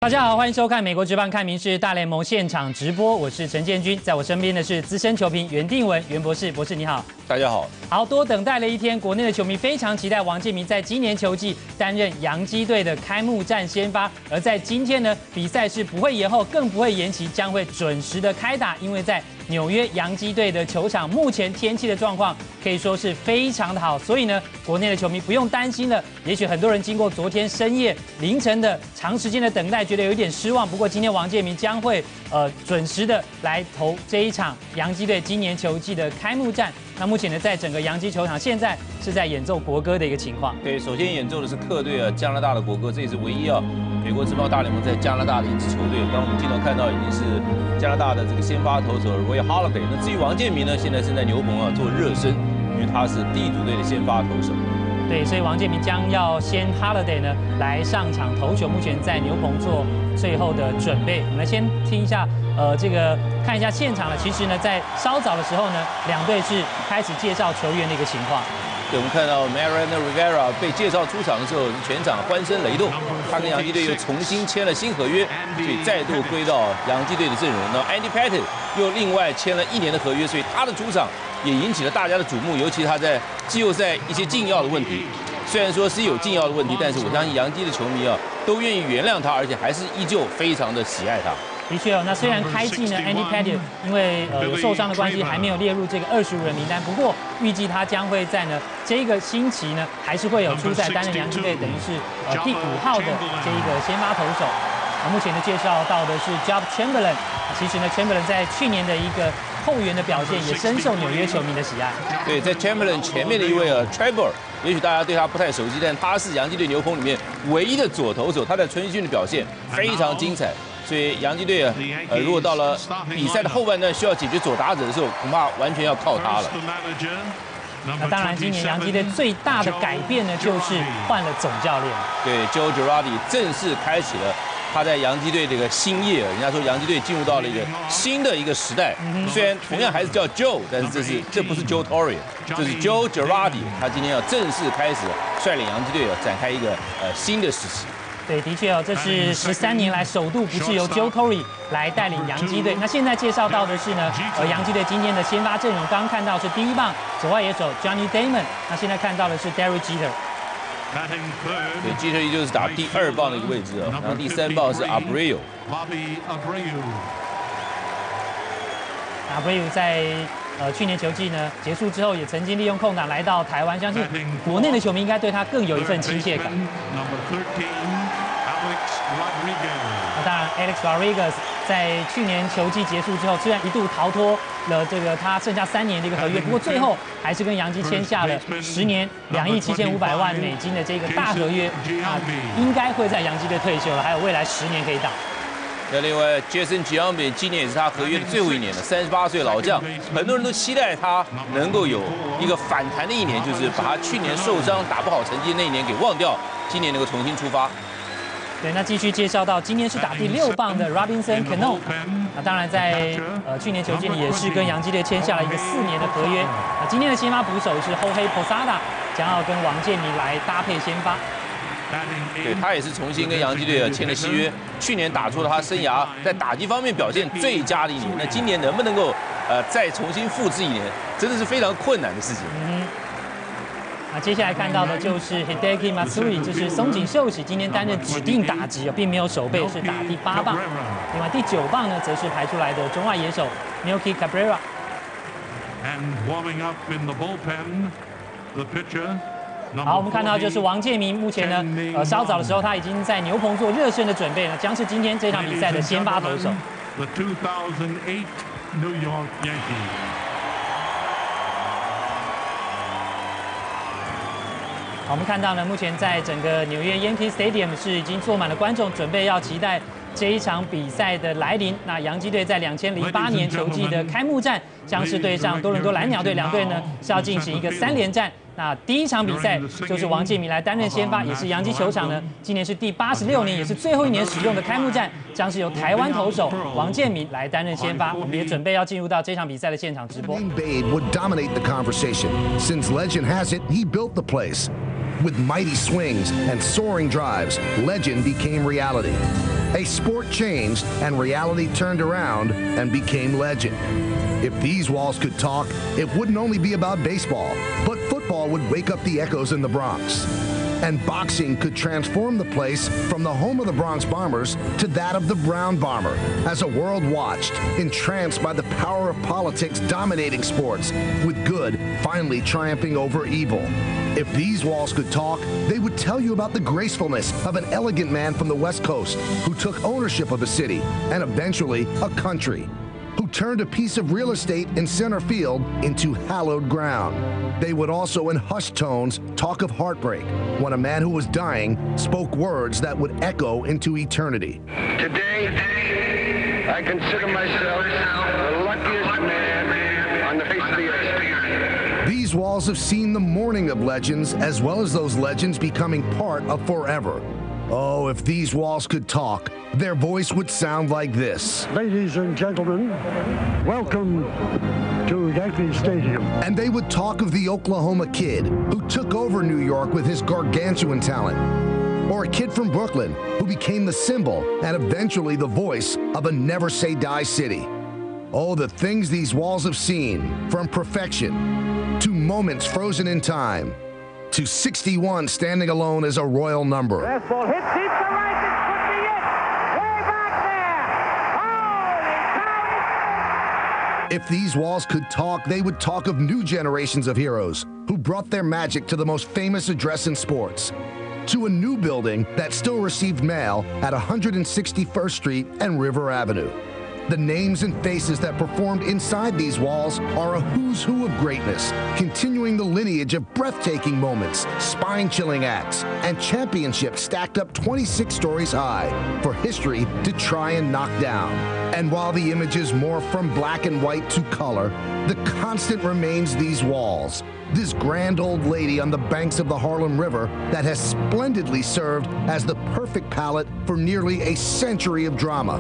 大家好，欢迎收看美国职棒看民视大联盟现场直播，我是陈建军，在我身边的是资深球评袁定文，袁博士，博士你好。大家好。好多等待了一天，国内的球迷非常期待王建民在今年球季担任洋基队的开幕战先发，而在今天呢，比赛是不会延后，更不会延期，将会准时的开打，因为在纽约洋基队的球场，目前天气的状况可以说是非常的好，所以呢，国内的球迷不用担心了。也许很多人经过昨天深夜凌晨的长时间的等待，觉得有点失望。不过今天王建民将会准时的来投这一场洋基队今年球季的开幕战。那目前呢，在整个洋基球场现在是在演奏国歌的一个情况。对，首先演奏的是客队加拿大的国歌，这也是唯一美国职棒大联盟在加拿大的一支球队。刚刚我们镜头看到已经是加拿大的这个先发投手 Roy Halladay。那至于王建民呢，现在是在牛棚做热身，因为他是第一组队的先发投手。对，所以王建民将要先 Halladay 呢来上场投球，目前在牛棚做最后的准备。我们来先听一下，看一下现场了。其实呢，在稍早的时候呢，两队是开始介绍球员的一个情况。对，我们看到 Mariano Rivera 被介绍出场的时候，全场欢声雷动。他跟洋基队又重新签了新合约，所以再度归到洋基队的阵容。那 Andy Pettitte 又另外签了1年的合约，所以他的出场也引起了大家的瞩目，尤其他在季后赛一些禁药的问题。虽然说是有禁药的问题，但是我相信洋基的球迷都愿意原谅他，而且还是依旧非常的喜爱他。的确那虽然开季呢 ，Andy Pettitte 因为有受伤的关系，还没有列入这个25人名单。不过预计他将会在呢这个星期呢，还是会有出赛，担任洋基队等于是第5号的这一个先发投手。目前的介绍到的是 Job Chamberlain。其实呢 ，Chamberlain 在去年的一个后援的表现也深受纽约球迷的喜爱。对，在 Chamberlain 前面的一位Trevor， 也许大家对他不太熟悉，但他是洋基队牛棚里面唯一的左投手，他在春训的表现非常精彩。所以洋基队如果到了比赛的后半段需要解决左打者的时候，恐怕完全要靠他了。那当然，今年洋基队最大的改变呢，就是换了总教练。对 ，Joe Girardi 正式开启了他在洋基队这个新业。人家说洋基队进入到了一个新的一个时代。虽然同样还是叫 Joe， 但是这不是 Joe Torre， 这是 Joe Girardi。他今天要正式开始率领洋基队展开一个新的时期。对，的确这是13年来首度不是由 Joe Torre 来带领洋基队。那现在介绍到的是呢，洋基队今天的先发阵容，刚刚看到是第1棒左外野手 Johnny Damon， 那现在看到的是 Derek Jeter。对 ，Jeter 就是打第2棒的一个位置然后第3棒是 Abreu。Abreu 在去年球季呢结束之后，也曾经利用空档来到台湾，相信国内的球迷应该对他更有一份亲切感。那当然 ，Alex Rodriguez 在去年球季结束之后，虽然一度逃脱了他剩下3年的一个合约，不过最后还是跟洋基签下了10年2亿7500万美金的这个大合约应该会在洋基队退休了，还有未来10年可以打。那另外 ，Jason Giambi 今年也是他合约的最后1年了，38岁老将，很多人都期待他能够有一个反弹的1年，就是把他去年受伤打不好成绩那1年给忘掉，今年能够重新出发。对，那继续介绍到今年是打第6棒的 Robinson Cano， 那当然在去年球季里也是跟洋基队签下了一个4年的合约。那今天的先发捕手是 Jorge Posada， 将要跟王建民来搭配先发。对，他也是重新跟洋基队签了新约，去年打出了他生涯在打击方面表现最佳的1年。那今年能不能够再重新复制1年，真的是非常困难的事情。那接下来看到的就是 Hideki Matsui， 就是松井秀喜，今天担任指定打击并没有守备，是打第8棒。另外第9棒呢，则是排出来的中外野手 Melky Cabrera。好，我们看到就是王建民，目前呢，稍早的时候他已经在牛棚做热身的准备了，将是今天这场比赛的先发投手。好，我们看到呢，目前在整个纽约 Yankee Stadium 是已经坐满了观众，准备要期待这一场比赛的来临。那洋基队在2008年球季的开幕战将是对上多伦多蓝鸟队，两队呢是要进行一个3连战。那第1场比赛就是王建民来担任先发，也是洋基球场呢今年是第86年，也是最后1年使用的开幕战，将是由台湾投手王建民来担任先发。我们也准备要进入到这场比赛的现场直播。would dominate the conversation. Since legend has it, he built the place. With mighty swings and soaring drives, legend became reality. A sport changed and reality turned around and became legend. If these walls could talk, it wouldn't only be about baseball, but football would wake up the echoes in the Bronx. And boxing could transform the place from the home of the Bronx Bombers to that of the Brown Bomber, as a world watched, entranced by the power of politics dominating sports, with good finally triumphing over evil. If these walls could talk, they would tell you about the gracefulness of an elegant man from the West Coast who took ownership of a city and eventually a country, who turned a piece of real estate in center field into hallowed ground. They would also, in hushed tones, talk of heartbreak when a man who was dying spoke words that would echo into eternity. Today, I consider myself the luckiest man on the face of the earth. These walls have seen the mourning of legends, as well as those legends becoming part of forever. Oh, if these walls could talk, their voice would sound like this. Ladies and gentlemen, welcome to Yankee Stadium. And they would talk of the Oklahoma kid who took over New York with his gargantuan talent. Or a kid from Brooklyn who became the symbol and eventually the voice of a never say die city. Oh, the things these walls have seen, from perfection to moments frozen in time, to 61 standing alone as a royal number. Fastball hit deep to right. This could be it. Way back there. Holy cow! If these walls could talk, they would talk of new generations of heroes who brought their magic to the most famous address in sports, to a new building that still received mail at 161st Street and River Avenue. The names and faces that performed inside these walls are a who's who of greatness, continuing the lineage of breathtaking moments, spine-chilling acts, and championships stacked up 26 stories high for history to try and knock down. And while the images morph from black and white to color, the constant remains these walls. This grand old lady on the banks of the Harlem River that has splendidly served as the perfect palette for nearly a century of drama.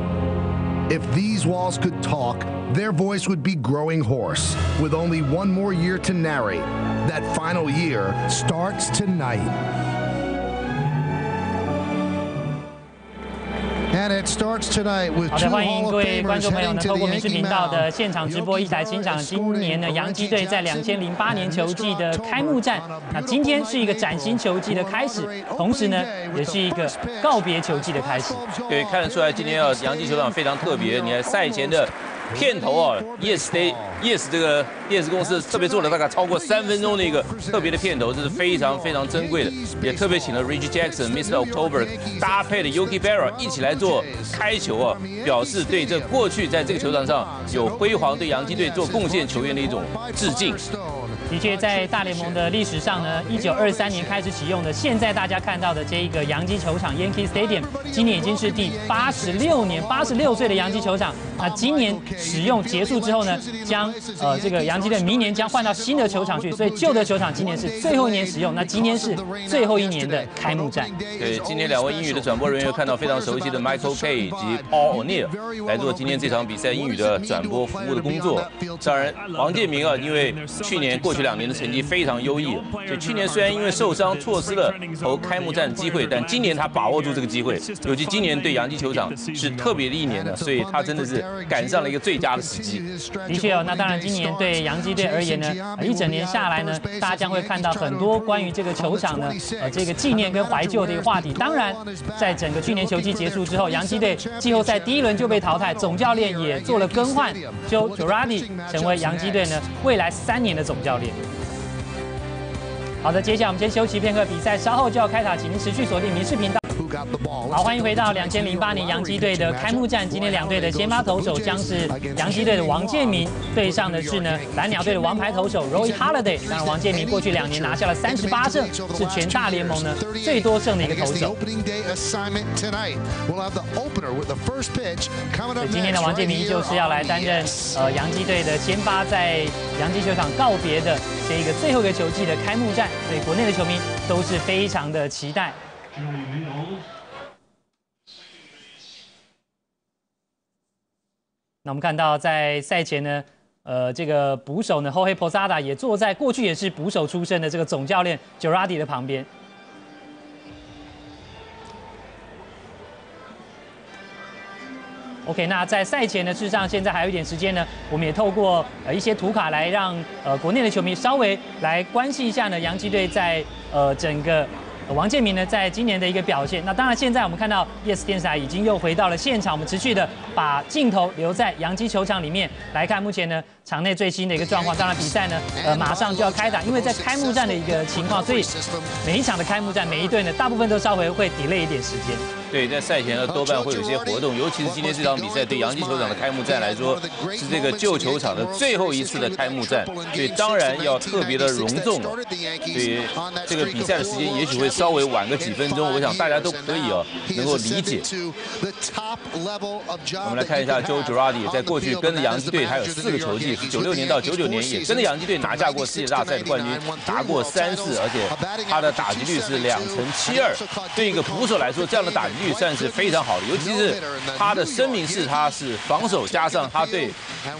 If these walls could talk, their voice would be growing hoarse, with only one more year to narrate. That final year starts tonight. And it starts tonight with 好的，欢迎各位观众朋友呢，透过民视频道的现场直播一起来欣赏今年呢洋基队在2008年球季的开幕战。那今天是一个崭新球季的开始，同时呢，也是一个告别球季的开始。对，看得出来今天洋基球场非常特别。你看赛前的片头啊 ，Yes 这个电视公司特别做了大概超过3分钟的一个特别的片头，这是非常非常珍贵的。也特别请了 Reggie Jackson、Mr. October 搭配的 Yogi Berra 一起来做开球啊，表示对这过去在这个球场上有辉煌对洋基队做贡献球员的一种致敬。的确，在大联盟的历史上呢，1923年开始启用的，现在大家看到的这一个洋基球场 Yankee Stadium， 今年已经是第86岁的洋基球场。那今年使用结束之后呢，将这个洋基队明年将换到新的球场去，所以旧的球场今年是最后一年使用，那今天是最后一年的开幕战。对，今天2位英语的转播人员看到非常熟悉的 Michael Kay 以及 Paul O'Neill 来做今天这场比赛英语的转播服务的工作。当然，王建民啊，因为过去2年的成绩非常优异，所以去年虽然因为受伤错失了投开幕战的机会，但今年他把握住这个机会，尤其今年对洋基球场是特别的一年的，所以他真的是赶上了一个最佳的时机。的确哦，那当然今年对洋基队而言呢，一整年下来呢，大家将会看到很多关于这个球场呢，这个纪念跟怀旧的一个话题。当然，在整个去年球季结束之后，洋基队季后赛第1轮就被淘汰，总教练也做了更换，Joe Girardi 成为洋基队呢未来3年的总教练。好的，接下来我们先休息片刻，比赛稍后就要开打，请您持续锁定民视频道。好，欢迎回到2008年洋基队的开幕战。今天2队的先发投手将是洋基队的王建民对上的是呢蓝鸟队的王牌投手 Roy Halladay。当然，王建民过去2年拿下了38胜，是全大联盟呢最多胜的一个投手。所以今天的王建民就是要来担任洋基队的先发，在洋基球场告别的这一个最后一个球季的开幕战，所以国内的球迷都是非常的期待。那我们看到在赛前呢，这个捕手呢 Jorge Posada 也坐在过去也是捕手出身的这个总教练 Girardi 的旁边。OK， 那在赛前呢，事实上现在还有一点时间呢，我们也透过一些图卡来让国内的球迷稍微来关心一下呢，洋基队在整个王建民呢在今年的一个表现。那当然现在我们看到 Yes 电视台已经又回到了现场，我们持续的把镜头留在洋基球场里面来看目前呢场内最新的一个状况。当然比赛呢马上就要开打，因为在开幕战的一个情况，所以每一场的开幕战每一队呢大部分都稍微会 delay 一点时间。对，在赛前呢多半会有些活动，尤其是今天这场比赛对洋基球场的开幕战来说，是这个旧球场的最后一次的开幕战，所以当然要特别的隆重哦。所以这个比赛的时间也许会稍微晚个几分钟，我想大家都可以能够理解。我们来看一下 Joe Girardi 在过去跟着洋基队还有4个球季，96年到99年也跟着洋基队拿下过世界大赛的冠军，拿过3次，而且他的打击率是2.72%。对一个捕手来说，这样的打击率算是非常好的，尤其是他的声明是他是防守加上他对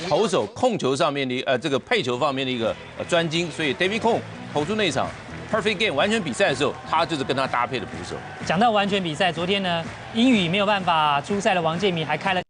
投手控球上面的这个配球方面的一个专精，所以 David Cone 投出那一场 Perfect Game 完全比赛的时候，他就是跟他搭配的捕手。讲到完全比赛，昨天呢英语没有办法出赛的王建民还开了。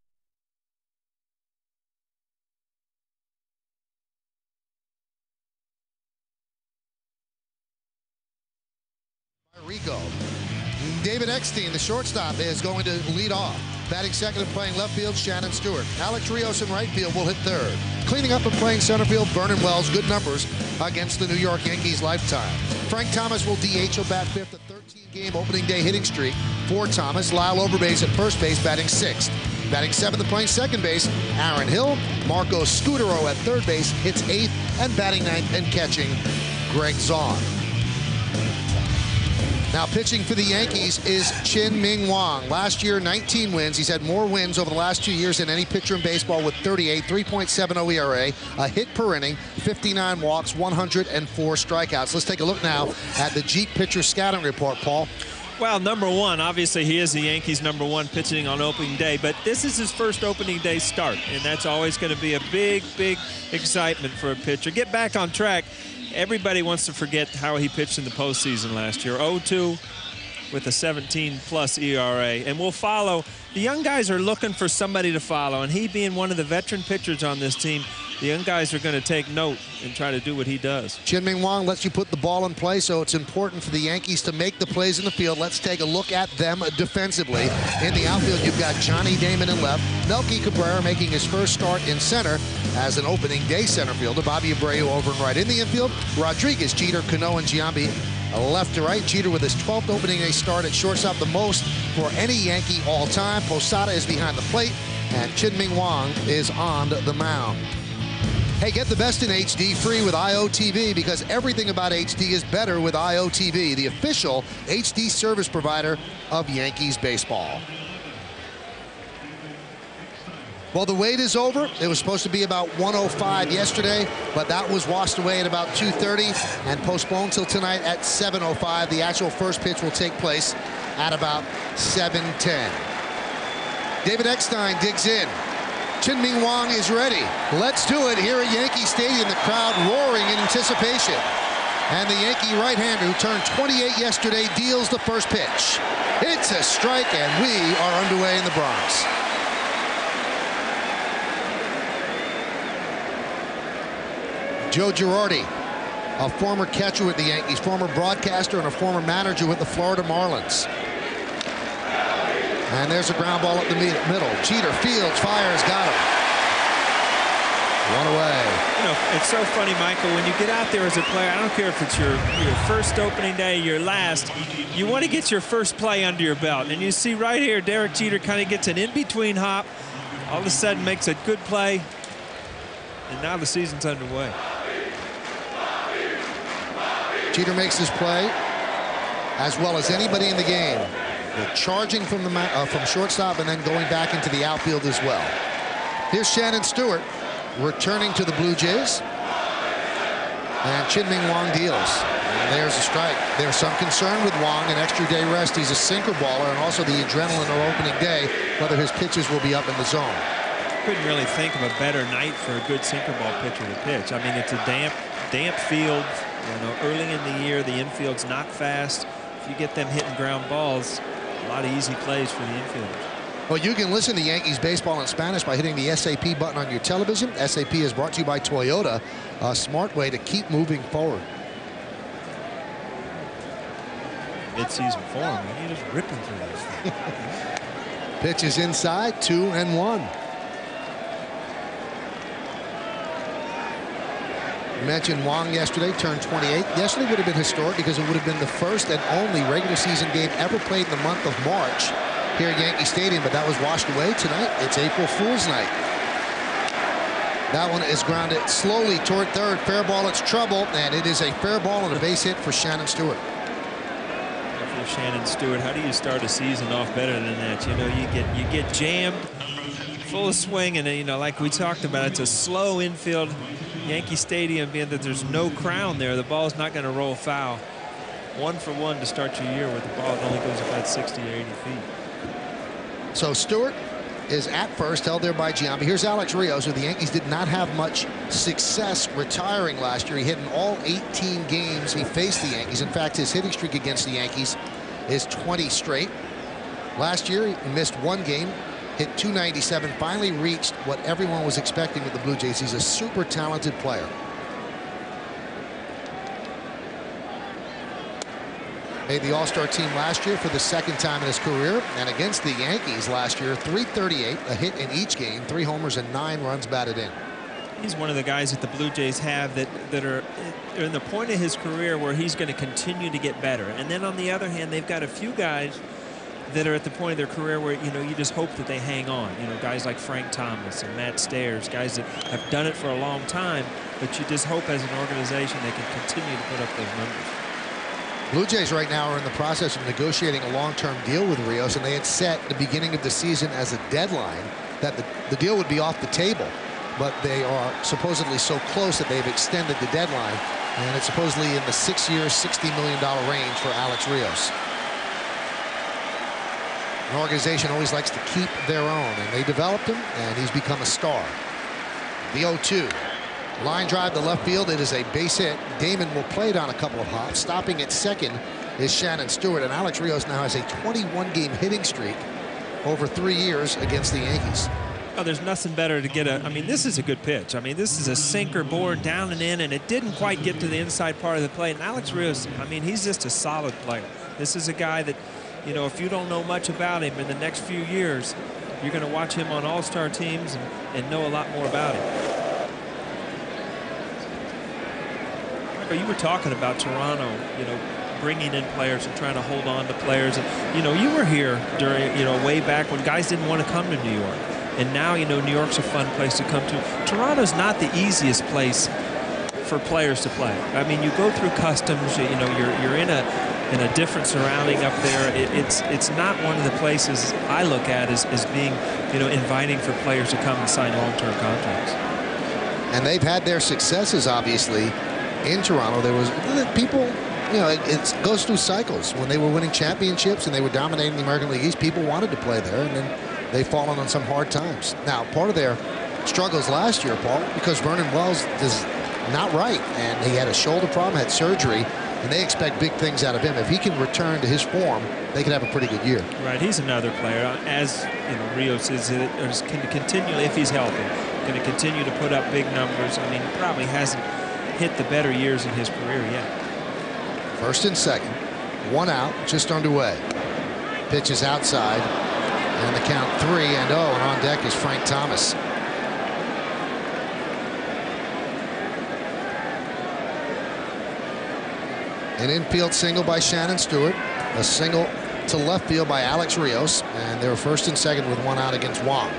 David Eckstein, the shortstop, is going to lead off. Batting second and playing left field, Shannon Stewart. Alex Rios in right field will hit third. Cleaning up and playing center field, Vernon Wells. Good numbers against the New York Yankees lifetime. Frank Thomas will DH. He'll bat fifth, a 13-game opening day hitting streak for Thomas. Lyle Overbase at first base, batting sixth. Batting seventh and playing second base, Aaron Hill. Marco Scudero at third base hits eighth, and batting ninth and catching, Greg Zahn. Now pitching for the Yankees is Chien-Ming Wang. Last year, 19 wins. He's had more wins over the last 2 years than any pitcher in baseball with 38, 3.70 ERA, a hit per inning, 59 walks, 104 strikeouts. Let's take a look now at the Jeep pitcher scouting report, Paul. Well, number one, obviously he is the Yankees' #1 pitching on opening day, but this is his first opening day start, and that's always going to be a big, big excitement for a pitcher. Get back on track. Everybody wants to forget how he pitched in the postseason last year. 0-2 with a 17+ ERA. And we'll follow. The young guys are looking for somebody to follow. And he being one of the veteran pitchers on this team, the young guys are going to take note and try to do what he does. Chien-Ming Wang lets you put the ball in play, so it's important for the Yankees to make the plays in the field. Let's take a look at them defensively. In the outfield, you've got Johnny Damon in left, Melky Cabrera making his first start in center as an opening day center fielder, Bobby Abreu over and right. In the infield, Rodriguez, Jeter, Cano, and Giambi left to right. Jeter with his 12th opening day start at shortstop, the most for any Yankee all time. Posada is behind the plate, and Chien-Ming Wang is on the mound. Hey, get the best in HD free with IOTV, because everything about HD is better with IOTV, the official HD service provider of Yankees baseball. Well, the wait is over. It was supposed to be about 1:05 yesterday, but that was washed away at about 2:30 and postponed till tonight at 7:05. The actual first pitch will take place at about 7:10. David Eckstein digs in. Chien-Ming Wang is ready. Let's do it here at Yankee Stadium. The crowd roaring in anticipation. And the Yankee right-hander, who turned 28 yesterday, deals the first pitch. It's a strike, and we are underway in the Bronx. Joe Girardi, a former catcher with the Yankees, former broadcaster, and a former manager with the Florida Marlins. And there's a ground ball up the middle. Jeter fields, fires, got him. One away. You know, it's so funny, Michael, when you get out there as a player, I don't care if it's your first opening day, your last, you want to get your first play under your belt. And you see right here, Derek Jeter kind of gets an in-between hop, all of a sudden makes a good play, and now the season's underway. Jeter makes his play as well as anybody in the game. They're charging from shortstop and then going back into the outfield as well. Here's Shannon Stewart returning to the Blue Jays. And Chien-Ming Wang deals. And there's a strike. There's some concern with Wang, an extra day rest. He's a sinker baller, and also the adrenaline of opening day, whether his pitches will be up in the zone. Couldn't really think of a better night for a good sinker ball pitcher to pitch. I mean, it's a damp field. You know, early in the year, the infield's not fast. If you get them hitting ground balls, a lot of easy plays for the infielders. Well, you can listen to Yankees baseball in Spanish by hitting the SAP button on your television. SAP is brought to you by Toyota, a smart way to keep moving forward. Mid-season form, man. You're just ripping through this. Pitch is inside, 2-1. You mentioned Wang yesterday, turned 28. Yesterday would have been historic because it would have been the first and only regular season game ever played in the month of March here at Yankee Stadium, but that was washed away tonight. It's April Fool's night. That one is grounded slowly toward third. Fair ball, it's trouble, and it is a fair ball and a base hit for Shannon Stewart. For Shannon Stewart, how do you start a season off better than that? You know, you get jammed, full of swing, and you know, like we talked about, it's a slow infield. Yankee Stadium, being that there's no crown there, the ball's not going to roll foul. 1 for 1 to start your year with the ball that only goes about 60 or 80 feet. So Stewart is at first, held there by Giambi. Here's Alex Rios, who the Yankees did not have much success retiring last year. He hit in all 18 games he faced the Yankees. In fact, his hitting streak against the Yankees is 20 straight. Last year, he missed 1 game, hit .297, finally reached what everyone was expecting with the Blue Jays. He's a super talented player. Made the All-Star team last year for the 2nd time in his career, and against the Yankees last year, .338, a hit in each game, 3 homers and 9 runs batted in. He's one of the guys that the Blue Jays have that are in the point of his career where he's going to continue to get better. And then on the other hand, they've got a few guys that are at the point of their career where, you know, you just hope that they hang on. You know, guys like Frank Thomas and Matt Stairs, guys that have done it for a long time, but you just hope as an organization they can continue to put up those numbers. Blue Jays right now are in the process of negotiating a long-term deal with Rios, and they had set the beginning of the season as a deadline that the deal would be off the table. But they are supposedly so close that they've extended the deadline, and it's supposedly in the 6-year, $60 million range for Alex Rios. An organization always likes to keep their own, and they developed him, and he's become a star. The 0-2. Line drive to left field. It is a base hit. Damon will play it on a couple of hops. Stopping at second is Shannon Stewart, and Alex Rios now has a 21-game hitting streak over 3 years against the Yankees. Oh, there's nothing better to get a, I mean, this is a good pitch. I mean, this is a sinker board down and in, and it didn't quite get to the inside part of the plate. And Alex Rios, I mean, he's just a solid player. This is a guy that, you know, if you don't know much about him in the next few years, you're going to watch him on all-star teams and know a lot more about him. You were talking about Toronto, you know, bringing in players and trying to hold on to players. And, you know, you were here during, you know, way back when guys didn't want to come to New York. And now, you know, New York's a fun place to come to. Toronto's not the easiest place for players to play. I mean, you go through customs, you know, you're in a different surrounding up there. It's not one of the places I look at as being, you know, inviting for players to come and sign long-term contracts. And they've had their successes, obviously, in Toronto. There was people, you know, it goes through cycles. When they were winning championships and they were dominating the American League East, people wanted to play there, and then they've fallen on some hard times. Now, part of their struggles last year, Paul, because Vernon Wells is not right, and he had a shoulder problem, had surgery, and they expect big things out of him. If he can return to his form, they could have a pretty good year. Right, he's another player, as you know, Rios is, can continue, if he's healthy, going to continue to put up big numbers. I mean, probably hasn't hit the better years in his career yet. First and second, 1 out, just underway. Pitch is outside, and the count 3-0, and on deck is Frank Thomas. An infield single by Shannon Stewart, a single to left field by Alex Rios, and they're first and second with 1 out against Wang.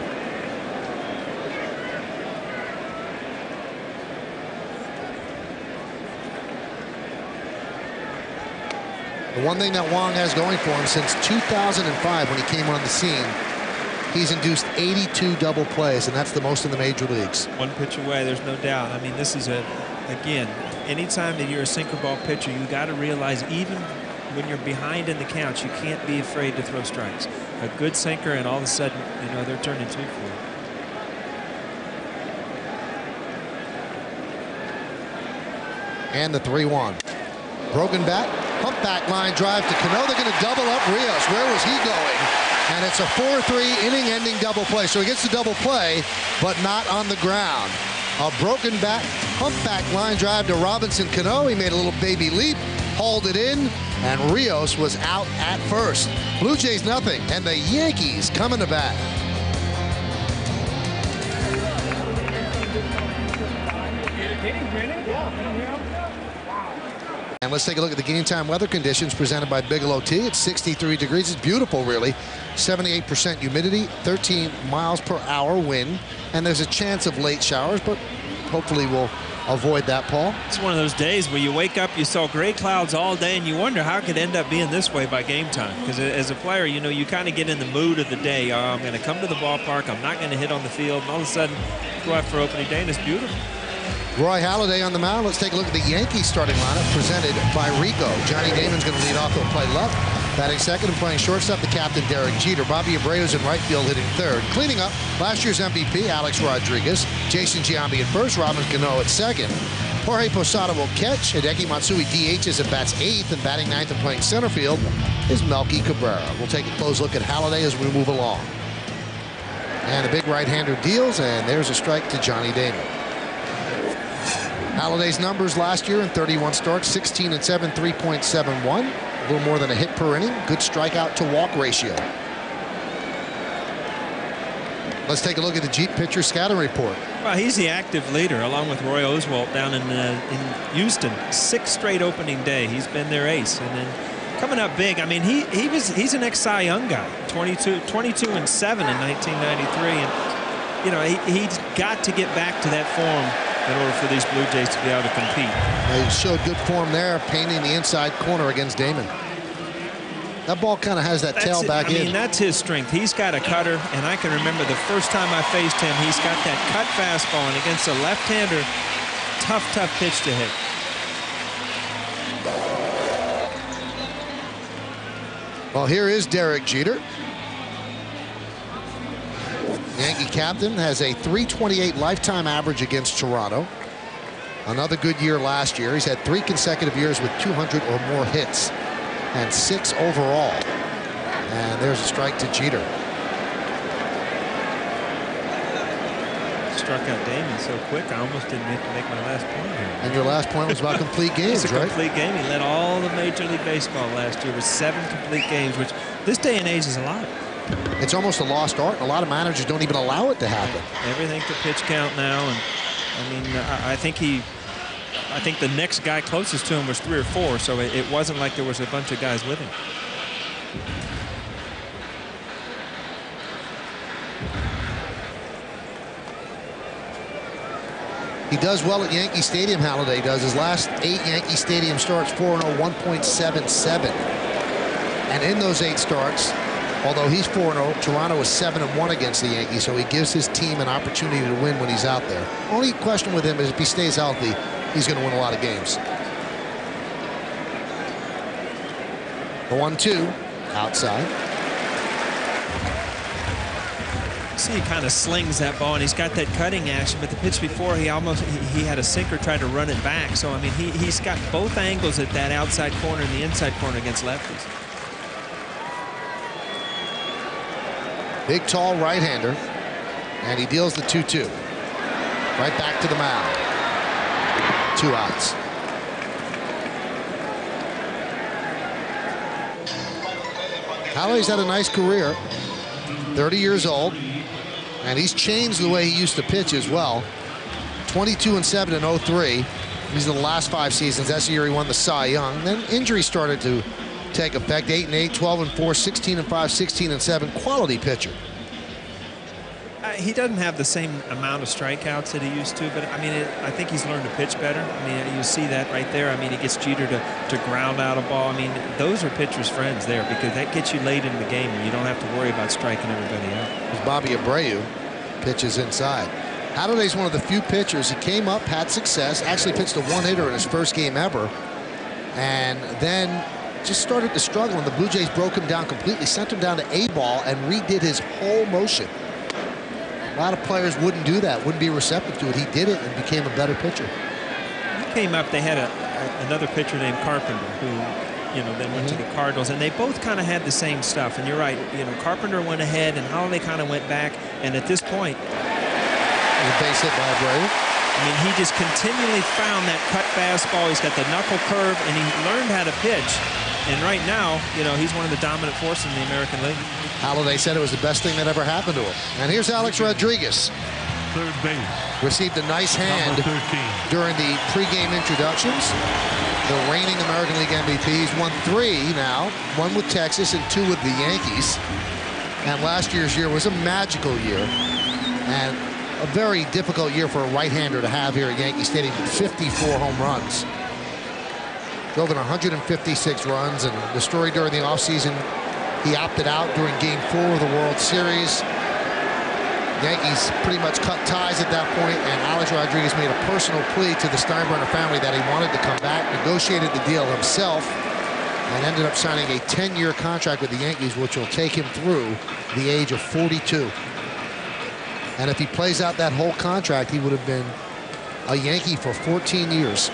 The one thing that Wang has going for him since 2005, when he came on the scene, he's induced 82 double plays, and that's the most in the major leagues. 1 pitch away, there's no doubt. I mean, this is again, anytime that you're a sinker ball pitcher, you got to realize even when you're behind in the counts, you can't be afraid to throw strikes. A good sinker, and all of a sudden, you know, they're turning 2 for you. And the 3-1. Broken bat. Humpback line drive to Cano. They're going to double up Rios. Where was he going? And it's a 4-3 inning-ending double play. So he gets the double play, but not on the ground. A broken back, humpback line drive to Robinson Cano. He made a little baby leap, hauled it in, and Rios was out at first. Blue Jays nothing, and the Yankees coming to bat. And let's take a look at the game time weather conditions presented by Bigelow Tea. It's 63 degrees. It's beautiful, really. 78% humidity, 13 miles per hour wind, and there's a chance of late showers, but hopefully we'll avoid that, Paul. It's one of those days where you wake up, you saw gray clouds all day, and you wonder how it could end up being this way by game time. Because as a player, you know, you kind of get in the mood of the day. I'm going to come to the ballpark. I'm not going to hit on the field. And all of a sudden, go out for opening day, and it's beautiful. Roy Halladay on the mound. Let's take a look at the Yankees starting lineup presented by Rico. Johnny Damon's going to lead off. He'll play left. Batting second and playing shortstop, the captain, Derek Jeter. Bobby Abreu's in right field hitting third. Cleaning up, last year's MVP, Alex Rodriguez. Jason Giambi at first. Robin Cano at second. Jorge Posada will catch. Hideki Matsui DHs at bats eighth, and batting ninth and playing center field is Melky Cabrera. We'll take a close look at Halladay as we move along. And a big right-hander deals, and there's a strike to Johnny Damon. Halladay's numbers last year in 31 starts, 16 and 7, 3.71. A little more than a hit per inning. Good strikeout to walk ratio. Let's take a look at the Jeep pitcher scouting report. Well, he's the active leader along with Roy Oswalt down in Houston. 6th straight opening day. He's been their ace. And then coming up big, I mean, he's an ex-Cy Young guy. 22 and 7 in 1993. And, you know, he's got to get back to that form in order for these Blue Jays to be able to compete. He showed good form there, painting the inside corner against Damon. That ball kind of has that tail back in. I mean, that's his strength. He's got a cutter, and I can remember the first time I faced him, he's got that cut fastball, and against a left-hander, tough pitch to hit. Well, here is Derek Jeter. Yankee captain has a .328 lifetime average against Toronto. Another good year last year. He's had 3 consecutive years with 200 or more hits and 6 overall. And there's a strike to Jeter. Struck out Damon so quick, I almost didn't make my last point here. And your last point was about complete games, it's a right? complete game. He led all the Major League Baseball last year with 7 complete games, which this day and age is a lot. It's almost a lost art, and a lot of managers don't even allow it to happen. Everything to pitch count now, and I mean, I think the next guy closest to him was 3 or 4, so it wasn't like there was a bunch of guys with him. He does well at Yankee Stadium, Halladay does. His last 8 Yankee Stadium starts, 4-0, 1.77. And in those 8 starts, although he's 4-0, Toronto is 7-1 against the Yankees, so he gives his team an opportunity to win when he's out there. Only question with him is if he stays healthy, he's going to win a lot of games. The 1-2 outside. See, he kind of slings that ball, and he's got that cutting action, but the pitch before, he had a sinker try to run it back. So, I mean, he's got both angles at that outside corner and the inside corner against lefties. Big, tall right-hander, and he deals the 2-2. Right back to the mound. 2 outs. Halladay's had a nice career. 30 years old, and he's changed the way he used to pitch as well. 22 and 7 in 03. These are the last 5 seasons. That's the year he won the Cy Young. Then injuries started to take effect. 8 and 8, 12 and 4, 16 and 5, 16 and 7. Quality pitcher. He doesn't have the same amount of strikeouts that he used to, but I mean, I think he's learned to pitch better. I mean, you see that right there. I mean, he gets Jeter to ground out a ball. I mean, those are pitchers' friends there, because that gets you late in the game and you don't have to worry about striking everybody out. There's Bobby Abreu pitches inside. Halladay's one of the few pitchers. He came up, had success, actually pitched a 1-hitter in his first game ever, and then just started to struggle, and the Blue Jays broke him down completely, sent him down to A-ball, and redid his whole motion. A lot of players wouldn't do that, wouldn't be receptive to it. He did it and became a better pitcher. He came up, they had another pitcher named Carpenter who then went to the Cardinals, and they both kind of had the same stuff. And you're right, Carpenter went ahead, and Holiday kind of went back. And at this point, a base hit by Abreu. I mean, he just continually found that cut fastball. He's got the knuckle curve, and he learned how to pitch. And right now, he's one of the dominant forces in the American League. Holiday said it was the best thing that ever happened to him. And here's Alex Rodriguez. Third base. Received a nice hand during the pregame introductions. The reigning American League MVP. He's won 3 now, 1 with Texas and 2 with the Yankees. And last year's year was a magical year and a very difficult year for a right-hander to have here at Yankee Stadium with 54 home runs. Drove in 156 runs, and the story during the offseason, he opted out during Game 4 of the World Series. Yankees pretty much cut ties at that point, and Alex Rodriguez made a personal plea to the Steinbrenner family that he wanted to come back, negotiated the deal himself, and ended up signing a 10-year contract with the Yankees, which will take him through the age of 42. And if he plays out that whole contract, he would have been a Yankee for 14 years.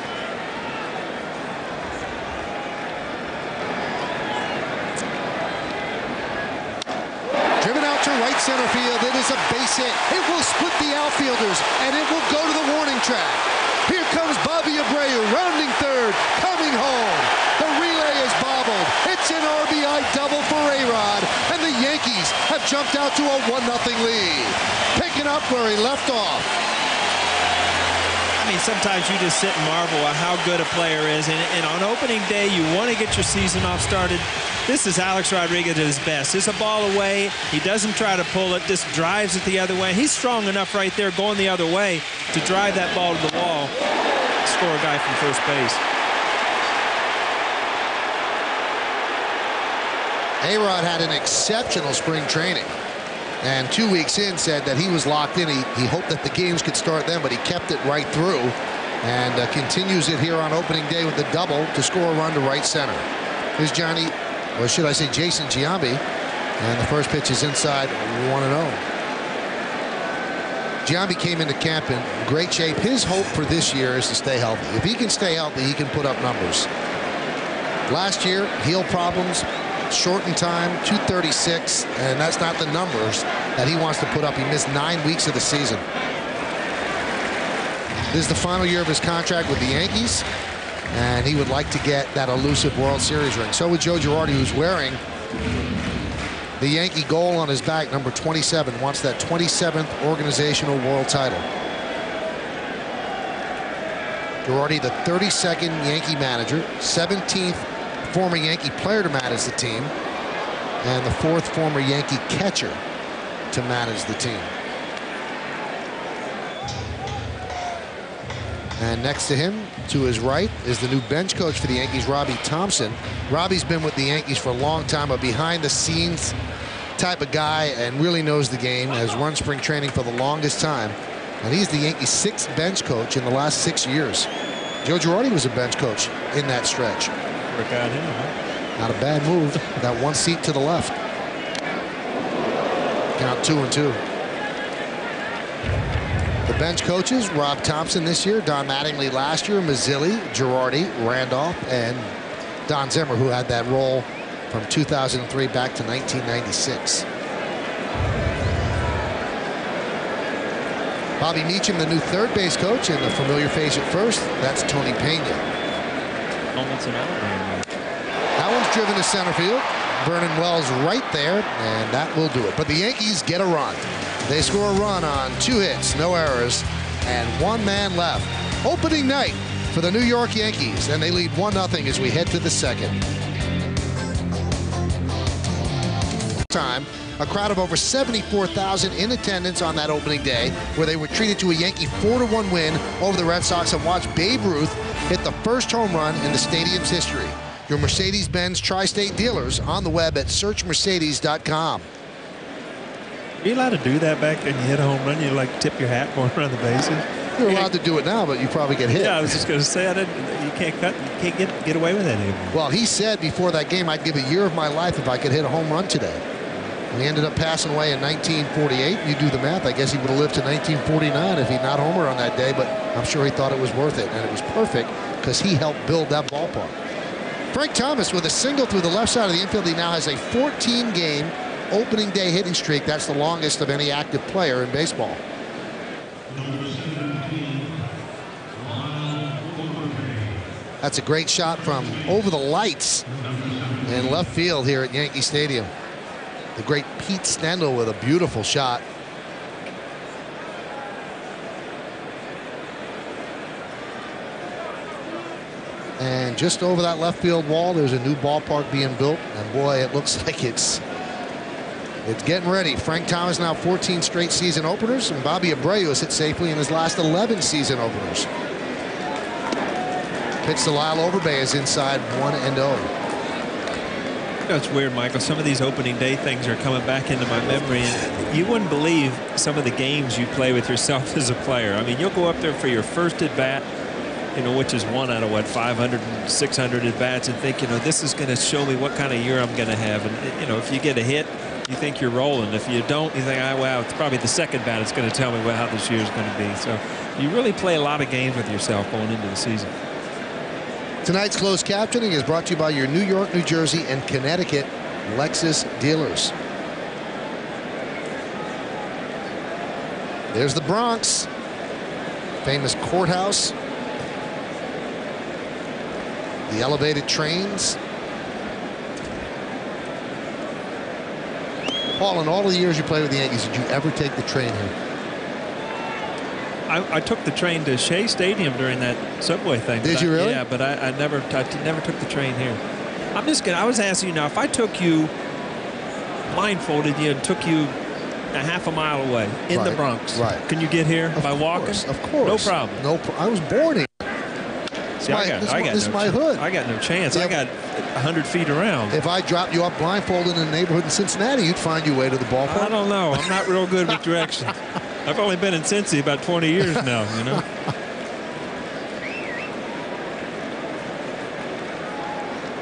Right center field. It is a base hit. It will split the outfielders, and it will go to the warning track. Here comes Bobby Abreu, rounding third, coming home. The relay is bobbled. It's an RBI double for A-Rod, and the Yankees have jumped out to a 1-0 lead. Picking up where he left off. I mean, sometimes you just sit and marvel at how good a player is. And on opening day, you want to get your season off started. This is Alex Rodriguez at his best. It's a ball away. He doesn't try to pull it, just drives it the other way. He's strong enough right there going the other way to drive that ball to the wall, score a guy from first base. A-Rod had an exceptional spring training. And 2 weeks in said that he was locked in. He hoped that the games could start then, but he kept it right through and continues it here on opening day with the double to score a run to right center. Here's Johnny, or should I say Jason Giambi, and the first pitch is inside 1-0. Giambi came into camp in great shape. His hope for this year is to stay healthy. If he can stay healthy, he can put up numbers. Last year, heel problems, shortened time, 236, and that's not the numbers that he wants to put up. He missed 9 weeks of the season. This is the final year of his contract with the Yankees, and he would like to get that elusive World Series ring. So would Joe Girardi, who's wearing the Yankee goal on his back, number 27, wants that 27th organizational world title. Girardi, the 32nd Yankee manager, 17th former Yankee player to manage the team, and the 4th former Yankee catcher to manage the team. And next to him, to his right, is the new bench coach for the Yankees, Robbie Thompson. Robbie's been with the Yankees for a long time, a behind-the-scenes type of guy, and really knows the game, has run spring training for the longest time. And he's the Yankees' 6th bench coach in the last 6 years. Joe Girardi was a bench coach in that stretch. Not a bad move. Got 1 seat to the left. Count 2-2. The bench coaches, Rob Thompson this year, Don Mattingly last year, Mazzilli, Girardi, Randolph, and Don Zimmer, who had that role from 2003 back to 1996. Bobby Meacham, the new 3rd base coach, and the familiar face at first, that's Tony Pena. That one's driven to center field. Vernon Wells right there, and that will do it. But the Yankees get a run. They score a run on 2 hits, no errors, and 1 man left. Opening night for the New York Yankees, and they lead 1-0 as we head to the 2nd. Time, a crowd of over 74,000 in attendance on that opening day, where they were treated to a Yankee 4-1 win over the Red Sox and watched Babe Ruth hit the first home run in the stadium's history. Your Mercedes-Benz Tri-State dealers on the web at searchmercedes.com. Are you allowed to do that back then? You hit a home run, you like tip your hat going around the bases? You're allowed to do it now, but you probably get hit. Yeah, I was just going to say, you can't get away with that anymore. Well, he said before that game, I'd give a year of my life if I could hit a home run today. And he ended up passing away in 1948. You do the math. I guess he would have lived to 1949 if he'd not homered on that day, but I'm sure he thought it was worth it. And it was perfect because he helped build that ballpark. Frank Thomas with a single through the left side of the infield. He now has a 14-game opening day hitting streak. That's the longest of any active player in baseball. That's a great shot from over the lights in left field here at Yankee Stadium. The great Pete Stendel with a beautiful shot. And just over that left field wall, there's a new ballpark being built. And boy, it looks like it's getting ready. Frank Thomas now 14 straight season openers, and Bobby Abreu has hit safely in his last 11 season openers. Pitch to Lyle Overbay is inside 1-0. You know, it's weird, Michael. Some of these opening day things are coming back into my memory, and you wouldn't believe some of the games you play with yourself as a player. I mean, you'll go up there for your first at bat, you know, which is one out of what, 500 and 600 at bats, and think, you know, this is going to show me what kind of year I'm going to have. And you know, if you get a hit, you think you're rolling. If you don't, you think, oh, wow, it's probably the second bat that's going to tell me how this year is going to be. So you really play a lot of games with yourself going into the season. Tonight's closed captioning is brought to you by your New York, New Jersey, and Connecticut Lexus dealers. There's the Bronx, famous courthouse, the elevated trains. Paul, in all the years you played with the Yankees, did you ever take the train here? I took the train to Shea Stadium during that subway thing. Did you really? Yeah, but I never took the train here. I'm just kidding. I was asking you now, if I took you, blindfolded you, and took you a half a mile away in the Bronx, can you get here by walking? Of course. No problem. I was born here. See, This is my hood. I got no chance. Yeah. I got 100 feet around. If I dropped you up blindfolded in a neighborhood in Cincinnati, you'd find your way to the ballpark. I don't know. I'm not real good with directions. I've only been in Cincy about 20 years now, you know.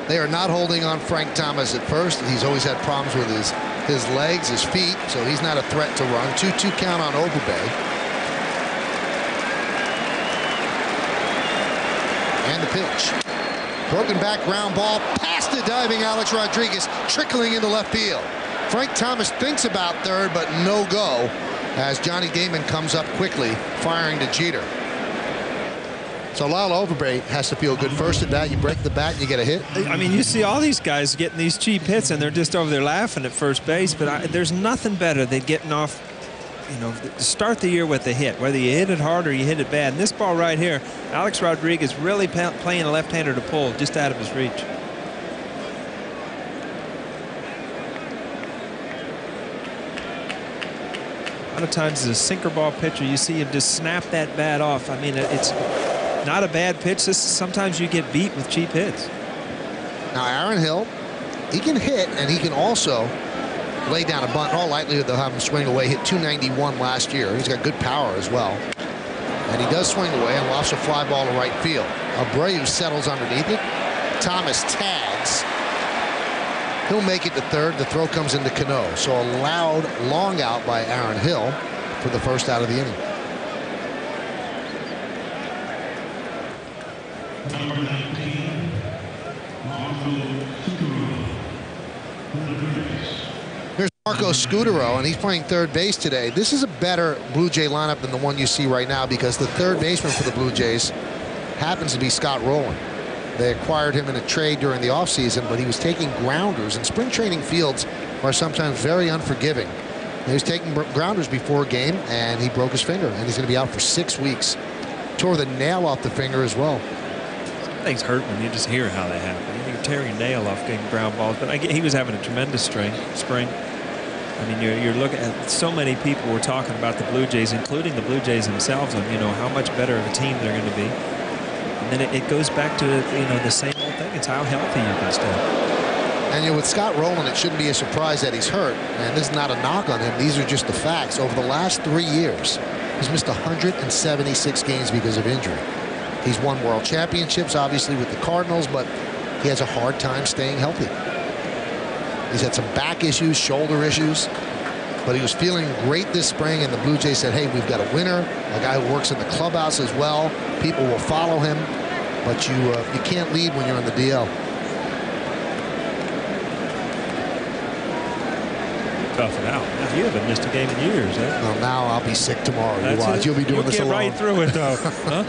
They are not holding on Frank Thomas at first. He's always had problems with his legs, his feet, so he's not a threat to run. 2-2 count on Overbay. And the pitch. Broken back ground ball past the diving Alex Rodriguez, trickling into left field. Frank Thomas thinks about third, but no go as Johnny Damon comes up quickly, firing to Jeter. So Lyle Overbay has to feel good first at bat. You break the bat and you get a hit. I mean, you see all these guys getting these cheap hits and they're just over there laughing at first base, but there's nothing better than getting off, you know, to start the year with a hit, whether you hit it hard or you hit it bad. And this ball right here, Alex Rodriguez really playing a left-hander to pull just out of his reach. A lot of times as a sinker ball pitcher, you see him just snap that bat off. I mean, it's not a bad pitch. Sometimes you get beat with cheap hits. Now Aaron Hill, he can hit and he can also lay down a bunt. In all likelihood they'll have him swing away. Hit 291 last year. He's got good power as well. And he does swing away and lofts a fly ball to right field. Abreu settles underneath it. Thomas tags. He'll make it to third. The throw comes into Cano. So a loud long out by Aaron Hill for the first out of the inning. Here's Marco Scutero, and he's playing third base today. This is a better Blue Jay lineup than the one you see right now because the third baseman for the Blue Jays happens to be Scott Rowland. They acquired him in a trade during the offseason, but he was taking grounders, and spring training fields are sometimes very unforgiving. He was taking grounders before a game, and he broke his finger, and he's going to be out for 6 weeks. Tore the nail off the finger as well. Some things hurt when you just hear how they happen. You tear your nail off getting ground balls, but he was having a tremendous spring. I mean, you're looking at so many people were talking about the Blue Jays, including the Blue Jays themselves, and you know how much better of a team they're going to be. And then it goes back to, you know, the same old thing. It's how healthy you can stay. And you know, with Scott Rowland, it shouldn't be a surprise that he's hurt. And this is not a knock on him. These are just the facts. Over the last 3 years, he's missed 176 games because of injury. He's won world championships, obviously, with the Cardinals, but he has a hard time staying healthy. He's had some back issues, shoulder issues, but he was feeling great this spring, and the Blue Jays said, hey, we've got a winner, a guy who works in the clubhouse as well. People will follow him, but you can't lead when you're on the DL. tough it out. You haven't missed a game in years, eh? Well, now I'll be sick tomorrow. You watch. You'll be doing this alone. You'll get right through it, though. Huh?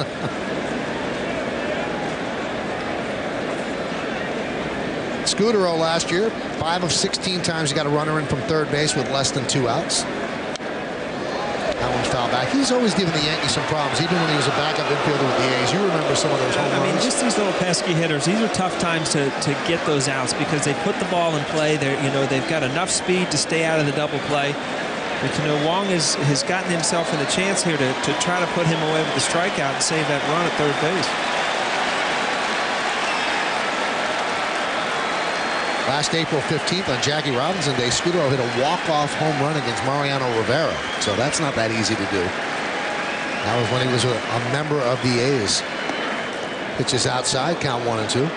Scudero last year, 5 of 16 times he got a runner in from third base with less than 2 outs. That one's foul back. He's always given the Yankees some problems, even when he was a backup infielder with the A's. You remember some of those home runs? I mean, just these little pesky hitters. These are tough times to get those outs because they put the ball in play. They've got enough speed to stay out of the double play. But Wang has gotten himself in a chance here to try to put him away with the strikeout and save that run at third base. Last April 15th on Jackie Robinson Day, Scudero hit a walk-off home run against Mariano Rivera. So that's not that easy to do. That was when he was a member of the A's. Pitches outside, count 1-2.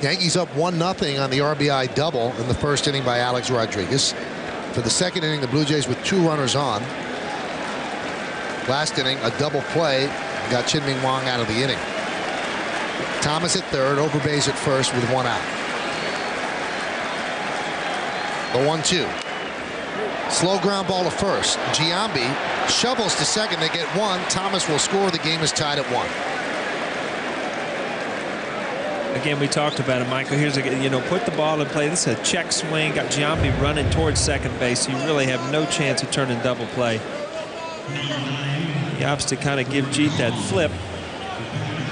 Yankees up 1-0 on the RBI double in the first inning by Alex Rodriguez. For the second inning, the Blue Jays with 2 runners on. Last inning, a double play got Chien-Ming Wang out of the inning. Thomas at third, Overbase at first with 1 out. The 1-2. Slow ground ball to first. Giambi shovels to second. They get 1. Thomas will score. The game is tied at 1. Again, we talked about it, Michael. Here's put the ball in play. This is a check swing. Got Giambi running towards second base. You really have no chance of turning double play. He opts to kind of give Jeet that flip.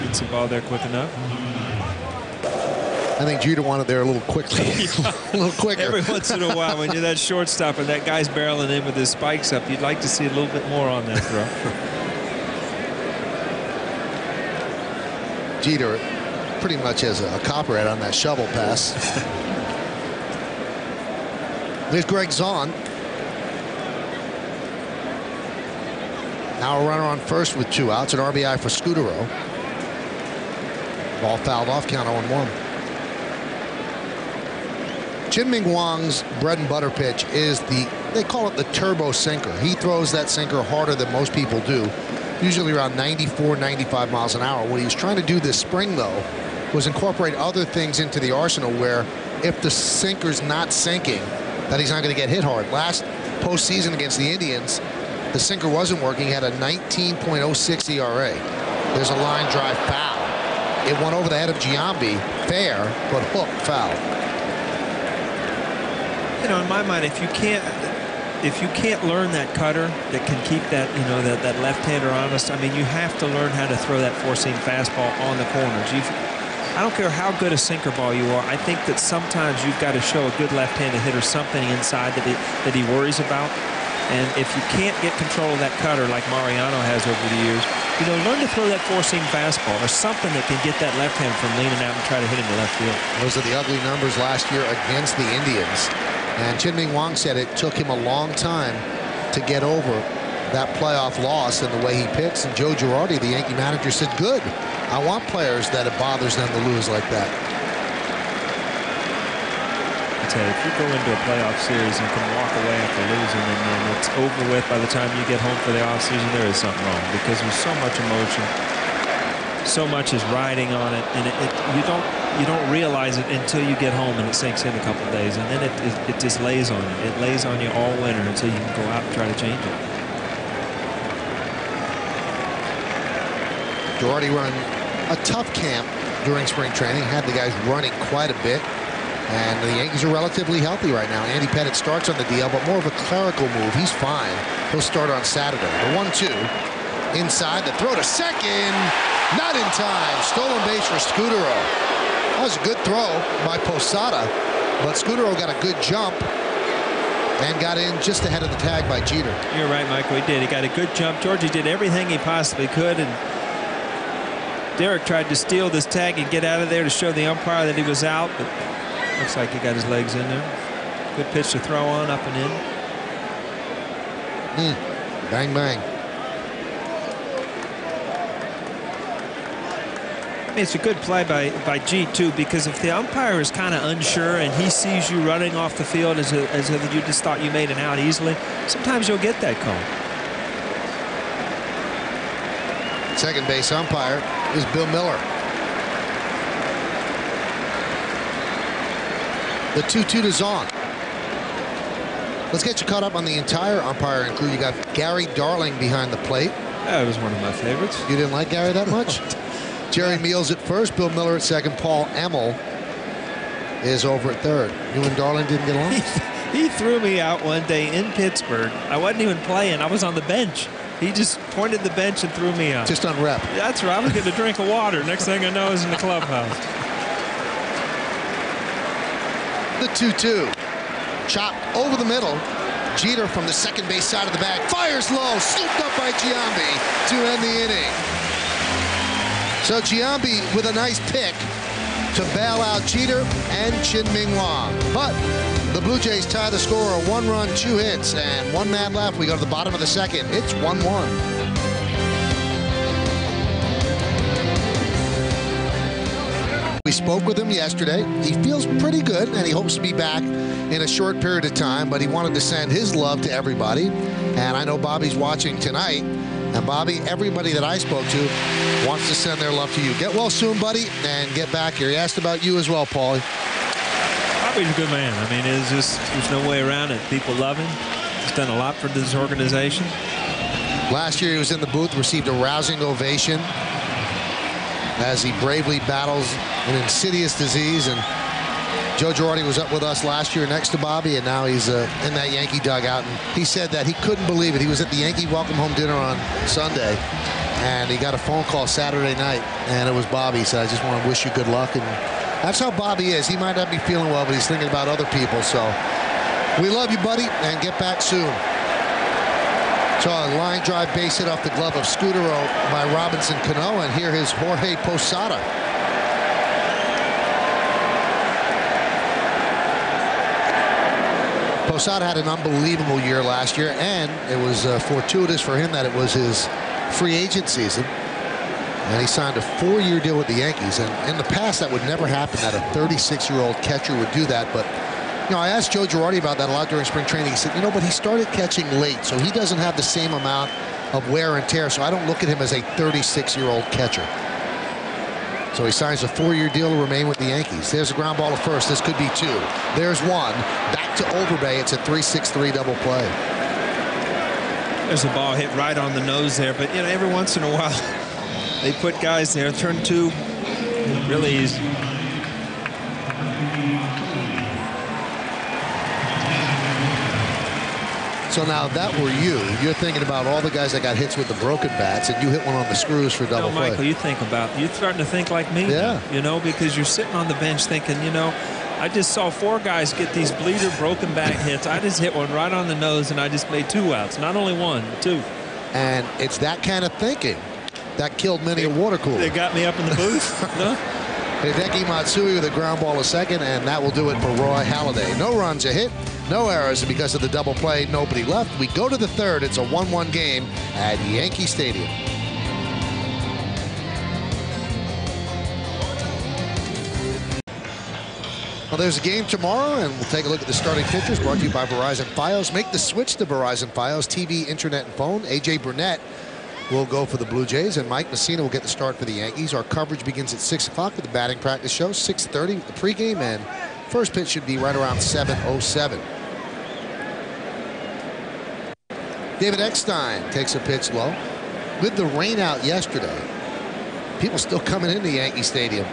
Gets the ball there quick enough. I think Jeter wanted there a little quickly. A little quicker. Every once in a while, when you're that shortstop and that guy's barreling in with his spikes up, you'd like to see a little bit more on that throw. Jeter pretty much has a copperhead on that shovel pass. There's Greg Zahn. Now a runner on first with 2 outs. An RBI for Scudero. Ball fouled off, count 0-1. Chien-Ming Wang's bread and butter pitch is they call it the turbo sinker. He throws that sinker harder than most people do, usually around 94, 95 miles an hour. What he was trying to do this spring, though, was incorporate other things into the arsenal where if the sinker's not sinking, that he's not going to get hit hard. Last postseason against the Indians, the sinker wasn't working. He had a 19.06 ERA. There's a line drive foul. It went over the head of Giambi, fair, but hook foul. In my mind, if you can't learn that cutter that can keep that that left-hander honest, I mean, you have to learn how to throw that four-seam fastball on the corners. I don't care how good a sinker ball you are. I think that sometimes you've got to show a good left-handed hitter something inside that he worries about. And if you can't get control of that cutter like Mariano has over the years, learn to throw that four-seam fastball or something that can get that left hand from leaning out and try to hit into left field. Those are the ugly numbers last year against the Indians. And Chien-Ming Wang said it took him a long time to get over that playoff loss and the way he pitched. And Joe Girardi, the Yankee manager, said, good. I want players that it bothers them to lose like that. I tell you, if you go into a playoff series and can walk away after losing and then it's over with by the time you get home for the offseason, there is something wrong because there's so much emotion. So much is riding on it, and you don't realize it until you get home and it sinks in a couple of days, and then it just lays on you. It lays on you all winter until you can go out and try to change it. Girardi run a tough camp during spring training, had the guys running quite a bit, and the Yankees are relatively healthy right now. Andy Pettitte starts on the DL, but more of a clerical move. He's fine. He'll start on Saturday. The 1-2. Inside, the throw to second. Not in time. Stolen base for Scudero. That was a good throw by Posada, but Scudero got a good jump and got in just ahead of the tag by Jeter. You're right, Michael. He did. He got a good jump. Georgie did everything he possibly could, and Derek tried to steal this tag and get out of there to show the umpire that he was out, but looks like he got his legs in there. Good pitch to throw on, up and in. Bang, bang. It's a good play by G too, because if the umpire is kind of unsure and he sees you running off the field as if you just thought you made an out easily, sometimes you'll get that call. Second base umpire is Bill Miller. The 2-2 to Zong. Let's get you caught up on the entire umpiring crew. You got Gary Darling behind the plate. That was one of my favorites. You didn't like Gary that much? Jerry Meals at first, Bill Miller at second, Paul Emmel is over at third. You and Darling didn't get along? He threw me out one day in Pittsburgh. I wasn't even playing. I was on the bench. He just pointed the bench and threw me out. Just on rep. That's right. I was getting a drink of water. Next thing I know, I was in the clubhouse. The 2-2. Chopped over the middle. Jeter from the second base side of the bag. Fires low. Scooped up by Giambi to end the inning. So Giambi with a nice pick to bail out Jeter and Chien-Ming Wang. But the Blue Jays tie the score, a 1-run, 2 hits, and 1 man left. We go to the bottom of the second. It's 1-1. We spoke with him yesterday. He feels pretty good, and he hopes to be back in a short period of time, but he wanted to send his love to everybody. And I know Bobby's watching tonight. And Bobby, everybody that I spoke to wants to send their love to you. Get well soon, buddy, and get back here. He asked about you as well, Paulie. Bobby's a good man. I mean, there's no way around it. People love him. He's done a lot for this organization. Last year he was in the booth, received a rousing ovation as he bravely battles an insidious disease. And Joe Girardi was up with us last year next to Bobby, and now he's in that Yankee dugout. And he said that he couldn't believe it. He was at the Yankee welcome home dinner on Sunday, and he got a phone call Saturday night, and it was Bobby. He said, I just want to wish you good luck. And that's how Bobby is. He might not be feeling well, but he's thinking about other people. So we love you, buddy, and get back soon. So a line drive base hit off the glove of Scudero by Robinson Cano, and here is Jorge Posada. Posada had an unbelievable year last year, and it was fortuitous for him that it was his free agent season. And he signed a 4-year deal with the Yankees. And in the past, that would never happen, that a 36-year-old catcher would do that. But, you know, I asked Joe Girardi about that a lot during spring training. He said, you know, but he started catching late, so he doesn't have the same amount of wear and tear. So I don't look at him as a 36-year-old catcher. So he signs a 4-year deal to remain with the Yankees. There's a ground ball to first. This could be 2. There's 1. Back to Overbay. It's a 3-6-3 double play. There's a ball hit right on the nose there. But, you know, every once in a while, they put guys there. Turn 2 really easy. So now that were you, you're thinking about all the guys that got hits with the broken bats, and you hit one on the screws for double play. Michael, you're starting to think like me. Yeah. You know, because you're sitting on the bench thinking, you know, I just saw 4 guys get these bleeder broken bat hits. I just hit one right on the nose, and I just made 2 outs. Not only 1, but 2. And it's that kind of thinking that killed many a water cooler. They got me up in the booth. No? Hideki Matsui with a ground ball to second, and that will do it for Roy Halladay. No runs, a hit, no errors, and because of the double play, nobody left. We go to the third. It's a 1-1 game at Yankee Stadium. Well, there's a game tomorrow, and we'll take a look at the starting pitchers, brought to you by Verizon Fios. Make the switch to Verizon Fios, TV, internet, and phone. A.J. Burnett will go for the Blue Jays, and Mike Messina will get the start for the Yankees. Our coverage begins at 6 o'clock with the batting practice show, 6:30 with the pregame, and first pitch should be right around 7:07. David Eckstein takes a pitch low. With the rain out yesterday, people still coming into Yankee Stadium.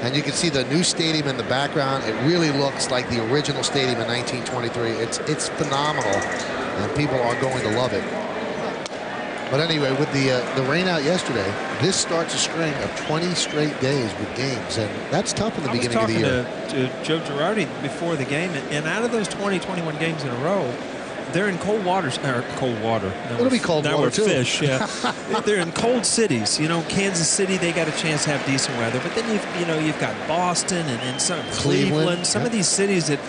And you can see the new stadium in the background. It really looks like the original stadium in 1923. It's phenomenal, and people are going to love it. But anyway, with the rain out yesterday, this starts a string of 20 straight days with games, and that's tough in the beginning of the year. I was talking to Joe Girardi before the game, and out of those 20, 21 games in a row, they're in cold water. It'll be cold water too. Fish, yeah. They're in cold cities. You know, Kansas City, they got a chance to have decent weather, but then you've got Boston and some Cleveland, some of these cities that.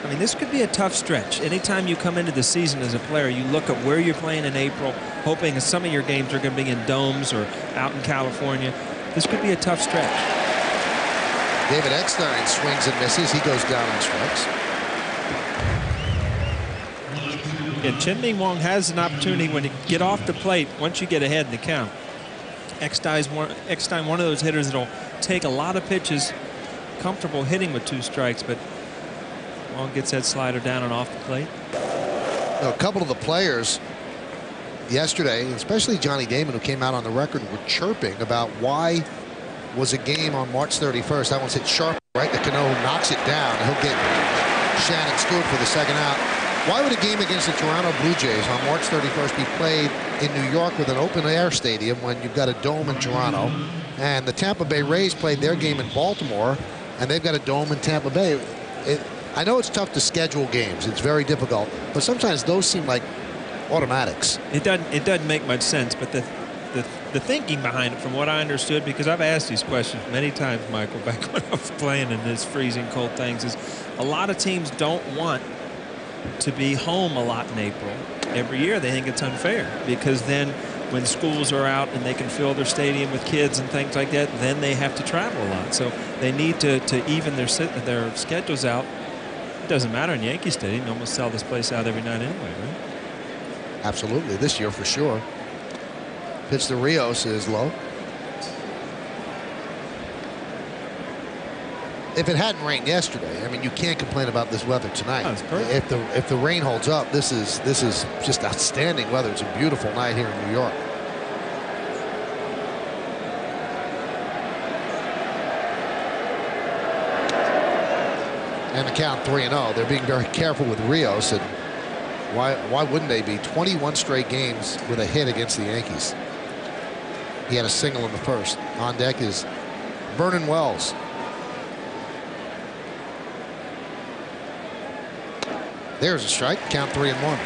I mean, this could be a tough stretch. Anytime you come into the season as a player, you look at where you're playing in April, hoping some of your games are going to be in domes or out in California. This could be a tough stretch. David Eckstein swings and misses. He goes down and strikes. And Chien-Ming Wang has an opportunity when you get off the plate, once you get ahead in the count. Eckstein, one of those hitters that'll take a lot of pitches, comfortable hitting with 2 strikes, but Wang gets that slider down and off the plate. A couple of the players yesterday, especially Johnny Damon, who came out on the record, were chirping about why was a game on March 31st. That one's hit sharp right to Cano, who knocks it down. He'll get Shannon Stewart for the second out. Why would a game against the Toronto Blue Jays on March 31st be played in New York with an open-air stadium when you've got a dome in Toronto? And the Tampa Bay Rays played their game in Baltimore, and they've got a dome in Tampa Bay. I know it's tough to schedule games. It's very difficult. But sometimes those seem like automatics. It doesn't make much sense, but the thinking behind it, from what I understood, because I've asked these questions many times, Michael, back when I was playing in this freezing cold things, is a lot of teams don't want to be home a lot in April. Every year they think it's unfair, because then when schools are out and they can fill their stadium with kids and things like that, then they have to travel a lot. So they need to even their schedules out. It doesn't matter in Yankee Stadium. You almost sell this place out every night anyway, right? Absolutely, this year for sure. Pitch to Rios is low. If it hadn't rained yesterday, I mean, you can't complain about this weather tonight. If the rain holds up, this is just outstanding weather. It's a beautiful night here in New York. And the count 3-0. They're being very careful with Rios, and why wouldn't they be? 21 straight games with a hit against the Yankees. He had a single in the first. On deck is Vernon Wells. There's a strike. Count 3-1.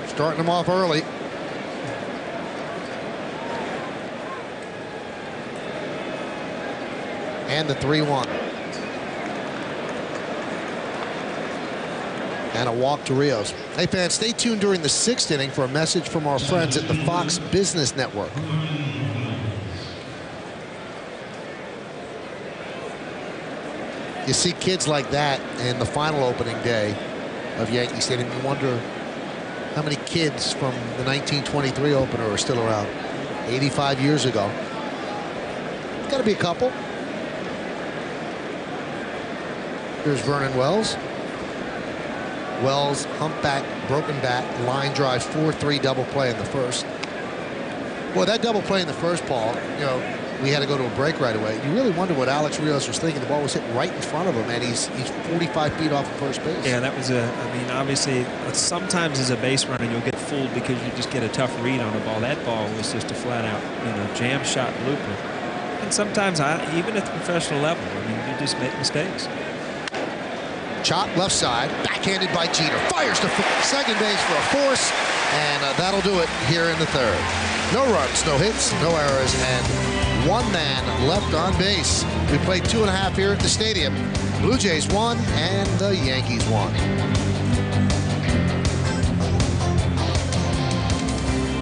Starting him off early. And the 3-1. And a walk to Rios. Hey fans, stay tuned during the 6th inning for a message from our friends at the Fox Business Network. You see kids like that in the final opening day of Yankee Stadium. You wonder how many kids from the 1923 opener are still around 85 years ago. Got to be a couple. Here's Vernon Wells. Wells, humpback, broken bat, line drive, 4-3 double play in the first. Boy, that double play in the first, Paul, you know, we had to go to a break right away. You really wonder what Alex Rios was thinking. The ball was hit right in front of him, and he's 45 feet off of first base. Yeah, that was I mean, obviously, sometimes as a base runner, you'll get fooled because you just get a tough read on the ball. That ball was just a flat-out, you know, jam shot looper. And sometimes, even at the professional level, I mean, you just make mistakes. Chop left side, backhanded by Jeter. Fires to second base for a force, and that'll do it here in the third. No runs, no hits, no errors, and one man left on base. We played 2.5 here at the stadium. Blue Jays won, and the Yankees won.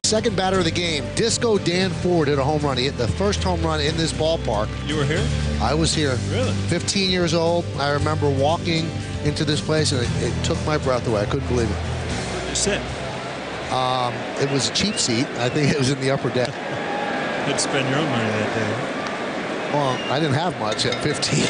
Second batter of the game, Disco Dan Ford hit a home run. He hit the first home run in this ballpark. You were here? I was here. Really? 15 years old. I remember walking into this place, and it took my breath away. I couldn't believe it. Where'd you sit? It was a cheap seat. I think it was in the upper deck. You'd spend your own money that day. Well, I didn't have much at 15.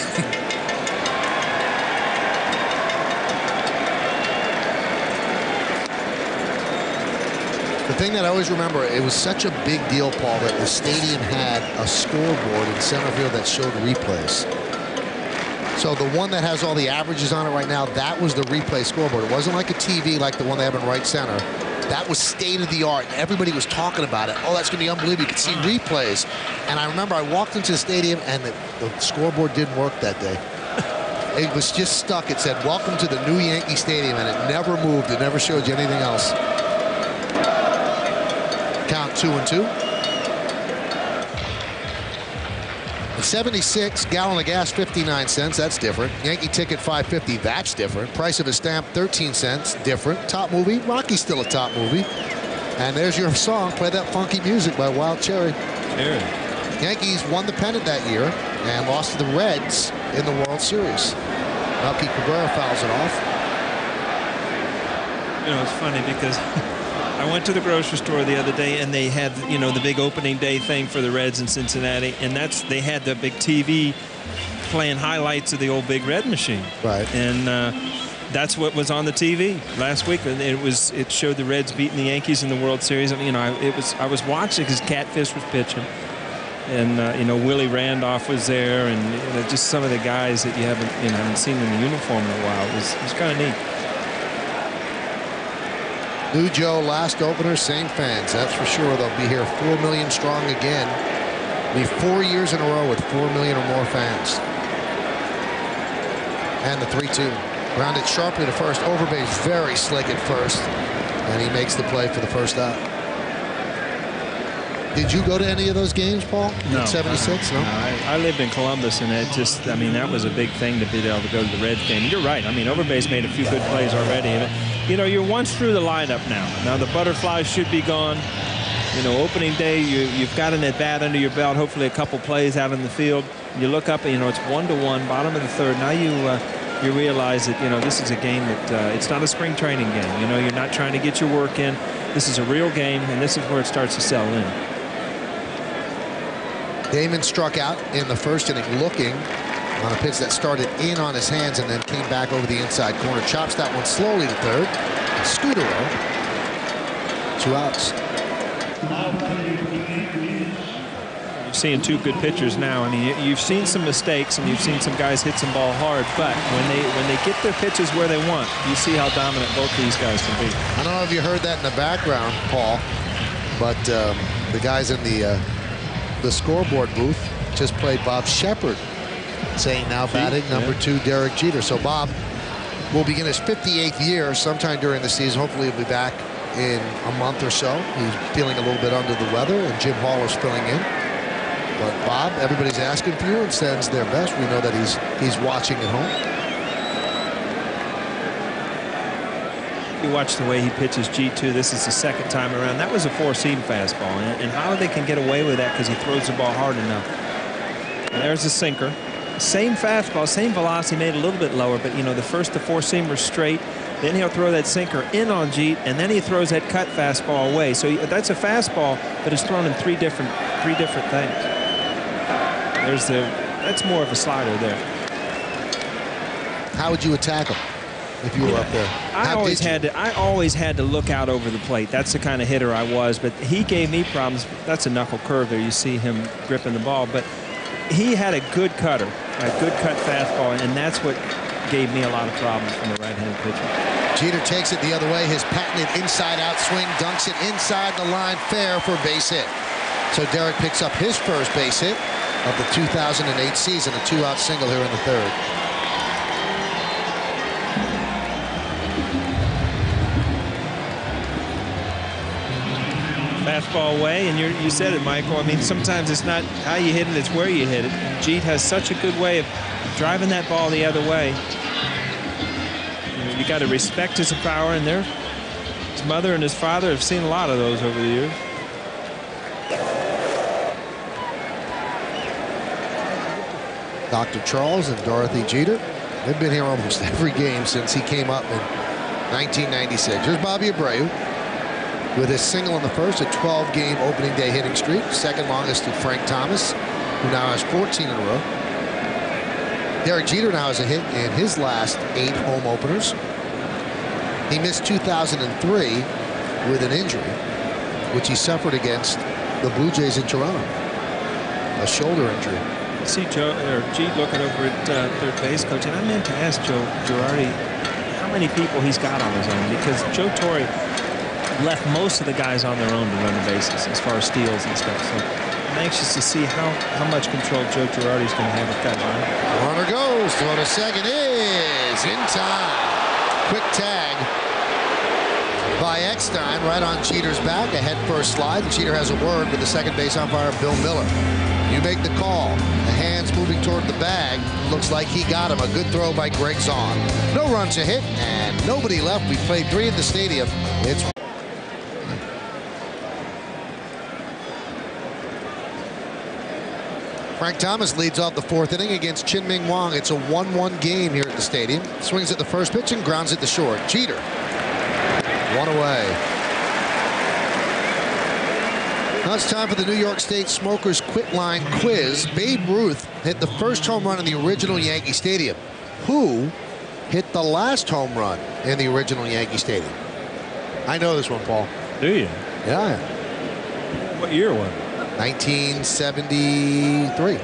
The thing that I always remember, it was such a big deal, Paul, that the stadium had a scoreboard in center field that showed replays. So the one that has all the averages on it right now, that was the replay scoreboard. It wasn't like a TV like the one they have in right center. That was state of the art. Everybody was talking about it. Oh, that's going to be unbelievable. You could see replays. And I remember I walked into the stadium, and the scoreboard didn't work that day. It was just stuck. It said, "Welcome to the new Yankee Stadium," and it never moved. It never showed you anything else. Count 2-2. At 76, gallon of gas, 59 cents. That's different. Yankee ticket, $5.50. That's different. Price of a stamp, 13 cents. Different. Top movie. Rocky's still a top movie. And there's your song. Play that funky music by Wild Cherry. Cherry. Yankees won the pennant that year and lost to the Reds in the World Series. Melky Cabrera fouls it off. You know, it's funny because I went to the grocery store the other day, and they had, you know, the big opening day thing for the Reds in Cincinnati, and they had the big TV playing highlights of the old Big Red machine. Right. And that's what was on the TV last week. And it showed the Reds beating the Yankees in the World Series. I mean, you know, I was watching because Catfish was pitching, and you know, Willie Randolph was there, and you know, just some of the guys that you haven't seen in the uniform in a while. It was kind of neat. New Joe, last opener, same fans. That's for sure. They'll be here 4 million strong again. Be 4 years in a row with 4 million or more fans. And the 3-2. Grounded sharply to first. Overbase very slick at first. And he makes the play for the first out. Did you go to any of those games, Paul? No. In 76? No? I lived in Columbus, and it just, I mean, that was a big thing to be able to go to the Reds game. You're right. I mean, Overbase made a few good plays already. And, you know, you're once through the lineup now. Now the butterflies should be gone. You know, opening day, you've got an at-bat under your belt, hopefully a couple plays out in the field. You look up, and, you know, it's 1-1, bottom of the third. Now you realize that, you know, this is a game that it's not a spring training game. You know, you're not trying to get your work in. This is a real game, and this is where it starts to settle in. Damon struck out in the first inning looking on a pitch that started in on his hands and then came back over the inside corner. Chops that one slowly to third. Scudero. 2 outs. You're seeing 2 good pitchers now. I mean, you've seen some mistakes, and you've seen some guys hit some ball hard, but when they get their pitches where they want, you see how dominant both these guys can be. I don't know if you heard that in the background, Paul, but the guys in the scoreboard booth just played Bob Shepard, saying now batting number 2, Derek Jeter. So Bob will begin his 58th year sometime during the season. Hopefully he'll be back in a month or so. He's feeling a little bit under the weather, and Jim Hall is filling in. But Bob, everybody's asking for you and sends their best. We know that he's watching at home. You watch the way he pitches G2. This is the second time around. That was a 4-seam fastball, and how they can get away with that because he throws the ball hard enough. And there's a sinker. Same fastball, same velocity, made a little bit lower, but you know, the first the 4-seamer straight, then he'll throw that sinker in on Jeet, and then he throws that cut fastball away. So that's a fastball, but it's thrown in three different things. That's more of a slider there. How would you attack him if you were up there? I always had to look out over the plate. That's the kind of hitter I was, but he gave me problems. That's a knuckle curve there. You see him gripping the ball, but he had a good cutter, a good cut fastball, and that's what gave me a lot of problems from the right-handed pitcher. Jeter takes it the other way. His patented inside-out swing, dunks it inside the line, fair for a base hit. So Derek picks up his first base hit of the 2008 season, a 2-out single here in the third. Fastball away, and you said it, Michael. I mean, sometimes it's not how you hit it, it's where you hit it. Jeet has such a good way of driving that ball the other way. You got to respect his power, and his mother and his father have seen a lot of those over the years. Dr. Charles and Dorothy Jeter, they've been here almost every game since he came up in 1996. Here's Bobby Abreu with his single in the first, a 12-game opening day hitting streak, second longest to Frank Thomas, who now has 14 in a row. Derek Jeter now has a hit in his last 8 home openers. He missed 2003 with an injury, which he suffered against the Blue Jays in Toronto, a shoulder injury. I see Jeet looking over at third base coach, and I meant to ask Joe Girardi how many people he's got on his own, because Joe Torre left most of the guys on their own to run the bases as far as steals and stuff. So I'm anxious to see how much control Joe Girardi's going to have with that line. Runner goes, throw to second is in time. Quick tag by Eckstein right on Jeter's back, a head first slide, and Jeter has a word with the second base umpire, Bill Miller. You make the call. The hands moving toward the bag. Looks like he got him. A good throw by Greg Zahn. No runs a hit and nobody left. We played 3 at the stadium. It's Frank Thomas leads off the 4th inning against Chien-Ming Wang. It's a 1-1 game here at the stadium. Swings at the first pitch and grounds it to short. Jeter. 1 away. Now it's time for the New York State Smokers Quitline Quiz. Babe Ruth hit the first home run in the original Yankee Stadium. Who hit the last home run in the original Yankee Stadium? I know this one, Paul. Do you? Yeah. What year was it? 1973.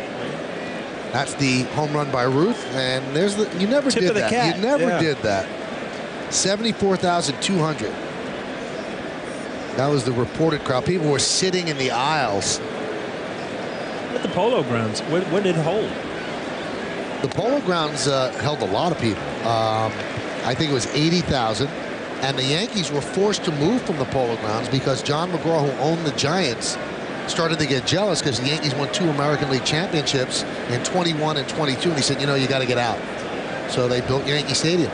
That's the home run by Ruth, and there's the. You never did that. You never did that. 74,200. That was the reported crowd. People were sitting in the aisles. At the Polo Grounds, what did it hold? The Polo Grounds held a lot of people. I think it was 80,000. And the Yankees were forced to move from the Polo Grounds because John McGraw, who owned the Giants, started to get jealous because the Yankees won 2 American League championships in 21 and 22. And he said, you know, you got to get out. So they built Yankee Stadium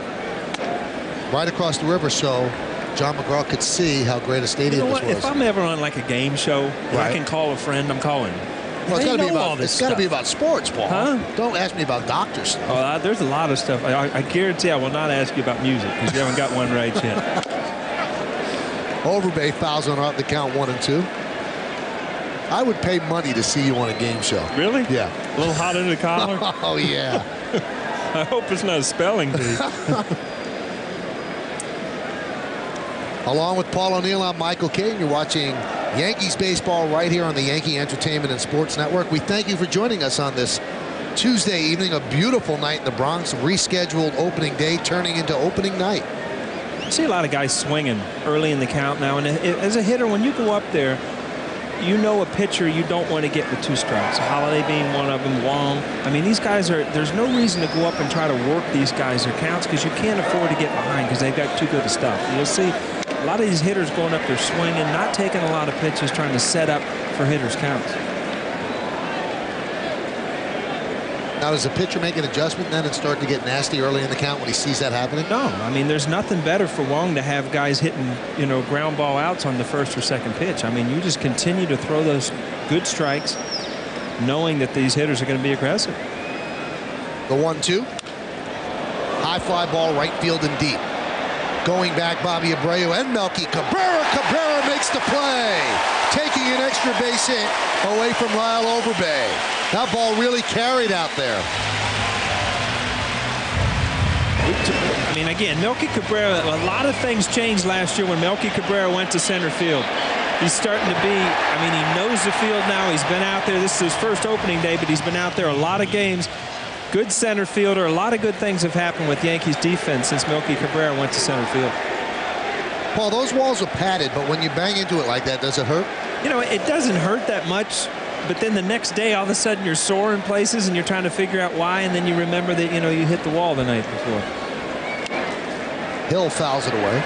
right across the river so John McGraw could see how great a stadium this was. If I'm ever on like a game show, I can call a friend, I'm calling. Well, it's got to be about sports, Paul. Huh? Don't ask me about doctor stuff. Oh, there's a lot of stuff. I guarantee I will not ask you about music because you haven't got one right yet. Overbay fouls on off the count 1 and 2. I would pay money to see you on a game show. Really? Yeah. A little hot under the collar? Oh, yeah. I hope it's not a spelling bee. Along with Paul O'Neill, I'm Michael Kane. You're watching Yankees baseball right here on the Yankee Entertainment and Sports Network. We thank you for joining us on this Tuesday evening. A beautiful night in the Bronx. Rescheduled opening day turning into opening night. I see a lot of guys swinging early in the count now. And as a hitter, when you go up there, you know a pitcher you don't want to get with 2 strikes. Holiday being one of them, Wang. I mean, these guys there's no reason to go up and try to work these guys' their counts because you can't afford to get behind because they've got too good of stuff. You'll see a lot of these hitters going up there swinging, not taking a lot of pitches, trying to set up for hitters' counts. Now, does the pitcher make an adjustment then and start to get nasty early in the count when he sees that happening? No. I mean, there's nothing better for Wang to have guys hitting, you know, ground ball outs on the first or second pitch. I mean, you just continue to throw those good strikes, knowing that these hitters are going to be aggressive. The 1-2. High fly ball right field and deep. Going back, Bobby Abreu and Melky Cabrera. Cabrera makes the play, taking an extra base hit away from Lyle Overbay. That ball really carried out there. I mean, again, Melky Cabrera, a lot of things changed last year when Melky Cabrera went to center field. He's starting to be, I mean, he knows the field now. He's been out there. This is his first opening day, but he's been out there a lot of games. Good center fielder. A lot of good things have happened with Yankees defense since Melky Cabrera went to center field. Paul, those walls are padded, but when you bang into it like that, does it hurt? You know, it doesn't hurt that much, but then the next day, all of a sudden, you're sore in places, and you're trying to figure out why, and then you remember that, you know, you hit the wall the night before. Hill fouls it away.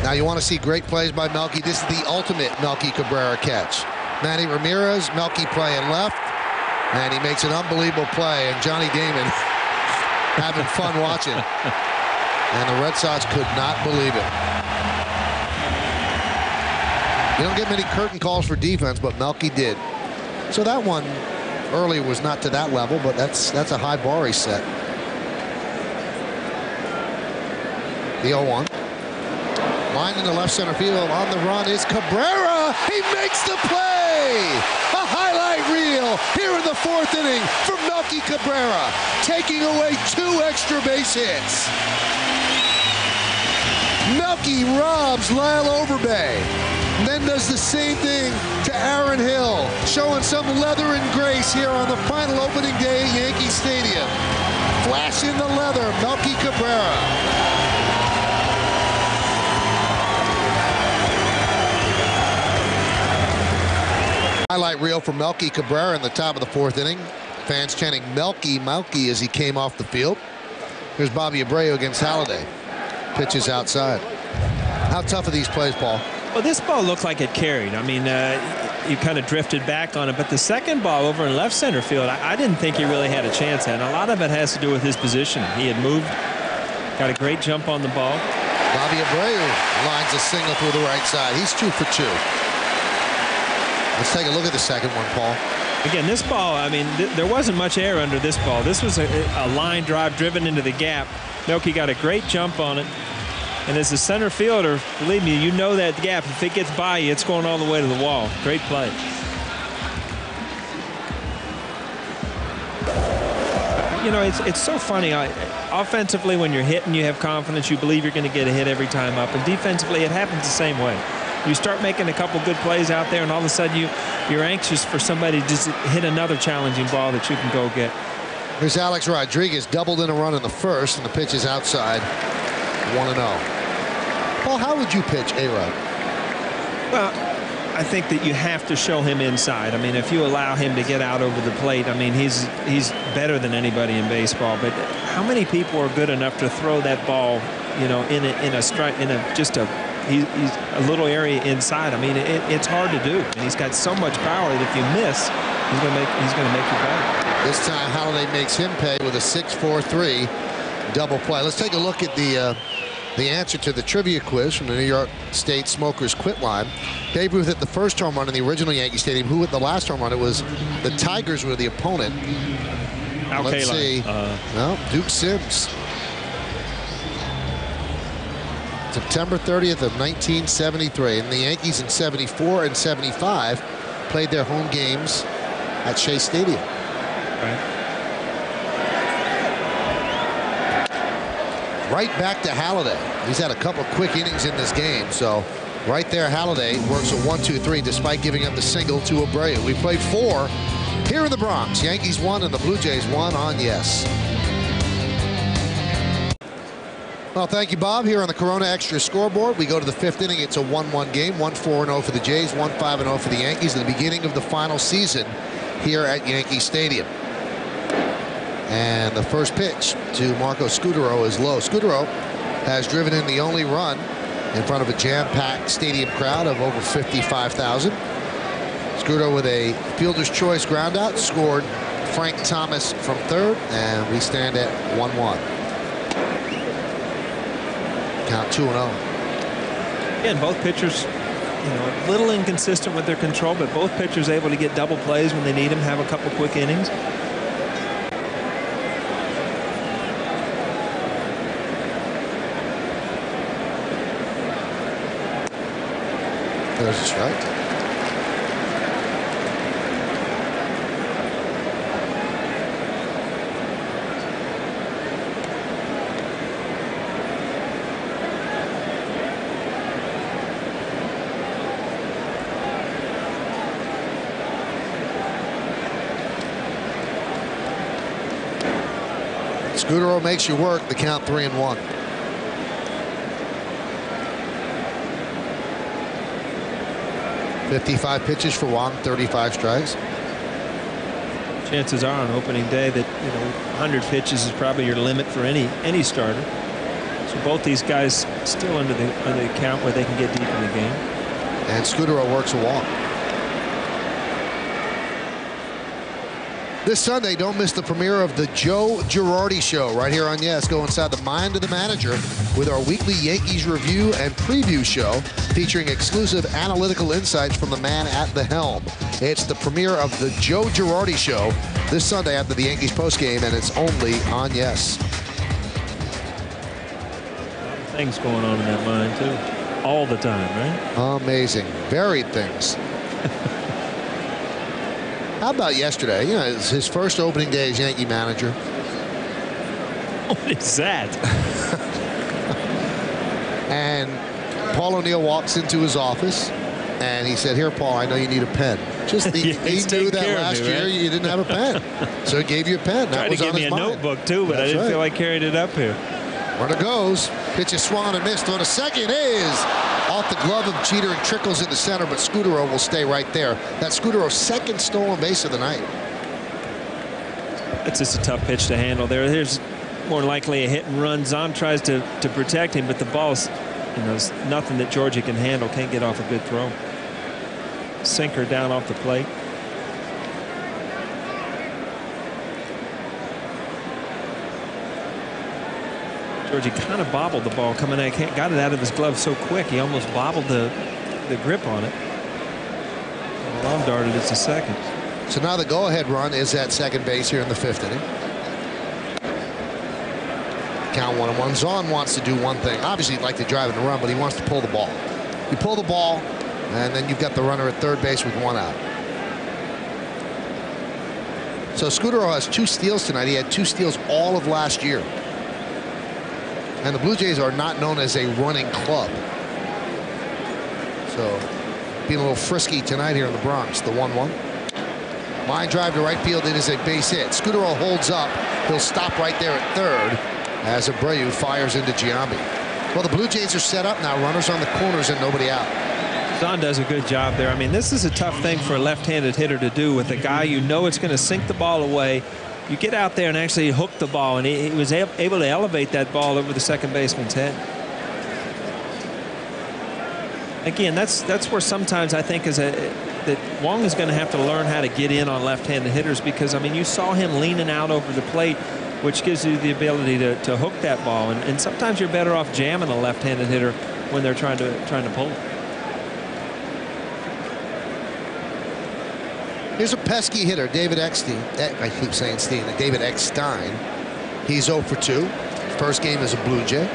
Now you want to see great plays by Melky. This is the ultimate Melky Cabrera catch. Manny Ramirez, Melky playing left. And he makes an unbelievable play, and Johnny Damon having fun watching. And the Red Sox could not believe it. You don't get many curtain calls for defense, but Melky did. So that one earlier was not to that level, but that's a high bar he set. The 0-1. Line in the left center field. On the run is Cabrera. He makes the play. A highlight reel here in the 4th inning from Melky Cabrera, taking away 2 extra base hits. Melky robs Lyle Overbay, and then does the same thing to Aaron Hill, showing some leather and grace here on the final opening day at Yankee Stadium. Flash in the leather, Melky Cabrera. Highlight reel from Melky Cabrera in the top of the 4th inning. Fans chanting Melky, Melky as he came off the field. Here's Bobby Abreu against Halladay. Pitches outside. How tough are these plays, Paul? Well, this ball looked like it carried. I mean, you kind of drifted back on it, but the second ball over in left center field, I didn't think he really had a chance at. And a lot of it has to do with his position. He had moved, got a great jump on the ball. Bobby Abreu lines a single through the right side. He's 2 for 2. Let's take a look at the second one, Paul. Again, this ball, I mean, there wasn't much air under this ball. This was a line drive driven into the gap. Melky got a great jump on it. And as a center fielder, believe me, you know that gap. If it gets by you, it's going all the way to the wall. Great play. You know, it's so funny. Offensively, when you're hitting, you have confidence. You believe you're going to get a hit every time up. And defensively, it happens the same way. You start making a couple good plays out there, and all of a sudden you're anxious for somebody to just hit another challenging ball that you can go get. Here's Alex Rodriguez, doubled in a run in the first, and the pitch is outside. 1-0. Paul, how would you pitch A-Rod? Well, I think that you have to show him inside. I mean, if you allow him to get out over the plate, I mean, he's better than anybody in baseball. But how many people are good enough to throw that ball, you know, he's a little area inside? I mean, it's hard to do, and he's got so much power that if you miss, he's going to make you pay. This time, Halladay makes him pay with a 6-4-3 double play. Let's take a look at the answer to the trivia quiz from the New York State Smokers Quit line. Babe Ruth hit the first home run in the original Yankee Stadium. Who hit the last home run? It was the Tigers were the opponent. Let's see. No, Duke Sims. September 30th of 1973. And the Yankees in 74 and 75 played their home games at Shea Stadium. Right back to Halladay. He's had a couple of quick innings in this game, so right there Halladay works a 1-2-3 despite giving up the single to Abreu. We played 4 here in the Bronx. Yankees won and the Blue Jays won on Yes. Well, thank you, Bob. Here on the Corona Extra scoreboard, we go to the 5th inning. It's a 1-1 game. 1-4-0 for the Jays, 1-5-0 for the Yankees at the beginning of the final season here at Yankee Stadium. And the first pitch to Marco Scutaro is low. Scutaro has driven in the only run in front of a jam-packed stadium crowd of over 55,000. Scutaro with a fielder's choice groundout scored Frank Thomas from third, and we stand at 1-1. Count 2-0. Again, both pitchers, you know, a little inconsistent with their control, but both pitchers able to get double plays when they need them, have a couple quick innings. There's a strike. Scutaro makes you work. The count 3-1. .55 pitches for Wang, 35 strikes. Chances are on opening day that, you know, 100 pitches is probably your limit for any starter. So both these guys still under the count where they can get deep in the game. And Scutaro works a walk. This Sunday, don't miss the premiere of the Joe Girardi Show right here on Yes. Go inside the mind of the manager with our weekly Yankees review and preview show featuring exclusive analytical insights from the man at the helm. It's the premiere of the Joe Girardi Show this Sunday after the Yankees postgame, and it's only on Yes. Things going on in that mind, too. All the time, right? Amazing. Varied things. How about yesterday? You know, it's his first opening day as Yankee manager. What is that? And Paul O'Neill walks into his office, and he said, "Here, Paul, I know you need a pen." Just he knew that last year you didn't have a pen, so he gave you a pen. That was on his mind. Tried to give me a notebook too, but I didn't feel like carrying it up here. Runner goes. Pitch is swung and missed. Throw to second is off the glove of Jeter and trickles in the center, but Scutaro will stay right there. That's Scutaro's second stolen base of the night. It's just a tough pitch to handle there. There's more likely a hit and run. Zahn tries to protect him, but the ball's, you know, nothing that Georgia can handle. Can't get off a good throw. Sinker down off the plate. Georgie kind of bobbled the ball coming out. Got it out of his glove so quick. He almost bobbled the grip on it. Long darted it to second. So now the go-ahead run is at second base here in the 5th inning. count 1-1. Zahn wants to do one thing. Obviously, he'd like to drive and run, but he wants to pull the ball. You pull the ball, and then you've got the runner at third base with 1 out. So Scudero has 2 steals tonight. He had 2 steals all of last year. And the Blue Jays are not known as a running club. So being a little frisky tonight here in the Bronx. The 1-1. Line drive to right field. It is a base hit. Scudero holds up. He'll stop right there at third as Abreu fires into Giambi. Well, the Blue Jays are set up now. Runners on the corners and nobody out. Don does a good job there. I mean, this is a tough thing for a left-handed hitter to do with a guy you know it's going to sink the ball away. You get out there and actually hook the ball, and he was able to elevate that ball over the second baseman's head. Again, that's where sometimes I think that Wang is going to have to learn how to get in on left-handed hitters, because I mean, you saw him leaning out over the plate, which gives you the ability to hook that ball, and sometimes you're better off jamming a left-handed hitter when they're trying to pull it. Here's a pesky hitter, David Eckstein. I keep saying Steen. David Eckstein. He's 0 for 2. First game as a Blue Jay.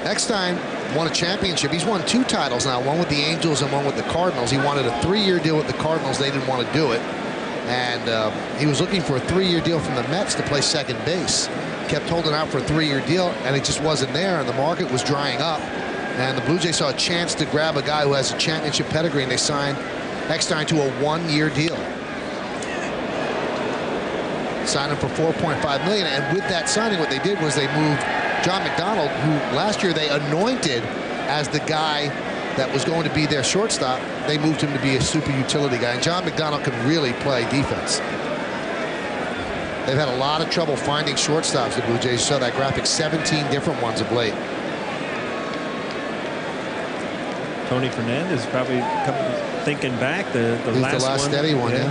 Eckstein won a championship. He's won 2 titles now, one with the Angels and one with the Cardinals. He wanted a 3-year deal with the Cardinals. They didn't want to do it. And he was looking for a 3-year deal from the Mets to play second base. Kept holding out for a 3-year deal, and it just wasn't there, and the market was drying up. And the Blue Jays saw a chance to grab a guy who has a championship pedigree, and they signed Eckstein to a 1-year deal. Signed him for $4.5 million, and with that signing, what they did was they moved John McDonald, who last year they anointed as the guy that was going to be their shortstop. They moved him to be a super utility guy, and John McDonald can really play defense. They've had a lot of trouble finding shortstops, the Blue Jays. You saw that graphic, 17 different ones of late. Tony Fernandez probably thinking back the last one. Steady one, yeah.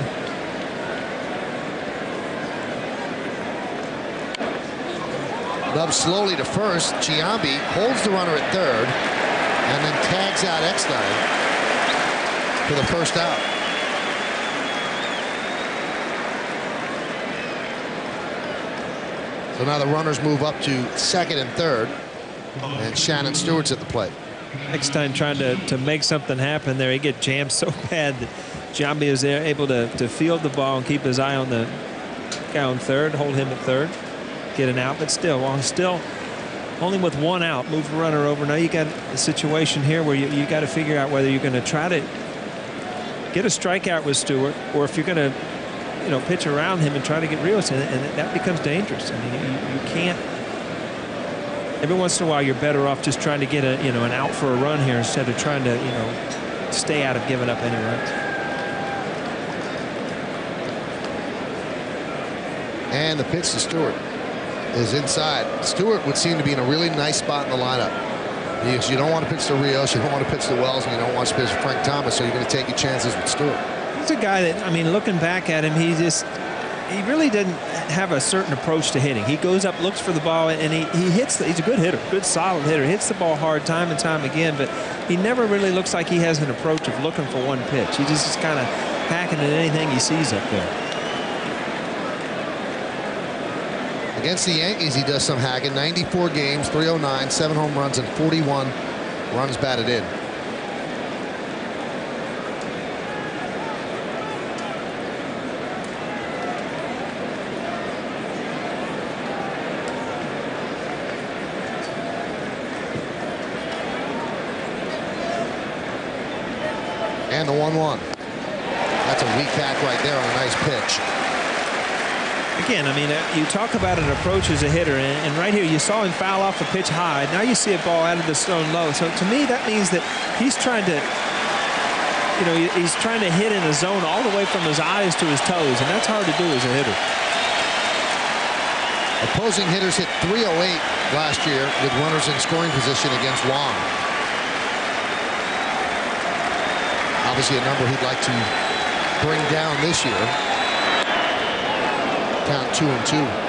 Love slowly to first. Giambi holds the runner at third and then tags out Eckstein for the first out. So now the runners move up to second and third, and Shannon Stewart's at the plate. Eckstein trying to make something happen there. He get jammed so bad that Giambi is there able to field the ball and keep his eye on the guy on third, hold him at third, get an out, but still, Wang still only with 1 out, move the runner over. Now you got a situation here where you got to figure out whether you're going to try to get a strikeout with Stewart, or if you're going to pitch around him and try to get Rios in it, and that becomes dangerous. I mean, you can't. Every once in a while, you're better off just trying to get an out for a run here instead of trying to stay out of giving up any runs. And the pitch to Stewart is inside. Stewart would seem to be in a really nice spot in the lineup. You don't want to pitch to Rios, you don't want to pitch to Wells, and you don't want to pitch to Frank Thomas, so you're going to take your chances with Stewart. He's a guy that, I mean, looking back at him, he really didn't have a certain approach to hitting. He goes up, looks for the ball, and he hits. He's a good hitter, good solid hitter. Hits the ball hard time and time again, but he never really looks like he has an approach of looking for one pitch. He just is kind of hacking at anything he sees up there. Against the Yankees, he does some hacking. 94 games, 309, 7 home runs, and 41 runs batted in. And the 1-1. That's a weak hack right there on a nice pitch. Again, I mean, you talk about an approach as a hitter, and right here you saw him foul off a pitch high. Now you see a ball out of the stone low. So to me, that means that he's trying to, he's trying to hit in a zone all the way from his eyes to his toes, and that's hard to do as a hitter. Opposing hitters hit .308 last year with runners in scoring position against Wang. Obviously a number he'd like to bring down this year. Count 2-2.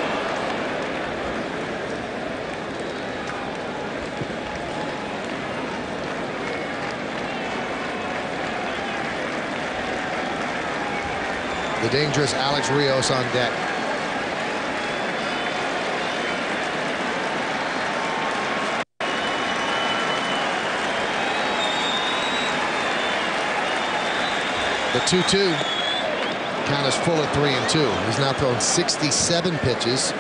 The dangerous Alex Rios on deck. The 2-2. Count is full at 3-2. He's now thrown 67 pitches.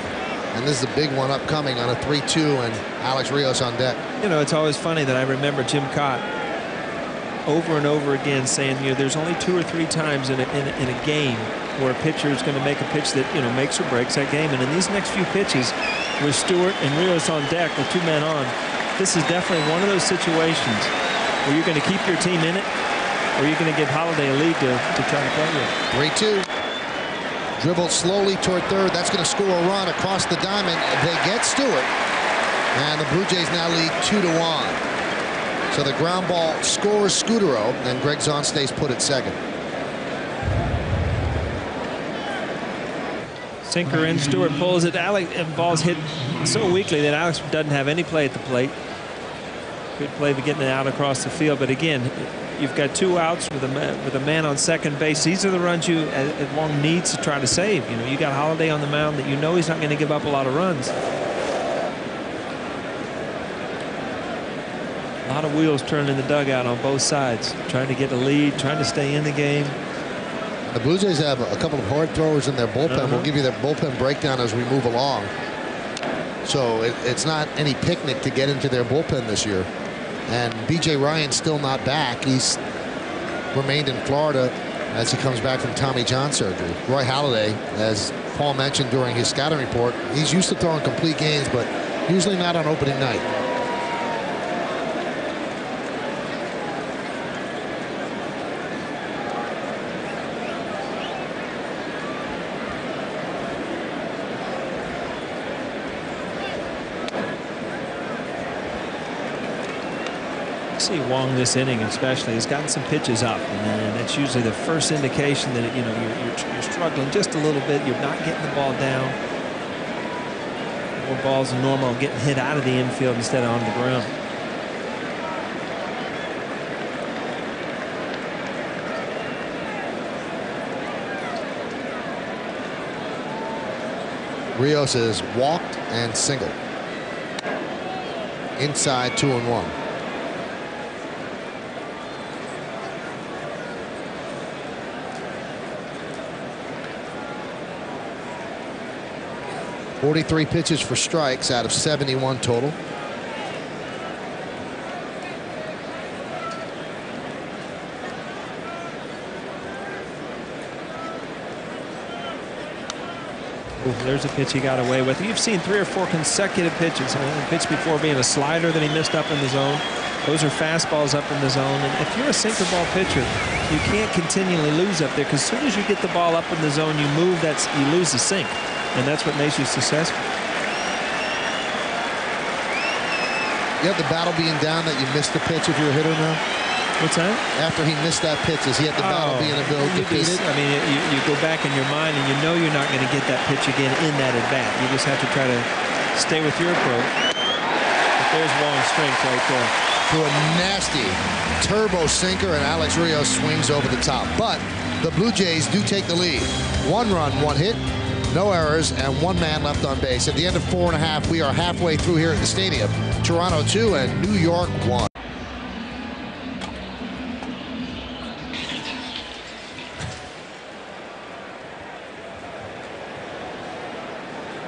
And this is a big one upcoming on a 3-2, and Alex Rios on deck. You know, it's always funny that I remember Jim Cott over and over again saying, you know, there's only 2 or 3 times in a game where a pitcher is going to make a pitch that, you know, makes or breaks that game. And in these next few pitches, with Stewart and Rios on deck with 2 men on, this is definitely one of those situations where you're going to keep your team in it, or you're going to give Holiday a lead to try to play with. 3-2. Dribbled slowly toward third. That's going to score a run across the diamond. They get Stewart. And the Blue Jays now lead 2-1. So the ground ball scores Scudero, and Greg Zahn stays put at second. Sinker in, Stewart pulls it. Alex, and ball's hit so weakly that Alex doesn't have any play at the plate. Good play to getting it out across the field. But again, you've got 2 outs with a man on second base. These are the runs you Wang needs to try to save. You know, you got Holiday on the mound that you know he's not going to give up a lot of runs. A lot of wheels turning in the dugout on both sides, trying to get a lead, trying to stay in the game. The Blue Jays have a couple of hard throwers in their bullpen. We'll give you their bullpen breakdown as we move along. So it's not any picnic to get into their bullpen this year. And B.J. Ryan's still not back. He's remained in Florida as he comes back from Tommy John surgery. Roy Halladay, as Paul mentioned during his scouting report, he's used to throwing complete games, but usually not on opening night. See Wang this inning especially has gotten some pitches up, and that's usually the first indication that, you know, you're struggling just a little bit. You're not getting the ball down. More balls than normal, getting hit out of the infield instead of on the ground. Rios has walked and singled. Inside 2-1. .43 pitches for strikes out of 71 total. There's a pitch he got away with. You've seen 3 or 4 consecutive pitches. A pitch before being a slider that he missed up in the zone. Those are fastballs up in the zone. And if you're a sinker ball pitcher, you can't continually lose up there, because as soon as you get the ball up in the zone, you lose the sink. And that's what makes you successful. You have the battle being down that you missed the pitch if you're a hitter now? What's that? After he missed that pitch, is he at the battle being defeated? I mean, you go back in your mind and you know you're not going to get that pitch again in that at bat. You just have to try to stay with your approach. But there's Wang's strength right there. To a nasty turbo sinker, and Alex Rios swings over the top. But the Blue Jays do take the lead. 1 run, 1 hit, no errors, and 1 man left on base. At the end of 4.5, we are halfway through here at the stadium. Toronto 2 and New York 1.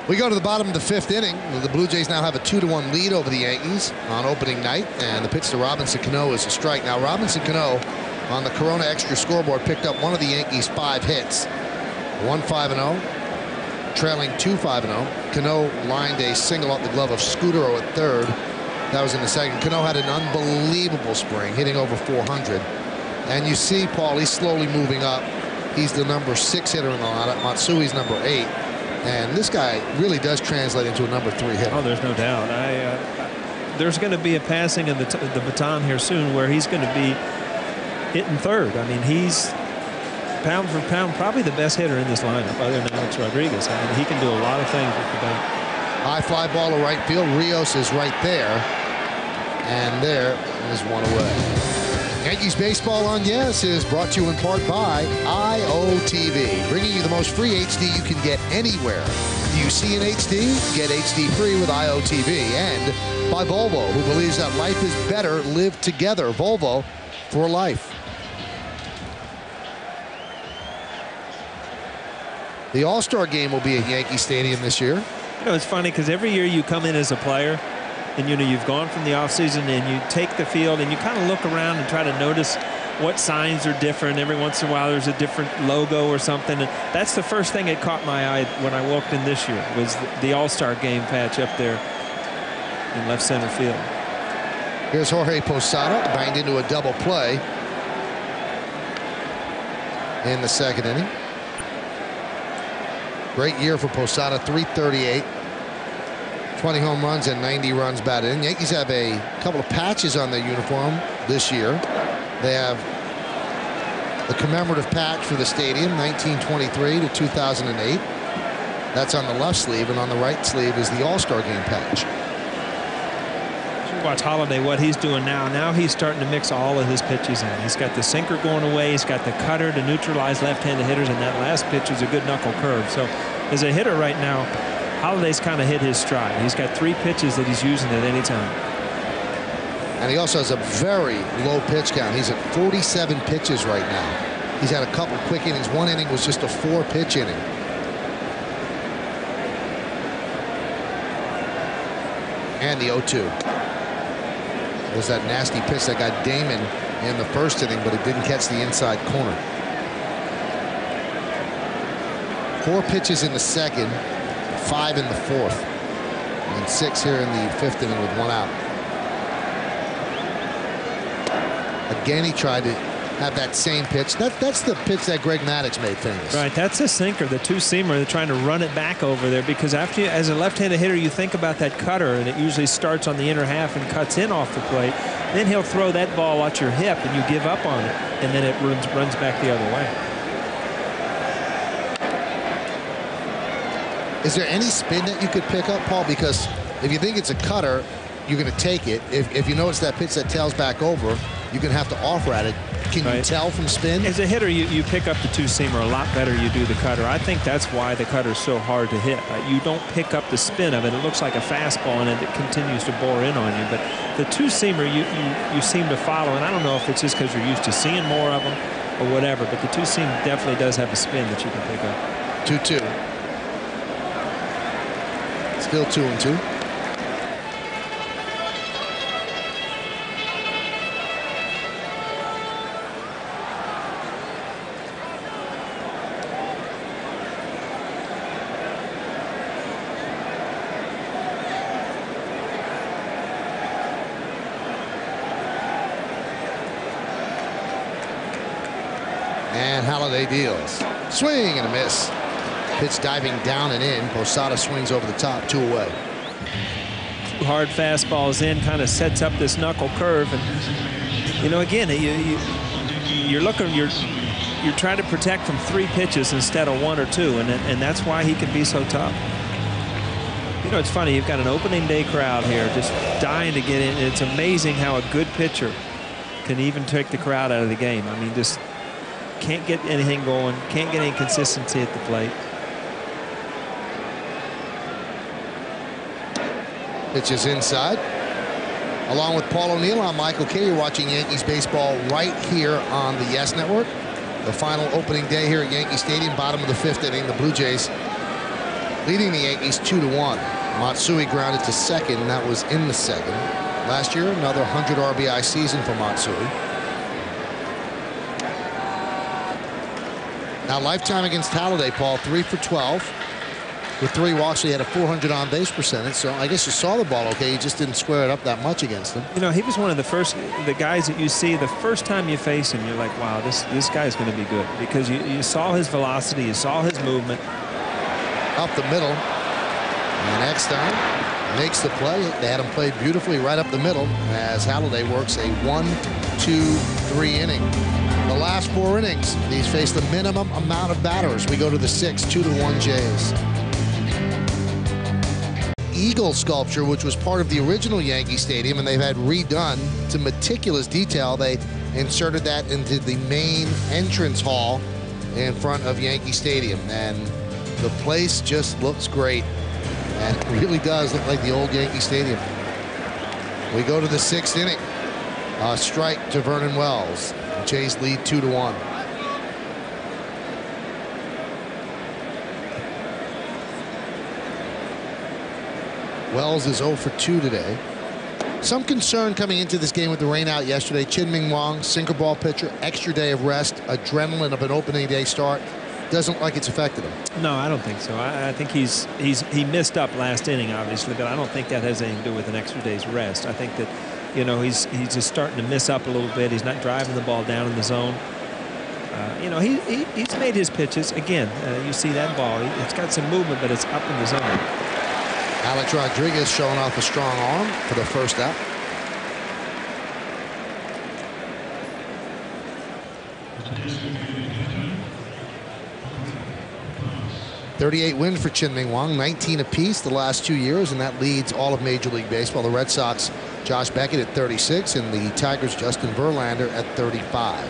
We go to the bottom of the 5th inning. The Blue Jays now have a 2-1 lead over the Yankees on opening night, and the pitch to Robinson Cano is a strike. Now Robinson Cano on the Corona Extra scoreboard picked up one of the Yankees' 5 hits. 1-5-0, trailing 2-5-0. Cano lined a single off the glove of Scudero at third. That was in the second. Cano had an unbelievable spring, hitting over 400. And you see, Paul, he's slowly moving up. He's the number 6 hitter in the lineup. Matsui's number 8. And this guy really does translate into a number 3 hitter. Oh, there's no doubt. There's going to be a passing of the baton here soon where he's going to be hitting third. I mean, he's pound for pound probably the best hitter in this lineup other than Alex Rodriguez. I mean, he can do a lot of things with the bat. High fly ball to right field. Rios is right there. And there is 1 away. Yankees Baseball on Yes is brought to you in part by IOTV, bringing you the most free HD you can get anywhere. Do you see in HD? Get HD free with IOTV. And by Volvo, who believes that life is better lived together. Volvo for life. The All-Star Game will be at Yankee Stadium this year. You know, it's funny because every year you come in as a player, and you know you've gone from the offseason and you take the field and you kind of look around and try to notice what signs are different. Every once in a while there's a different logo or something, and that's the first thing that caught my eye when I walked in this year was the All-Star Game patch up there in left center field. Here's Jorge Posada, banged into a double play in the second inning. Great year for Posada, .338. 20 home runs and 90 runs batted in. Yankees have a couple of patches on their uniform this year. They have the commemorative patch for the stadium, 1923 to 2008. That's on the left sleeve, and on the right sleeve is the All-Star Game patch. You watch Holiday, what he's doing now. Now he's starting to mix all of his pitches in. He's got the sinker going away. He's got the cutter to neutralize left-handed hitters, and that last pitch is a good knuckle curve. So as a hitter right now, Holiday's kind of hit his stride. He's got 3 pitches that he's using at any time. And he also has a very low pitch count. He's at 47 pitches right now. He's had a couple quick innings. One inning was just a 4-pitch inning. And the 0-2. There's that nasty pitch that got Damon in the first inning, but it didn't catch the inside corner. 4 pitches in the second. 5 in the fourth, and 6 here in the 5th inning with 1 out. Again, he tried to have that same pitch. That's the pitch that Greg Maddux made famous. Right, that's a sinker, the 2-seamer. They're trying to run it back over there because after you, as a left-handed hitter, you think about that cutter, and it usually starts on the inner half and cuts in off the plate. Then he'll throw that ball at your hip, and you give up on it, and then it runs back the other way. Is there any spin that you could pick up, Paul? Because if you think it's a cutter, you're going to take it. If you notice that pitch that tails back over, you're going to have to offer at it. Can you tell from spin? As a hitter, you pick up the 2-seamer a lot better you do the cutter. I think that's why the cutter is so hard to hit. You don't pick up the spin of it. It looks like a fastball, and it continues to bore in on you. But the 2-seamer, you seem to follow, and I don't know if it's just because you're used to seeing more of them or whatever, but the 2-seam definitely does have a spin that you can pick up. 2-2. Still 2-2. And Holiday deals. Swing and a miss. Pitch diving down and in. Posada swings over the top, 2 away. 2 hard fastballs in, kind of sets up this knuckle curve, and you know, again, you're trying to protect from 3 pitches instead of 1 or 2, and that's why he can be so tough. You know, it's funny. You've got an opening day crowd here, just dying to get in. It's amazing how a good pitcher can even take the crowd out of the game. I mean, just can't get anything going, can't get any consistency at the plate. Pitches inside. Along with Paul O'Neill, I'm Michael Kay. You're watching Yankees baseball right here on the Yes Network. The final opening day here at Yankee Stadium, bottom of the 5th inning. The Blue Jays leading the Yankees 2-1. Matsui grounded to second, and that was in the second. Last year, another 100 RBI season for Matsui. Now, lifetime against Halladay, Paul, 3 for 12. With 3 walks, he had a .400 on-base percentage, so I guess you saw the ball okay. You just didn't square it up that much against him. You know, he was one of the guys that you see the first time you face him, you're like, wow, this guy's going to be good. Because you saw his velocity, you saw his movement. Up the middle. And Eckstein makes the play. They had him play beautifully right up the middle as Halladay works a 1-2-3 inning. The last 4 innings, he's faced the minimum amount of batters. We go to the 6th, 2-1 Jays. Eagle sculpture, which was part of the original Yankee Stadium, and they've had redone to meticulous detail. They inserted that into the main entrance hall in front of Yankee Stadium, and the place just looks great, and it really does look like the old Yankee Stadium. We go to the 6th inning. A strike to Vernon Wells. Jays lead 2-1. Wells is 0 for 2 today. Some concern coming into this game with the rain out yesterday. Chien-Ming Wang, sinker ball pitcher, extra day of rest, adrenaline of an opening day start. Doesn't look like it's affected him. No, I don't think so. I think he missed up last inning, obviously, but I don't think that has anything to do with an extra day's rest. I think that, you know, he's just starting to miss up a little bit. He's not driving the ball down in the zone. You know, he's made his pitches. Again, you see that ball. It's got some movement, but it's up in the zone. Alex Rodriguez showing off a strong arm for the first out. .38 wins for Chien-Ming Wang, 19 apiece the last 2 years, and that leads all of Major League Baseball. The Red Sox, Josh Beckett at 36, and the Tigers, Justin Verlander at 35.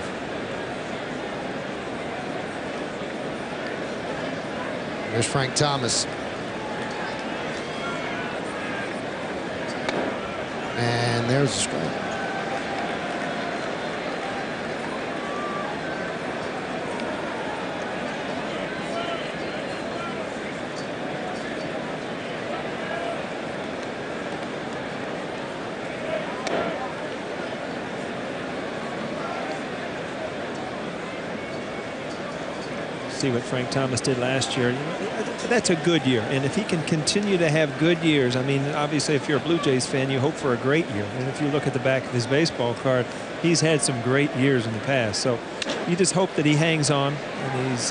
There's Frank Thomas. And there's a strike. See what Frank Thomas did last year. That's a good year, and if he can continue to have good years, I mean, obviously if you're a Blue Jays fan, you hope for a great year, and if you look at the back of his baseball card, he's had some great years in the past, so you just hope that he hangs on and he's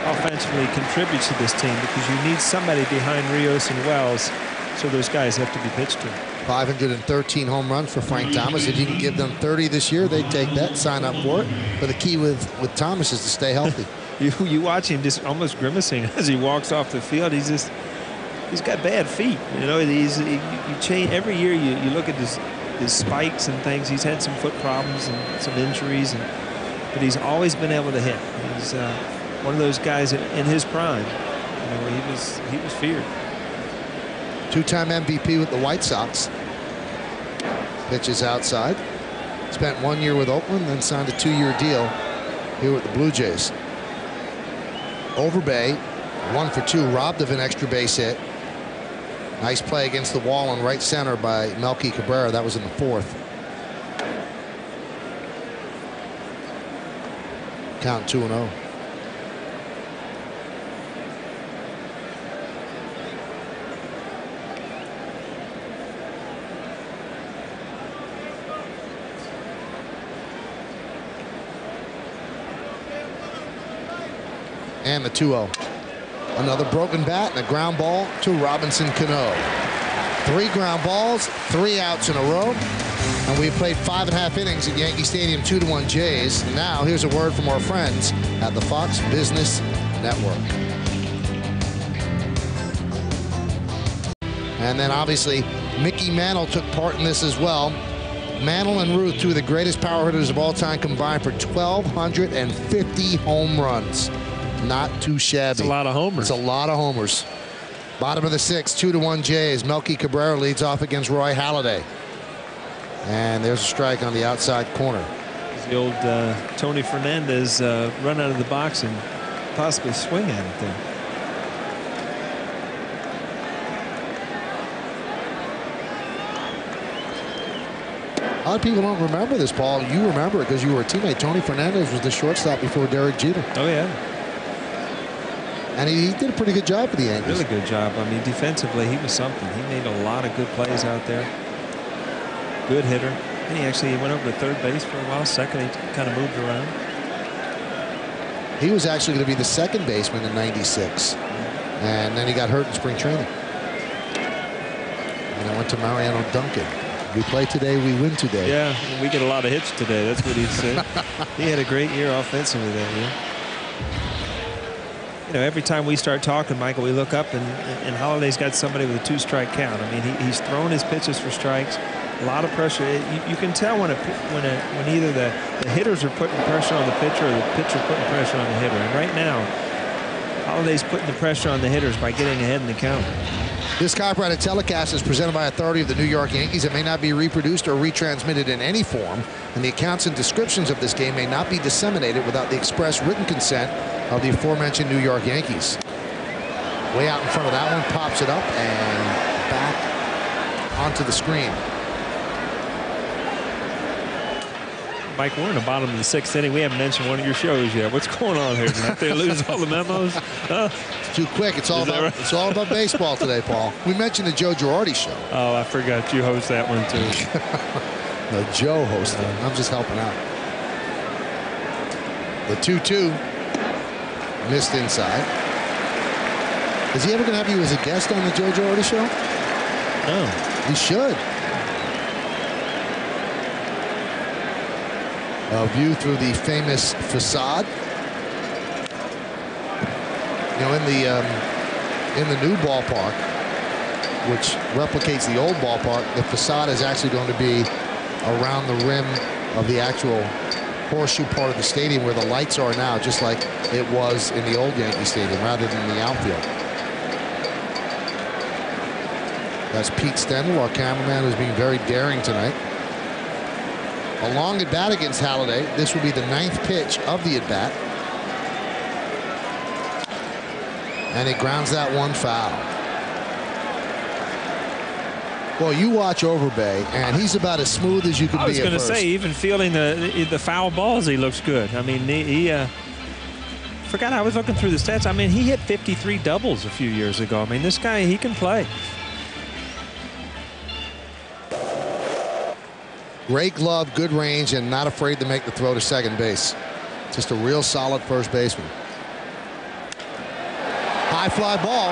offensively contributes to this team, because you need somebody behind Rios and Wells, so those guys have to be pitched to. 513 home runs for Frank Thomas. If you can give them 30 this year, they'd take that, sign up for it. But the key with Thomas is to stay healthy. You watch him just almost grimacing as he walks off the field. He's got bad feet. You know, you change every year. You look at his spikes and things. He's had some foot problems and some injuries, but he's always been able to hit. He's one of those guys in his prime. You know, he was feared. Two-time MVP with the White Sox. Pitches outside. Spent 1 year with Oakland, then signed a 2-year deal here with the Blue Jays. Overbay, 1 for 2, robbed of an extra base hit. Nice play against the wall in right center by Melky Cabrera. That was in the 4th. Count 2-0. And the 2-0. Another broken bat and a ground ball to Robinson Cano. 3 ground balls, 3 outs in a row. And we've played 5.5 innings at Yankee Stadium, 2-1 Jays. And now here's a word from our friends at the Fox Business Network. And then obviously Mickey Mantle took part in this as well. Mantle and Ruth, 2 of the greatest power hitters of all time, combined for 1,250 home runs. Not too shabby. It's a lot of homers. It's a lot of homers. Bottom of the 6th, 2-1 Jays. Melky Cabrera leads off against Roy Halladay. And there's a strike on the outside corner. The old Tony Fernandez run out of the box and possibly swing at it there. A lot of people don't remember this, Paul. You remember it because you were a teammate. Tony Fernandez was the shortstop before Derek Jeter. Oh, yeah. And he did a pretty good job for the Yankees. Really good job. I mean, defensively, he was something. He made a lot of good plays out there. Good hitter. And he actually went over to third base for a while. Second, he kind of moved around. He was actually going to be the second baseman in '96. And then he got hurt in spring training. And I went to Mariano Duncan. We play today, we win today. Yeah, we get a lot of hits today. That's what he'd say. He had a great year offensively that year. You know, every time we start talking, Michael, we look up and Holladay's got somebody with a 2-strike count. I mean, he's thrown his pitches for strikes. A lot of pressure. You can tell when either the hitters are putting pressure on the pitcher or the pitcher putting pressure on the hitter. And right now, Holliday's putting the pressure on the hitters by getting ahead in the count. This copyrighted telecast is presented by authority of the New York Yankees. It may not be reproduced or retransmitted in any form, and the accounts and descriptions of this game may not be disseminated without the express written consent of the aforementioned New York Yankees. Way out in front of that one, pops it up and back onto the screen. Mike, we're in the bottom of the 6th inning. We haven't mentioned one of your shows yet. What's going on here tonight? They lose all the memos? It's too quick. It's all about baseball today, Paul. We mentioned the Joe Girardi show. Oh, I forgot you host that one too. No, Joe hosted it. I'm just helping out. The 2-2 missed inside. Is he ever going to have you as a guest on the Joe Girardi show? No. He should. A view through the famous facade. You know, in the new ballpark, which replicates the old ballpark, the facade is actually going to be around the rim of the actual horseshoe part of the stadium where the lights are now, just like it was in the old Yankee Stadium, rather than the outfield. That's Pete Stendhal, our cameraman, who's being very daring tonight. A long at bat against Halladay. This will be the 9th pitch of the at bat. And it grounds that one foul. Well, you watch Overbay, and he's about as smooth as you can be. I was going to say, even fielding the foul balls, he looks good. I mean, he forgot I was looking through the stats. I mean, he hit 53 doubles a few years ago. I mean, this guy, he can play. Great glove, good range, and not afraid to make the throw to second base. Just a real solid first baseman. High fly ball,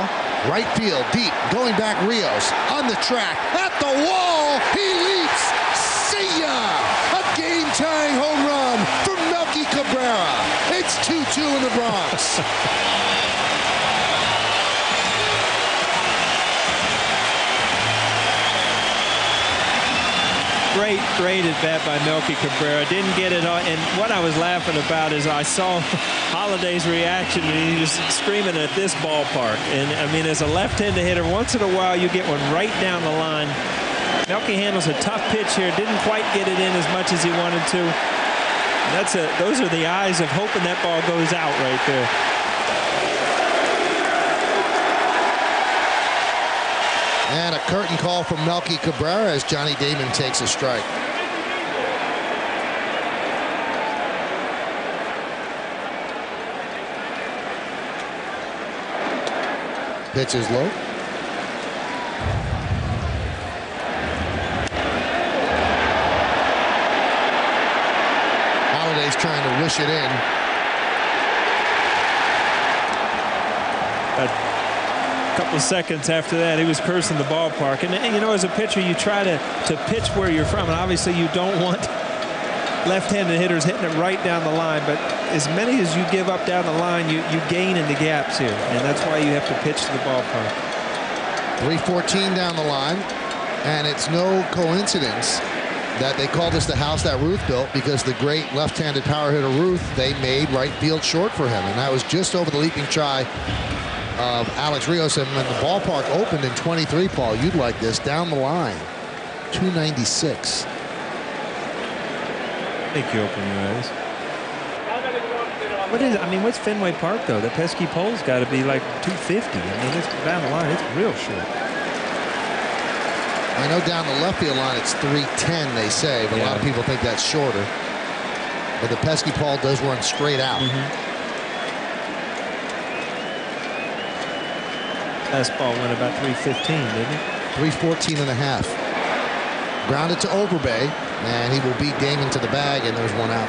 right field, deep, going back Rios, on the track, at the wall, he leaps, see ya! A game-tying home run from Melky Cabrera. It's 2-2 in the Bronx. Great at bat by Melky Cabrera. Didn't get it on. And what I was laughing about is I saw Holliday's reaction when he was screaming at this ballpark. And I mean, as a left-handed hitter, once in a while you get one right down the line. Melky handles a tough pitch here. Didn't quite get it in as much as he wanted to. Those are the eyes of hoping that ball goes out right there. And a curtain call from Melky Cabrera as Johnny Damon takes a strike. Pitch is low. Holliday's trying to wish it in. A couple of seconds after that, he was cursing the ballpark. And you know, as a pitcher, you try to pitch where you're from. And obviously, you don't want left-handed hitters hitting it right down the line. But as many as you give up down the line, you gain in the gaps here. And that's why you have to pitch to the ballpark. 3:14 down the line. And it's no coincidence that they call this the house that Ruth built, because the great left-handed power hitter Ruth, they made right field short for him. And that was just over the leaping try of Alex Rios. And when the ballpark opened in 23, Paul, you'd like this, down the line, 296. I think you open your eyes. What is it? I mean, what's Fenway Park, though? The pesky pole's got to be like 250. I mean, it's down the line. It's real short. I know down the left field line it's 310, they say, but a lot of people think that's shorter. But the pesky pole does run straight out. Last ball went about 315, didn't it? 314 and a half. Grounded to Overbay, and he will beat Damon to the bag, and there's one out.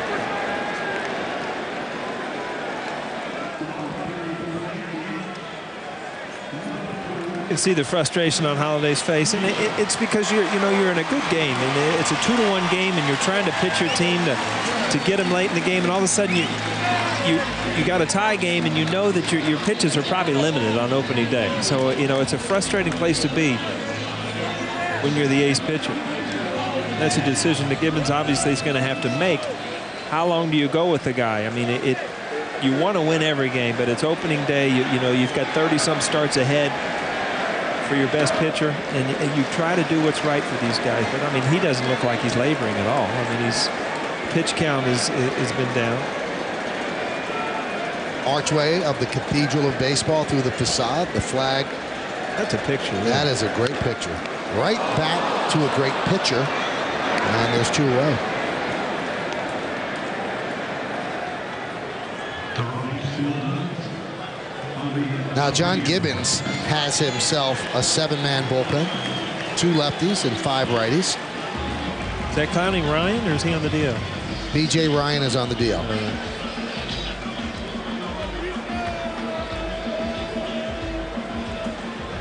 You can see the frustration on Holliday's face, and it's because you're in a good game, and it's a 2-1 game, and you're trying to pitch your team to get them late in the game, and all of a sudden you got a tie game, and you know that your pitches are probably limited on opening day. So it's a frustrating place to be when you're the ace pitcher. That's a decision that Gibbons obviously is going to have to make. How long do you go with the guy? I mean, you want to win every game, but it's opening day. You know, you've got 30-some starts ahead for your best pitcher, and you try to do what's right for these guys. But, I mean, he doesn't look like he's laboring at all. I mean, his pitch count has been down. Archway of the Cathedral of Baseball through the facade, the flag. That's a picture. Yeah. That is a great picture. Right back to a great pitcher, and there's 2 away. Now, John Gibbons has himself a 7-man bullpen, 2 lefties and 5 righties. Is that clowning Ryan, or is he on the DL? B.J. Ryan is on the DL.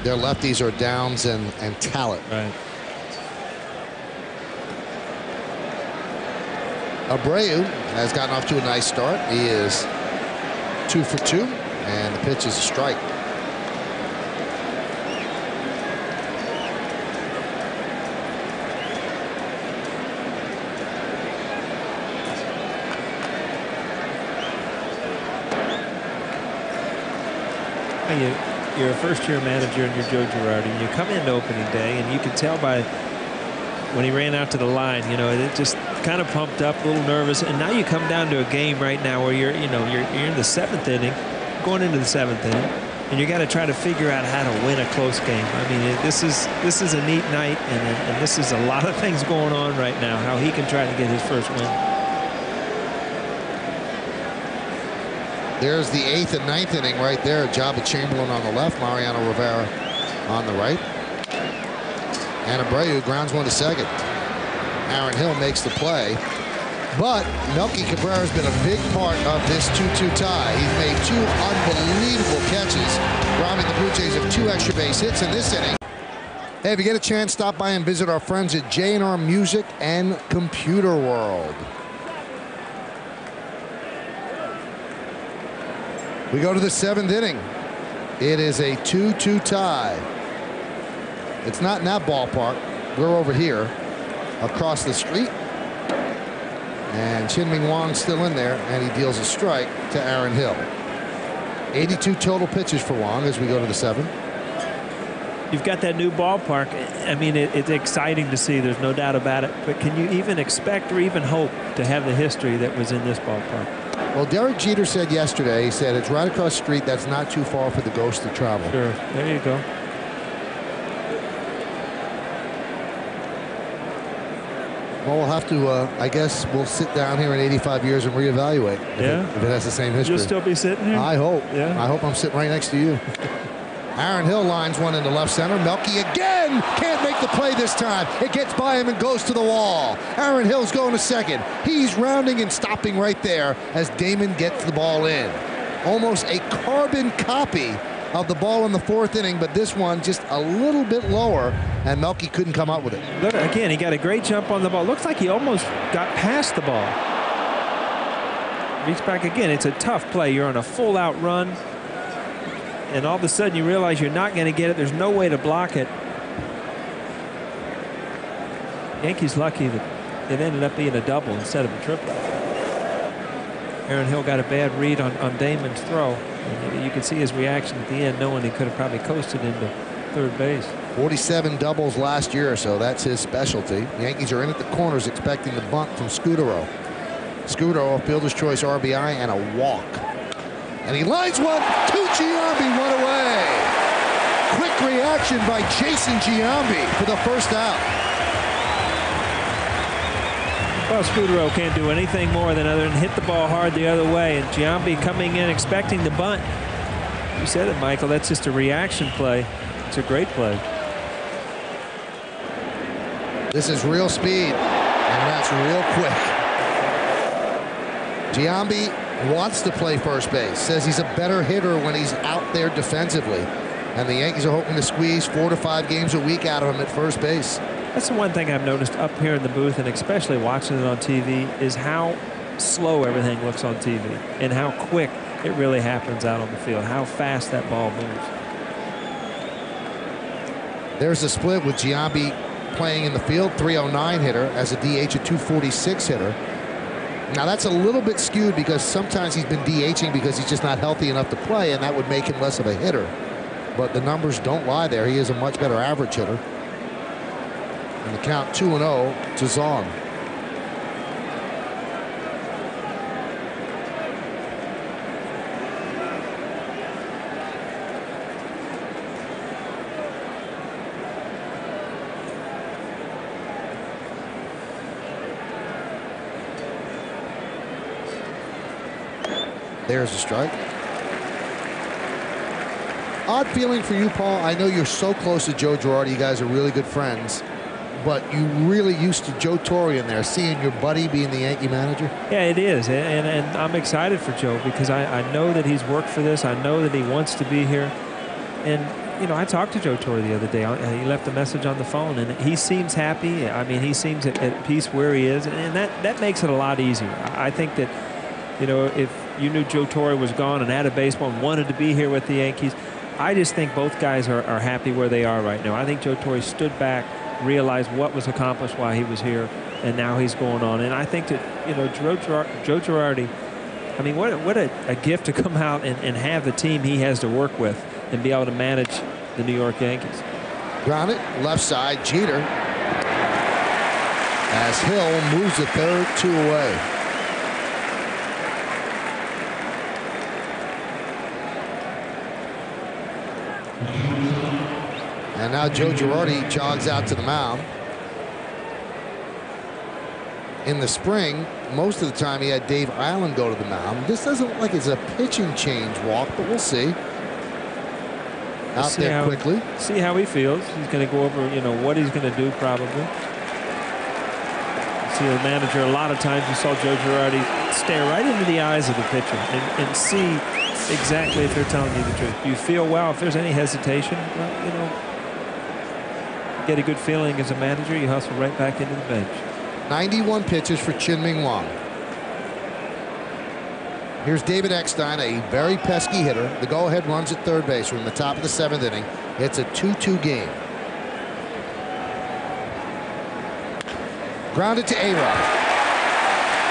Their lefties are Downs and Talent. Right. Abreu has gotten off to a nice start. He is 2 for 2, and the pitch is a strike. You're a first-year manager and you're Joe Girardi, and you come into opening day, and you can tell by when he ran out to the line, you know, it just kind of pumped up, a little nervous. And now you come down to a game right now where you're in the 7th inning, going into the 7th inning, and you got to try to figure out how to win a close game. I mean, this is a neat night, and this is a lot of things going on right now. How he can try to get his first win. There's the 8th and 9th inning right there. Job of Chamberlain on the left, Mariano Rivera on the right. And Abreu grounds one to second. Aaron Hill makes the play. But Melky Cabrera has been a big part of this 2-2 tie. He's made 2 unbelievable catches, robbing the Blue Jays of 2 extra base hits in this inning. Hey, if you get a chance, stop by and visit our friends at J&R Music and Computer World. We go to the 7th inning. It is a 2-2 tie. It's not in that ballpark. We're over here across the street. And Chien-Ming Wang still in there, and he deals a strike to Aaron Hill. 82 total pitches for Wang as we go to the 7th. You've got that new ballpark. I mean, it's exciting to see. There's no doubt about it. But can you even expect or even hope to have the history that was in this ballpark? Well, Derek Jeter said yesterday, he said it's right across the street. That's not too far for the ghost to travel. Sure. There you go. Well, we'll have to, I guess we'll sit down here in 85 years and reevaluate if it has the same history. You'll still be sitting here? I hope. Yeah. I hope I'm sitting right next to you. Aaron Hill lines one into left center. Melky again can't make the play this time. It gets by him and goes to the wall. Aaron Hill's going to second. He's rounding and stopping right there as Damon gets the ball in. Almost a carbon copy of the ball in the 4th inning, but this one just a little bit lower, and Melky couldn't come up with it. Look, again, he got a great jump on the ball. Looks like he almost got past the ball. Reach back again. It's a tough play. You're on a full-out run, and all of a sudden you realize you're not going to get it. There's no way to block it. Yankees lucky that it ended up being a double instead of a triple. Aaron Hill got a bad read on Damon's throw. And you could see his reaction at the end, knowing he could have probably coasted into 3rd base. 47 doubles last year, so that's his specialty. The Yankees are in at the corners expecting the bunt from Scudero. Scudero, a fielder's choice RBI and a walk. And he lines one to Giambi, one away. Quick reaction by Jason Giambi for the first out. Well, Scudero can't do anything more than other than hit the ball hard the other way. And Giambi coming in expecting the bunt. You said it, Michael. That's just a reaction play. It's a great play. This is real speed, and that's real quick. Giambi wants to play first base. Says he's a better hitter when he's out there defensively. And the Yankees are hoping to squeeze 4 to 5 games a week out of him at first base. That's the one thing I've noticed up here in the booth, and especially watching it on TV, is how slow everything looks on TV and how quick it really happens out on the field, how fast that ball moves. There's a split with Giambi playing in the field, 309 hitter, as a DH, a 246 hitter. Now that's a little bit skewed because sometimes he's been DHing because he's just not healthy enough to play, and that would make him less of a hitter. But the numbers don't lie there. He is a much better average hitter. And the count 2-0 to Zong. There's a strike. Odd feeling for you, Paul. I know you're so close to Joe Girardi. You guys are really good friends. But you really used to Joe Torre in there, seeing your buddy being the Yankee manager. Yeah, it is. And I'm excited for Joe because I know that he's worked for this. I know that he wants to be here. And, you know, I talked to Joe Torre the other day. He left a message on the phone, and he seems happy. I mean, he seems at peace where he is. And that makes it a lot easier. I think that, you know, if you knew Joe Torre was gone and out of baseball and wanted to be here with the Yankees, I just think both guys are happy where they are right now. I think Joe Torre stood back, realized what was accomplished while he was here, and now he's going on. And I think that, you know, Joe Girardi, I mean, what a gift to come out and have the team he has to work with and be able to manage the New York Yankees. Grounded, left side, Jeter. As Hill moves the third, 2 away. And now Joe Girardi jogs out to the mound. In the spring, most of the time he had Dave Island go to the mound. This doesn't look like it's a pitching change walk, but we'll see. Out there quickly. See how he feels. He's going to go over, you know, what he's going to do probably. See the manager, a lot of times you saw Joe Girardi stare right into the eyes of the pitcher and see exactly if they're telling you the truth. You feel, well, if there's any hesitation, well, you know, get a good feeling as a manager, you hustle right back into the bench. 91 pitches for Chien-Ming Wang. Here's David Eckstein, a very pesky hitter. The go-ahead runs at third base. We're in the top of the 7th inning. It's a 2-2 game. Grounded to A-Rod.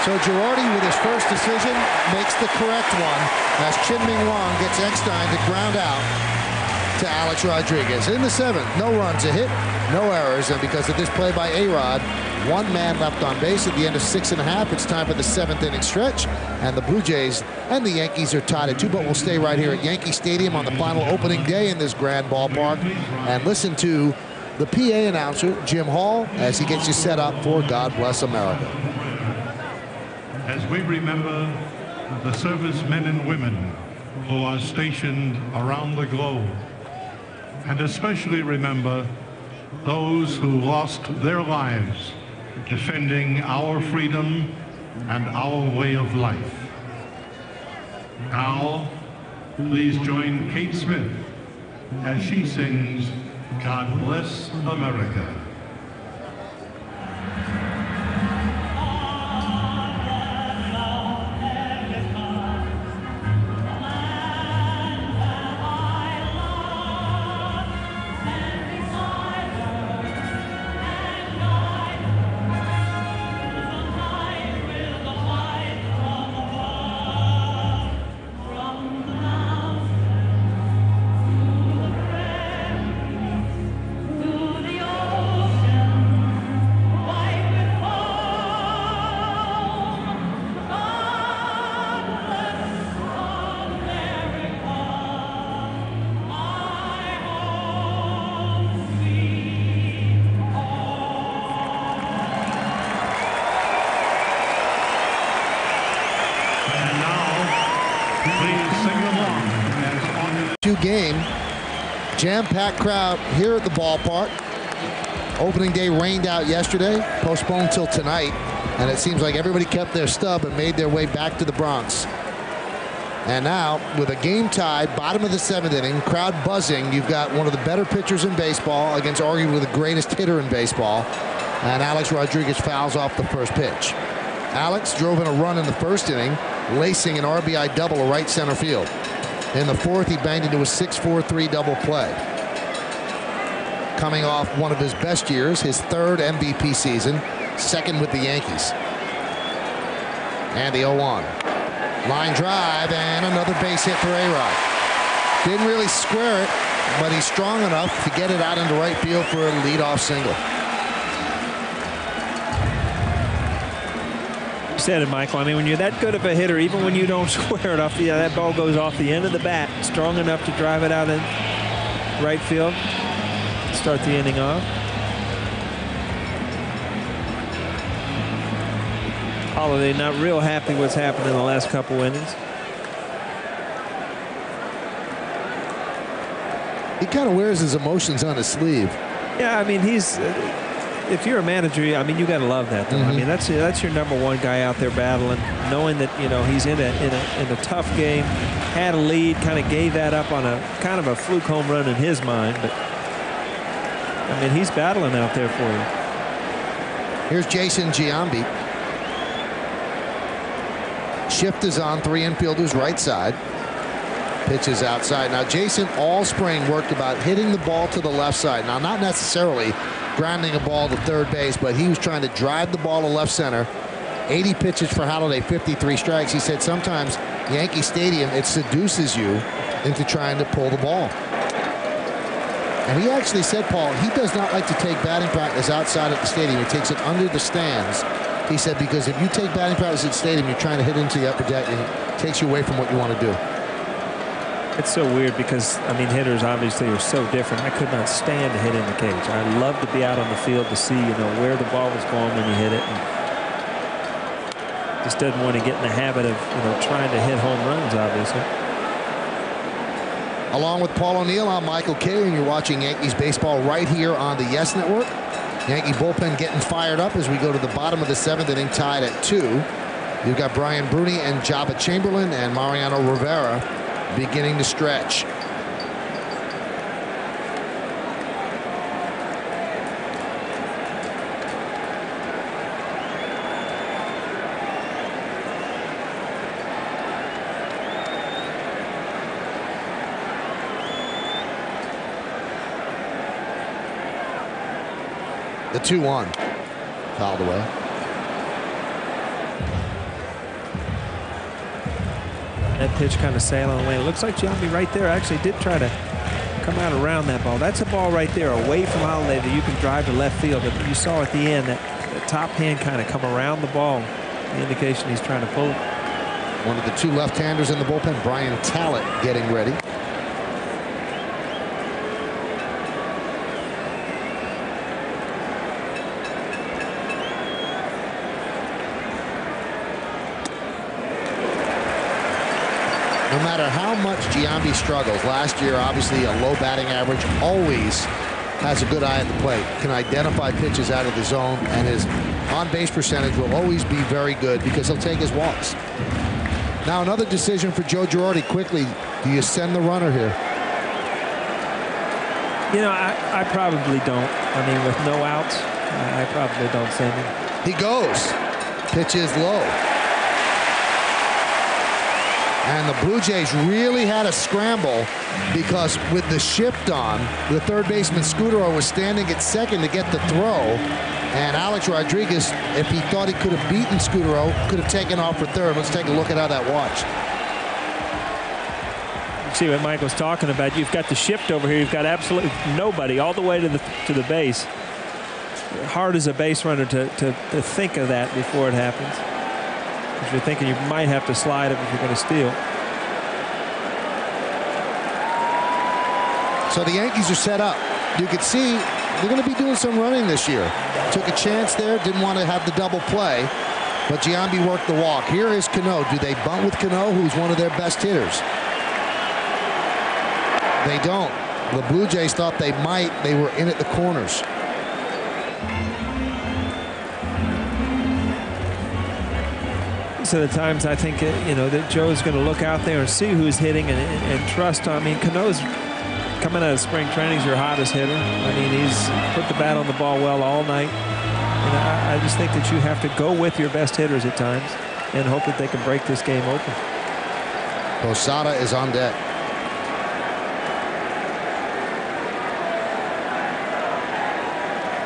So Girardi, with his first decision, makes the correct one as Chien-Ming Wang gets Eckstein to ground out to Alex Rodriguez. In the 7th, no runs, a hit, no errors, and because of this play by A-Rod, 1 man left on base at the end of 6.5. It's time for the 7th inning stretch, and the Blue Jays and the Yankees are tied at 2, but we'll stay right here at Yankee Stadium on the final opening day in this grand ballpark and listen to the PA announcer, Jim Hall, as he gets you set up for God Bless America. As we remember the servicemen and women who are stationed around the globe, and especially remember those who lost their lives defending our freedom and our way of life. Now, please join Kate Smith as she sings God Bless America. Game, jam-packed crowd here at the ballpark. Opening day rained out yesterday, postponed till tonight, and it seems like everybody kept their stub and made their way back to the Bronx. And now, with a game tied, bottom of the 7th inning, crowd buzzing, you've got one of the better pitchers in baseball against arguably the greatest hitter in baseball, and Alex Rodriguez fouls off the first pitch. Alex drove in a run in the 1st inning, lacing an RBI double to right center field. In the 4th, he banged into a 6-4-3 double play. coming off one of his best years, his 3rd MVP season, 2nd with the Yankees. And the 0-1. Line drive and another base hit for A-Rod. Didn't really square it, but he's strong enough to get it out into right field for a leadoff single. You said it, Michael. I mean, when you're that good of a hitter, even when you don't square it off, that ball goes off the end of the bat, strong enough to drive it out in right field, start the inning off. Holiday not real happy what's happened in the last couple innings. He kind of wears his emotions on his sleeve. Yeah, I mean, he's if you're a manager, I mean, you got to love that, though. I mean, that's your #1 guy out there battling, knowing that, you know, he's in a tough game, had a lead, kind of gave that up on a kind of a fluke home run in his mind, but I mean, he's battling out there for you. Here's Jason Giambi. Shift is on, 3 infielders right side. Pitches outside. Now, Jason all spring worked about hitting the ball to the left side. Now, not necessarily grounding a ball to third base, but he was trying to drive the ball to left center. 80 pitches for Holiday, 53 strikes. He said sometimes Yankee Stadium, it seduces you into trying to pull the ball. And he actually said, Paul, he does not like to take batting practice outside of the stadium. He takes it under the stands. He said, because if you take batting practice at the stadium, you're trying to hit into the upper deck, and it takes you away from what you want to do. It's so weird because, I mean, hitters obviously are so different. I could not stand to hit in the cage. I love to be out on the field to see, you know, where the ball was going when you hit it. And just doesn't want to get in the habit of, you know, trying to hit home runs, obviously. Along with Paul O'Neill, I'm Michael Kay, and you're watching Yankees baseball right here on the Yes Network. Yankee bullpen getting fired up as we go to the bottom of the 7th inning, tied at 2. You've got Brian Bruni and Jabba Chamberlain and Mariano Rivera beginning to stretch. The 2-1 fouled away. That pitch kind of sailing away. It looks like Giambi right there actually did try to come out around that ball. That's a ball right there away from Holiday that you can drive to left field. But you saw at the end that the top hand kind of come around the ball. The indication he's trying to pull it. One of the 2 left-handers in the bullpen, Brian Tallett, getting ready. No matter how much Giambi struggles, last year obviously a low batting average, always has a good eye at the plate, can identify pitches out of the zone, and his on-base percentage will always be very good because he'll take his walks. Now another decision for Joe Girardi quickly. Do you send the runner here? You know, I probably don't. I mean, with no outs, I probably don't send him. He goes. Pitch is low. And the Blue Jays really had a scramble because with the shift on, the third baseman Scudero was standing at second to get the throw. And Alex Rodriguez, if he thought he could have beaten Scudero, could have taken off for third. Let's take a look at how that watched. You see what Michael's talking about. You've got the shift over here. You've got absolutely nobody all the way to the base. Hard as a base runner to think of that before it happens. If you're thinking you might have to slide it if you're going to steal. So the Yankees are set up. You could see they're going to be doing some running this year. Took a chance there, didn't want to have the double play, but Giambi worked the walk. Here is Cano. Do they bunt with Cano, who's one of their best hitters? They don't. The Blue Jays thought they might. They were in at the corners. So the times I think, you know, that Joe's going to look out there and see who's hitting and trust. I mean, Cano's coming out of spring training is your hottest hitter. I mean, he's put the bat on the ball well all night. And I just think that you have to go with your best hitters at times and hope that they can break this game open. Posada is on deck.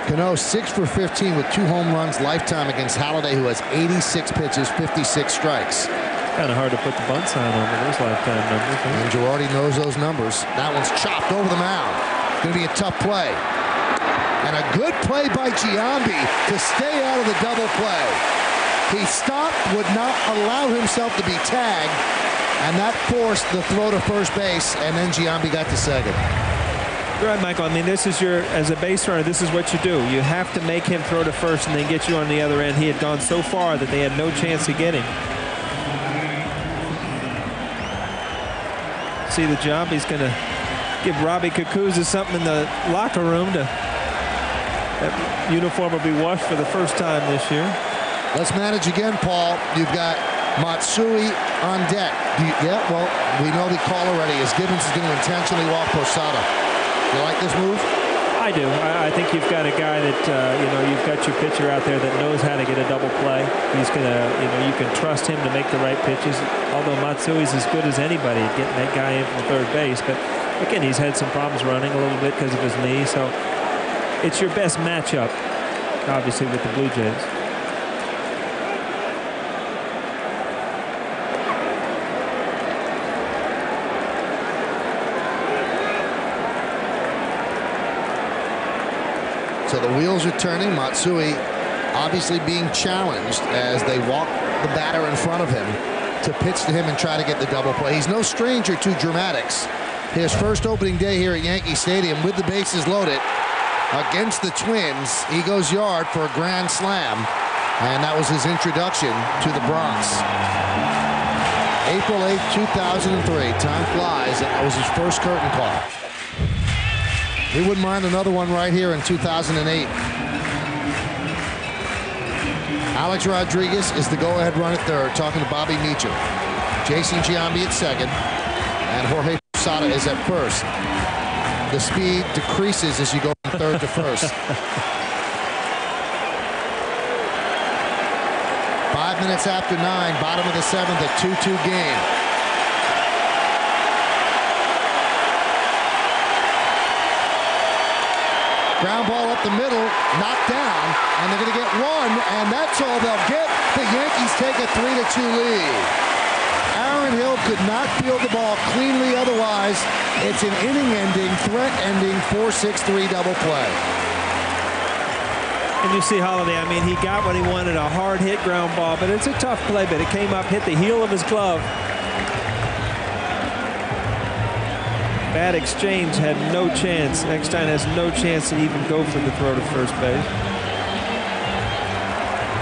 Cano 6 for 15 with 2 home runs lifetime against Halladay, who has 86 pitches, 56 strikes. Kind of hard to put the bunt sign on those lifetime numbers. Huh? And Girardi knows those numbers. That one's chopped over the mound. Going to be a tough play. And a good play by Giambi to stay out of the double play. He stopped, would not allow himself to be tagged, and that forced the throw to first base, and then Giambi got to second. You're right, Michael. I mean, this is as a base runner, this is what you do. You have to make him throw to first and then get you on the other end. He had gone so far that they had no chance to get him. See the job. He's going to give Robbie Kakuza something in the locker room. That uniform will be washed for the first time this year. Let's manage again, Paul. You've got Matsui on deck. Yeah, well, we know the call already is Gibbons is going to intentionally walk Posada. You like this move? I do. I think you've got a guy that, you've got your pitcher out there that knows how to get a double play. He's going to, you can trust him to make the right pitches. Although Matsui's as good as anybody at getting that guy in from third base. But again, he's had some problems running a little bit because of his knee. So it's your best matchup, obviously, with the Blue Jays. So the wheels are turning. Matsui obviously being challenged as they walk the batter in front of him to pitch to him and try to get the double play. He's no stranger to dramatics. His first opening day here at Yankee Stadium with the bases loaded against the Twins, he goes yard for a grand slam, and that was his introduction to the Bronx. April 8, 2003. Time flies, and that was his first curtain call. He wouldn't mind another one right here in 2008. Alex Rodriguez is the go-ahead run at third, talking to Bobby Meacham. Jason Giambi at second, and Jorge Posada is at first. The speed decreases as you go from third to first. 5 minutes after 9, bottom of the 7th, a 2-2 game. Ground ball up the middle, knocked down, and they're going to get one, and that's all they'll get. The Yankees take a 3-2 lead. Aaron Hill could not field the ball cleanly otherwise. It's an inning-ending, threat-ending 4-6-3 double play. And you see Halladay, I mean, he got what he wanted, a hard hit ground ball, but it's a tough play, but it came up, hit the heel of his glove. Bad exchange, had no chance. Eckstein has no chance to even go for the throw to first base.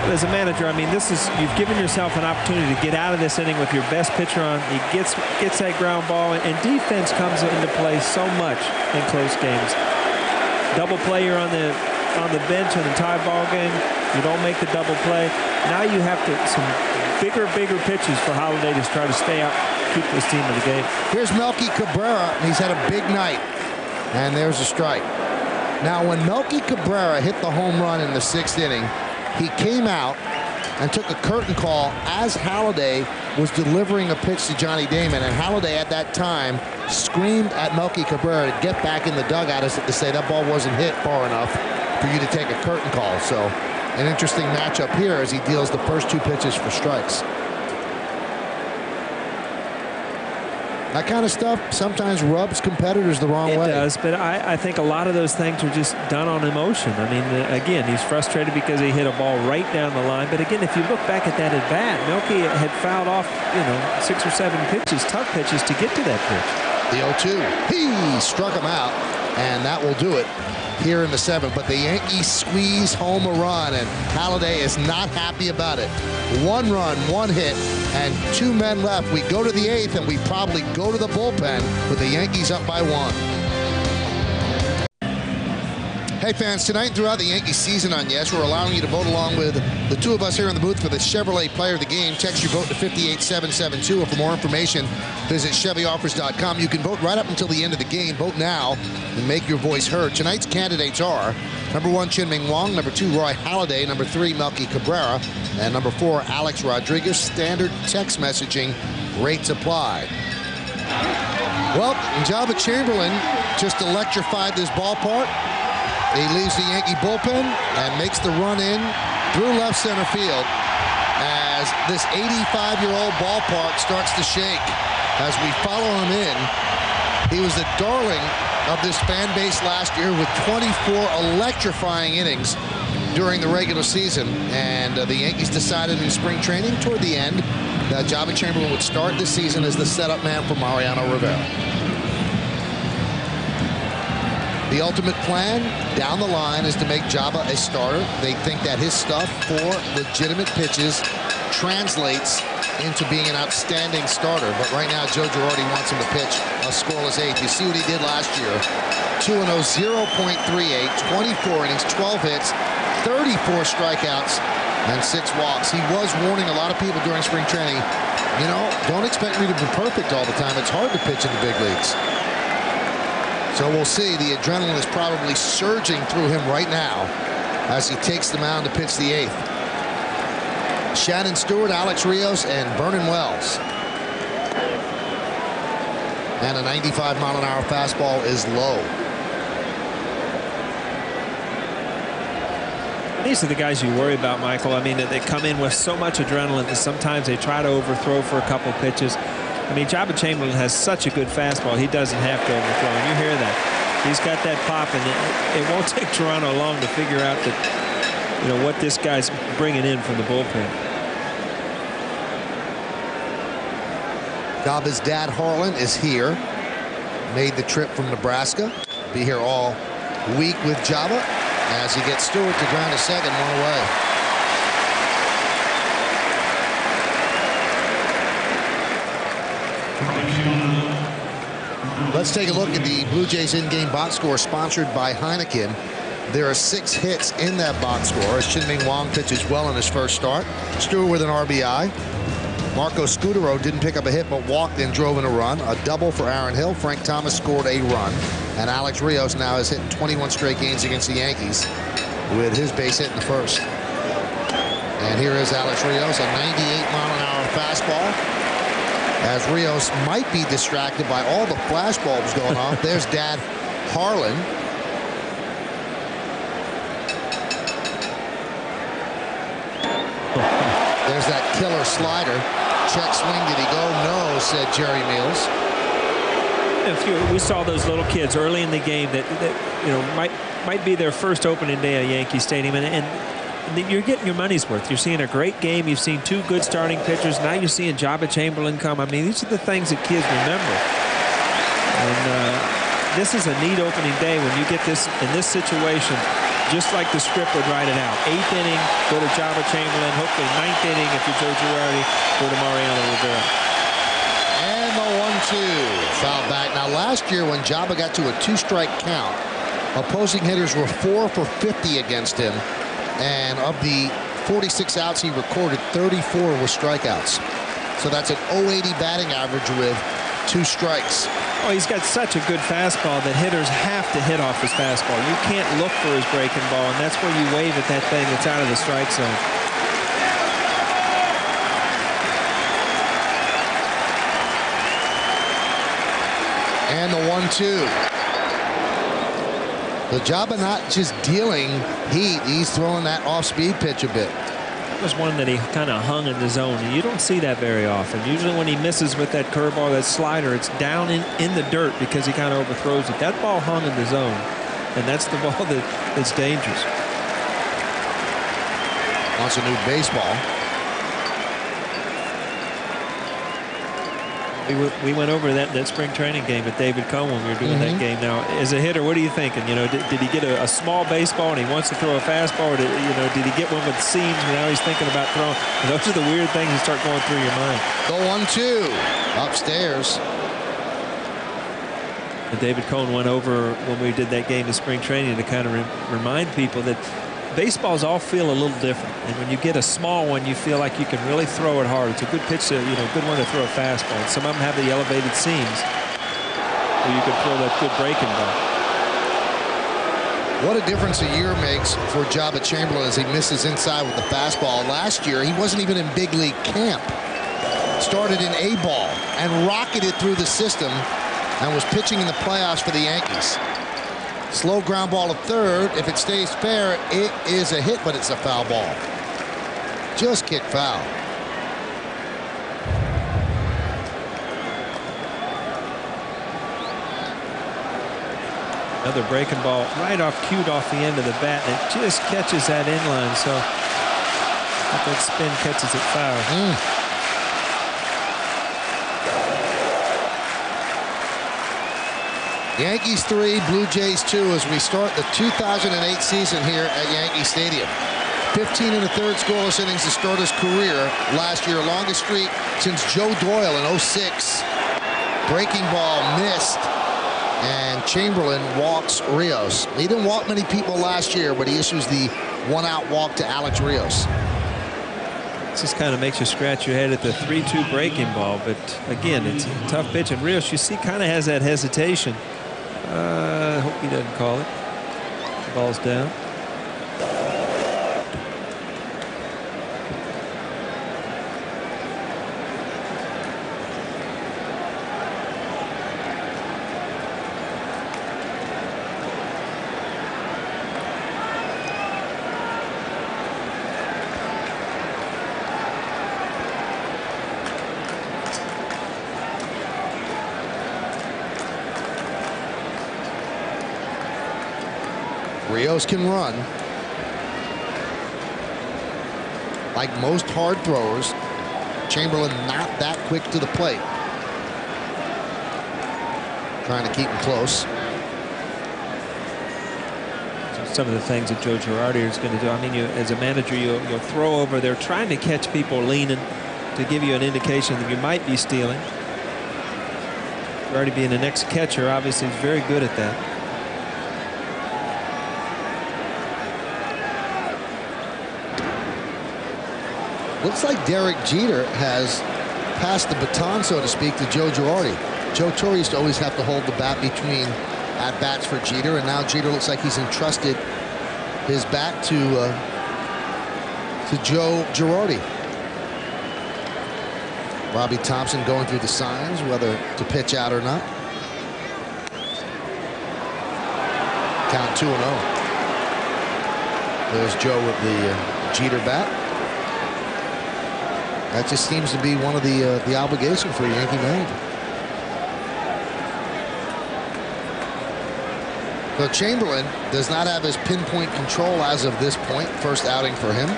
But as a manager, I mean, you've given yourself an opportunity to get out of this inning with your best pitcher on. He gets that ground ball, and defense comes into play so much in close games. Double play, you're on the bench in a tie ball game. You don't make the double play. Now you have some bigger pitches for Halladay to try to stay out, keep this team in the game. Here's Melky Cabrera, and he's had a big night. And there's a strike. Now, when Melky Cabrera hit the home run in the 6th inning, he came out and took a curtain call as Halladay was delivering a pitch to Johnny Damon. And Halladay at that time screamed at Melky Cabrera to get back in the dugout as to say that ball wasn't hit far enough for you to take a curtain call. So an interesting matchup here as he deals the first 2 pitches for strikes. That kind of stuff sometimes rubs competitors the wrong way. It does, but I think a lot of those things are just done on emotion. I mean, again, he's frustrated because he hit a ball right down the line. But again, if you look back at that at bat, Melky had fouled off, 6 or 7 pitches, tough pitches to get to that pitch. The 0-2. He struck him out, and that will do it here in the 7th. But the Yankees squeeze home a run, and Halladay is not happy about it. 1 run, 1 hit, and 2 men left. We go to the 8th, and we probably go to the bullpen with the Yankees up by 1. Hey fans, tonight and throughout the Yankees season on Yes, we're allowing you to vote along with the 2 of us here in the booth for the Chevrolet Player of the Game. Text your vote to 58772, or for more information, visit ChevyOffers.com. You can vote right up until the end of the game. Vote now and make your voice heard. Tonight's candidates are number 1, Chien-Ming Wang, number 2, Roy Halladay, number 3, Melky Cabrera, and number 4, Alex Rodriguez. Standard text messaging, rates apply. Well, Java Chamberlain just electrified this ballpark. He leaves the Yankee bullpen and makes the run in through left center field as this 85-year-old ballpark starts to shake. As we follow him in, he was the darling of this fan base last year with 24 electrifying innings during the regular season. And the Yankees decided in spring training toward the end that Jabba Chamberlain would start this season as the setup man for Mariano Rivera. The ultimate plan down the line is to make Jabba a starter. They think that his stuff for legitimate pitches translates into being an outstanding starter. But right now, Joe Girardi wants him to pitch a scoreless eighth. You see what he did last year. 2-0, 0.38, 24 innings, 12 hits, 34 strikeouts, and 6 walks. He was warning a lot of people during spring training, you know, don't expect me to be perfect all the time. It's hard to pitch in the big leagues. So we'll see. The adrenaline is probably surging through him right now as he takes the mound to pitch the eighth. Shannon Stewart, Alex Rios, and Vernon Wells. And a 95-mile-an-hour fastball is low. These are the guys you worry about, Michael. I mean, they come in with so much adrenaline that sometimes they try to overthrow for a couple pitches. I mean, Jabba Chamberlain has such a good fastball. He doesn't have to overthrow. And you hear that. He's got that pop, and it won't take Toronto long to figure out that, you know, what this guy's bringing in from the bullpen. Jabba's dad, Harlan, is here. Made the trip from Nebraska. Be here all week with Jabba as he gets Stewart to ground to second, 1 away. Let's take a look at the Blue Jays in-game box score sponsored by Heineken. There are 6 hits in that box score as Chien-Ming Wang pitches well in his first start. Stewart with an RBI. Marco Scudero didn't pick up a hit but walked and drove in a run. A double for Aaron Hill. Frank Thomas scored a run. And Alex Rios now has hit 21 straight games against the Yankees with his base hit in the first. And here is Alex Rios, a 98-mile-an-hour fastball. As Rios might be distracted by all the flash bulbs going off. There's Dad Harlan. There's that killer slider. Check swing, did he go? No, said Jerry Mills. We saw those little kids early in the game that you know might be their first opening day at Yankee Stadium, and you're getting your money's worth. You're seeing a great game. You've seen 2 good starting pitchers. Now you're seeing Jabba Chamberlain come. I mean, these are the things that kids remember. And this is a neat opening day when you get this in this situation, just like the script would write it out. 8th inning, go to Jabba Chamberlain. Hopefully 9th inning, if you're Joe Girardi, go to Mariano Rivera. And the 1-2. Foul back. Now, last year when Jabba got to a 2-strike count, opposing hitters were 4 for 50 against him. And of the 46 outs he recorded, 34 were strikeouts. So that's an 080 batting average with 2 strikes. Oh, he's got such a good fastball that hitters have to hit off his fastball. You can't look for his breaking ball, and that's where you wave at that thing that's out of the strike zone. And the 1-2. The Jabba not just dealing heat, he's throwing that off-speed pitch a bit. That was one that he kind of hung in the zone, and you don't see that very often. Usually when he misses with that curveball, that slider, it's down in the dirt because he kind of overthrows it. That ball hung in the zone, and that's the ball that's dangerous. Wants a new baseball. We went over that spring training game at David Cohn when we were doing that game. Now, as a hitter, what are you thinking? You know, did he get a small baseball and he wants to throw a fastball, or did he get one with seams and now he's thinking about throwing? And those are the weird things that start going through your mind. The 1-2 upstairs. And David Cohn went over when we did that game in spring training to kind of remind people that baseballs all feel a little different, and when you get a small one, you feel like you can really throw it hard. It's a good pitch, good one to throw a fastball. And some of them have the elevated seams where you can throw that good breaking ball. What a difference a year makes for Jabba Chamberlain as he misses inside with the fastball. Last year, he wasn't even in big league camp. Started in A-ball and rocketed through the system and was pitching in the playoffs for the Yankees. Slow ground ball to third. If it stays fair, it is a hit, but it's a foul ball. Just kick foul. Another breaking ball right off, cued off the end of the bat, and it just catches that inline. So if that spin catches it foul. Yankees 3, Blue Jays 2 as we start the 2008 season here at Yankee Stadium. 15 1/3 scoreless innings to start his career last year. Longest streak since Joe Doyle in 06. Breaking ball missed. And Chamberlain walks Rios. He didn't walk many people last year, but he issues the one-out walk to Alex Rios. This just kind of makes you scratch your head at the 3-2 breaking ball. But again, it's a tough pitch. And Rios, you see, kind of has that hesitation. I hope he doesn't call it. The ball's down. Rios can run. Like most hard throwers, Chamberlain not that quick to the plate. Trying to keep him close. Some of the things that Joe Girardi is going to do. I mean, as a manager, you'll throw over there trying to catch people leaning to give you an indication that you might be stealing. Girardi being an ex-catcher, obviously is very good at that. Looks like Derek Jeter has passed the baton, so to speak, to Joe Girardi. Joe Torre used to always have to hold the bat between at-bats for Jeter, and now Jeter looks like he's entrusted his bat to Joe Girardi. Robbie Thompson going through the signs, whether to pitch out or not. Count 2-0. There's Joe with the Jeter bat. That just seems to be one of the obligation for a Yankee manager. So Chamberlain does not have his pinpoint control as of this point. First outing for him.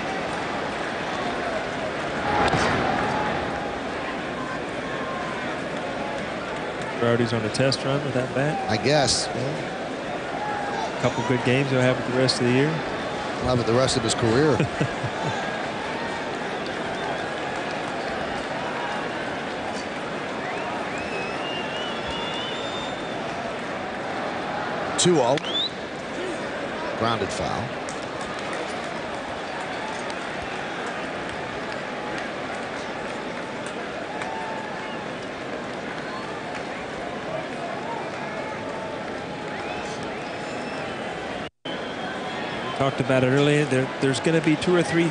Girardi's on a test run with that bat. I guess. A couple good games he'll have with the rest of the year. He'll have it the rest of his career. 2-0. Grounded foul. Talked about it earlier. There's going to be 2 or 3,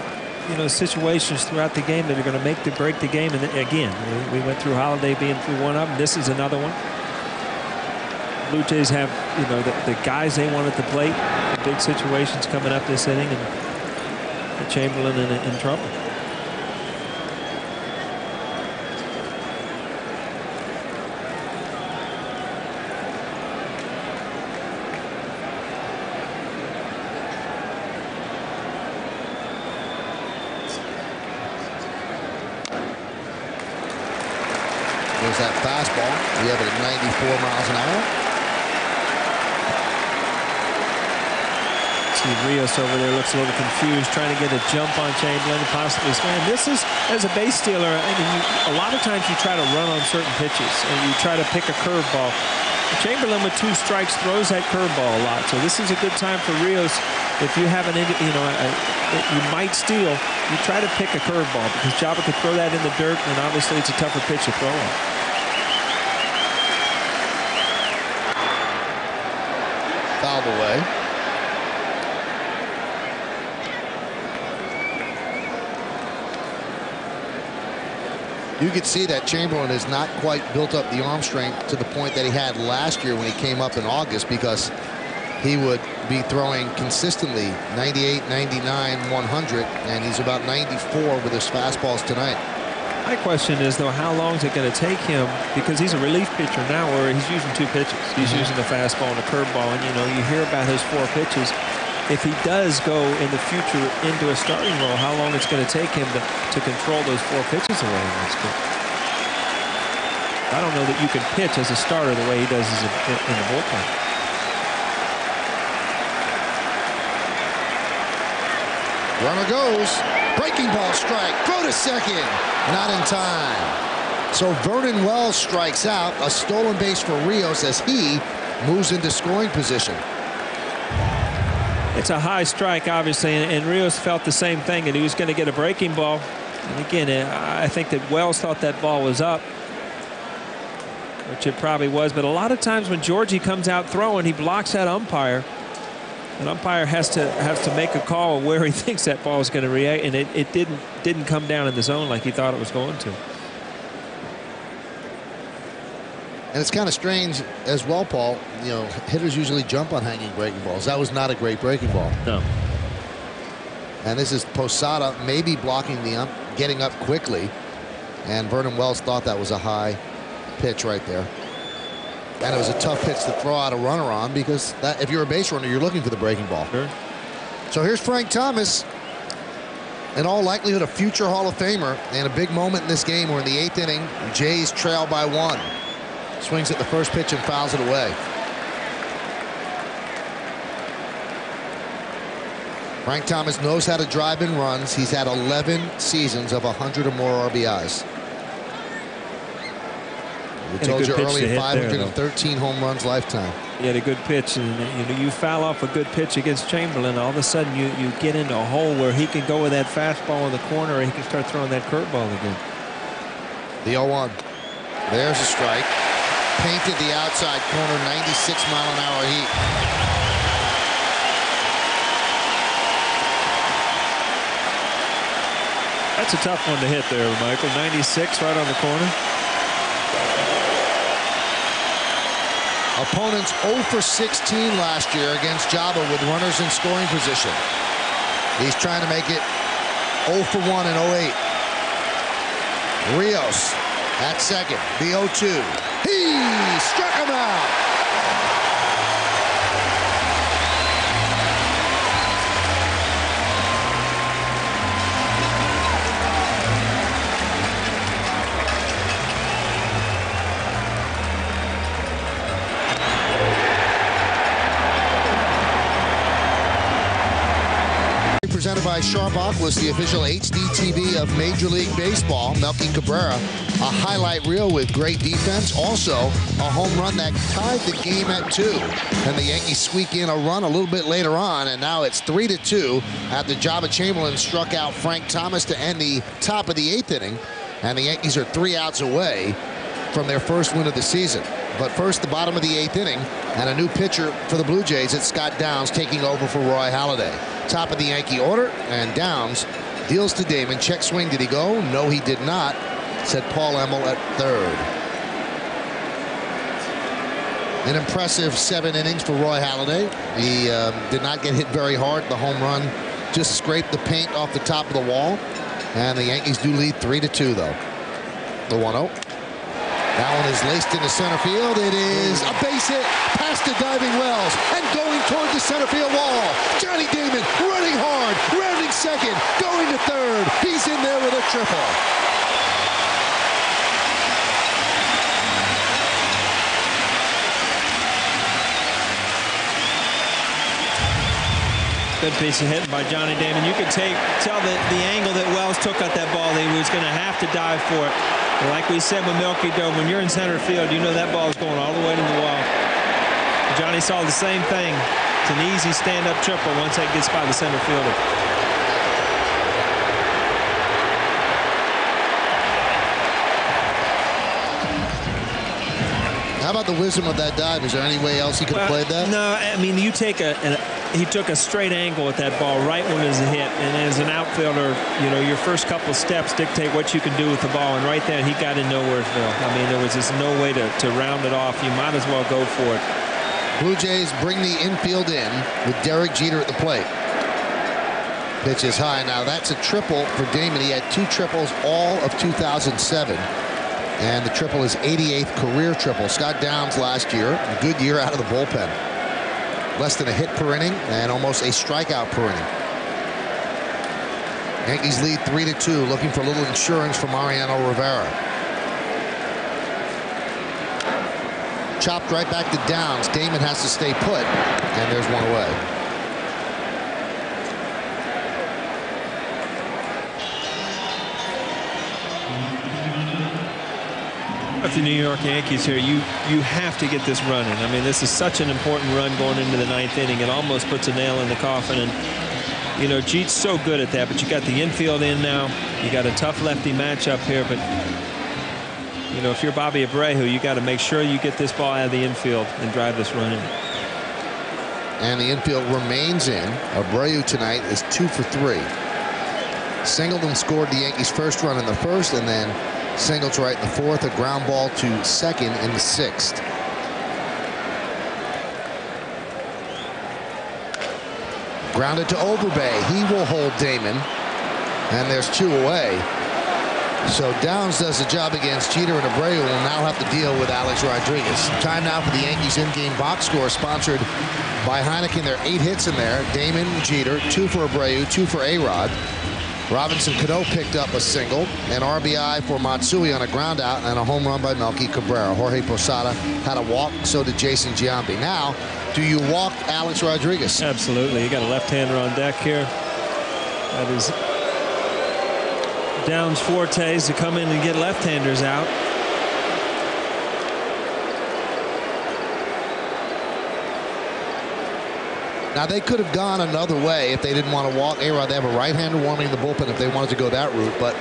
situations throughout the game that are going to make to break the game. And again, we went through Holiday being through one of them. This is another one. Blue Jays have, the guys they want at the plate. The big situations coming up this inning, and Chamberlain in trouble. There's that fastball. We have it at 94 miles an hour. See Rios over there looks a little confused, trying to get a jump on Chamberlain and possibly slam. This is, as a base stealer, a lot of times you try to run on certain pitches and you try to pick a curveball. Chamberlain with 2 strikes throws that curveball a lot. So this is a good time for Rios. If you have you might steal, you try to pick a curveball because Jabba could throw that in the dirt, and obviously it's a tougher pitch to throw on. Fouled away. You could see that Chamberlain has not quite built up the arm strength to the point that he had last year when he came up in August, because he would be throwing consistently 98, 99, 100, and he's about 94 with his fastballs tonight. My question is, though, how long is it going to take him? Because he's a relief pitcher now where he's using 2 pitches. He's using the fastball and the curveball, and, you know, you hear about his 4 pitches. If he does go in the future into a starting role, how long it's going to take him to control those 4 pitches away in this game? I don't know that you can pitch as a starter the way he does as in the bullpen. Runner goes. Breaking ball strike. Throw to second. Not in time. So Vernon Wells strikes out. A stolen base for Rios as he moves into scoring position. It's a high strike, obviously, and Rios felt the same thing, that he was going to get a breaking ball. And again, I think that Wells thought that ball was up, which it probably was. But a lot of times when Georgie comes out throwing, he blocks that umpire. An umpire has to make a call where he thinks that ball is going to react, and it didn't come down in the zone like he thought it was going to. And it's kind of strange as well, Paul. You know, hitters usually jump on hanging breaking balls. That was not a great breaking ball. No. And this is Posada maybe blocking the ump, getting up quickly. And Vernon Wells thought that was a high pitch right there. And it was a tough pitch to throw out a runner on, because that, if you're a base runner, you're looking for the breaking ball. Sure. So here's Frank Thomas, in all likelihood a future Hall of Famer, and a big moment in this game where in the 8th inning, Jays trail by 1. Swings at the first pitch and fouls it away. Frank Thomas knows how to drive in runs. He's had 11 seasons of 100 or more RBIs. We told you earlier, 513 home runs lifetime. He had a good pitch, and you know, you foul off a good pitch against Chamberlain, all of a sudden you get into a hole where he can go with that fastball in the corner, or he can start throwing that curveball again. The 0-1. There's a strike. Painted the outside corner, 96-mile-an-hour heat. That's a tough one to hit there, Michael. 96 right on the corner. Opponents 0 for 16 last year against Java with runners in scoring position. He's trying to make it 0 for 1 in 08. Rios at second. The 0-2. He struck him out. Presented by Sharp Aquas, the official HD TV of Major League Baseball. Melky Cabrera, a highlight reel with great defense. Also, a home run that tied the game at 2. And the Yankees squeak in a run a little bit later on, and now it's 3-2 after Java Chamberlain struck out Frank Thomas to end the top of the 8th inning. And the Yankees are 3 outs away from their first win of the season. But first, the bottom of the 8th inning, and a new pitcher for the Blue Jays. It's Scott Downs taking over for Roy Halladay. Top of the Yankee order, and Downs deals to Damon. Check swing. Did he go? No, he did not, said Paul Emmel at third. An impressive 7 innings for Roy Halladay. He did not get hit very hard. The home run just scraped the paint off the top of the wall. And the Yankees do lead 3-2, though. The 1-0. That one is laced into center field. It is a base hit past the diving Wells and going toward the center field wall. Johnny Damon running hard, rounding second, going to third. He's in there with a triple. Good piece of hitting by Johnny Damon. You could tell the angle that Wells took at that ball, that he was going to have to dive for it. And like we said with Milky Doe, when you're in center field, you know that ball is going all the way to the wall. Johnny saw the same thing. It's an easy stand-up triple once that gets by the center fielder. How about the wisdom of that dive? Is there any way else he could have played that? No, I mean, you take he took a straight angle at that ball right when it was a hit, and as an outfielder, you know, your first couple of steps dictate what you can do with the ball, and right there he got in Nowheresville. I mean, there was just no way to round it off. You might as well go for it. Blue Jays bring the infield in with Derek Jeter at the plate. Pitch is high. Now that's a triple for Damon. He had 2 triples all of 2007. And the triple is 88th career triple. Scott Downs last year, a good year out of the bullpen. Less than a hit per inning and almost a strikeout per inning. Yankees lead 3-2, looking for a little insurance from Mariano Rivera. Chopped right back to Downs. Damon has to stay put, and there's one away. If the New York Yankees here, you have to get this running. I mean, this is such an important run going into the 9th inning. It almost puts a nail in the coffin. And you know, Jeet's so good at that. But you got the infield in now. You got a tough lefty matchup here. But you know, if you're Bobby Abreu, you got to make sure you get this ball out of the infield and drive this run in. And the infield remains in. Abreu tonight is 2 for 3. Singleton scored the Yankees' first run in the 1st, and then singles right in the 4th, a ground ball to 2nd in the 6th. Grounded to Overbay. He will hold Damon, and there's 2 away. So Downs does the job against Jeter, and Abreu will now have to deal with Alex Rodriguez. Time now for the Yankees in-game box score, sponsored by Heineken. There are 8 hits in there. Damon, Jeter, 2 for Abreu, 2 for A-Rod. Robinson Cano picked up a single, an RBI for Matsui on a ground out, and a home run by Melky Cabrera. Jorge Posada had a walk, so did Jason Giambi. Now, do you walk Alex Rodriguez? Absolutely. You got a left-hander on deck here. That is Downs' fortes to come in and get left-handers out. Now, they could have gone another way if they didn't want to walk A-Rod. They have a right-hander warming in the bullpen if they wanted to go that route. But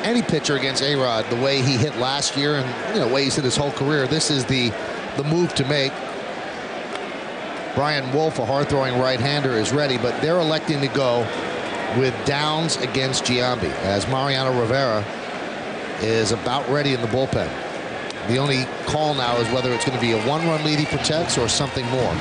any pitcher against A-Rod, the way he hit last year and the way he's hit his whole career, this is the move to make. Brian Wolf, a hard-throwing right-hander, is ready, but they're electing to go with Downs against Giambi, as Mariano Rivera is about ready in the bullpen. The only call now is whether it's going to be a 1-run lead he protects or something more.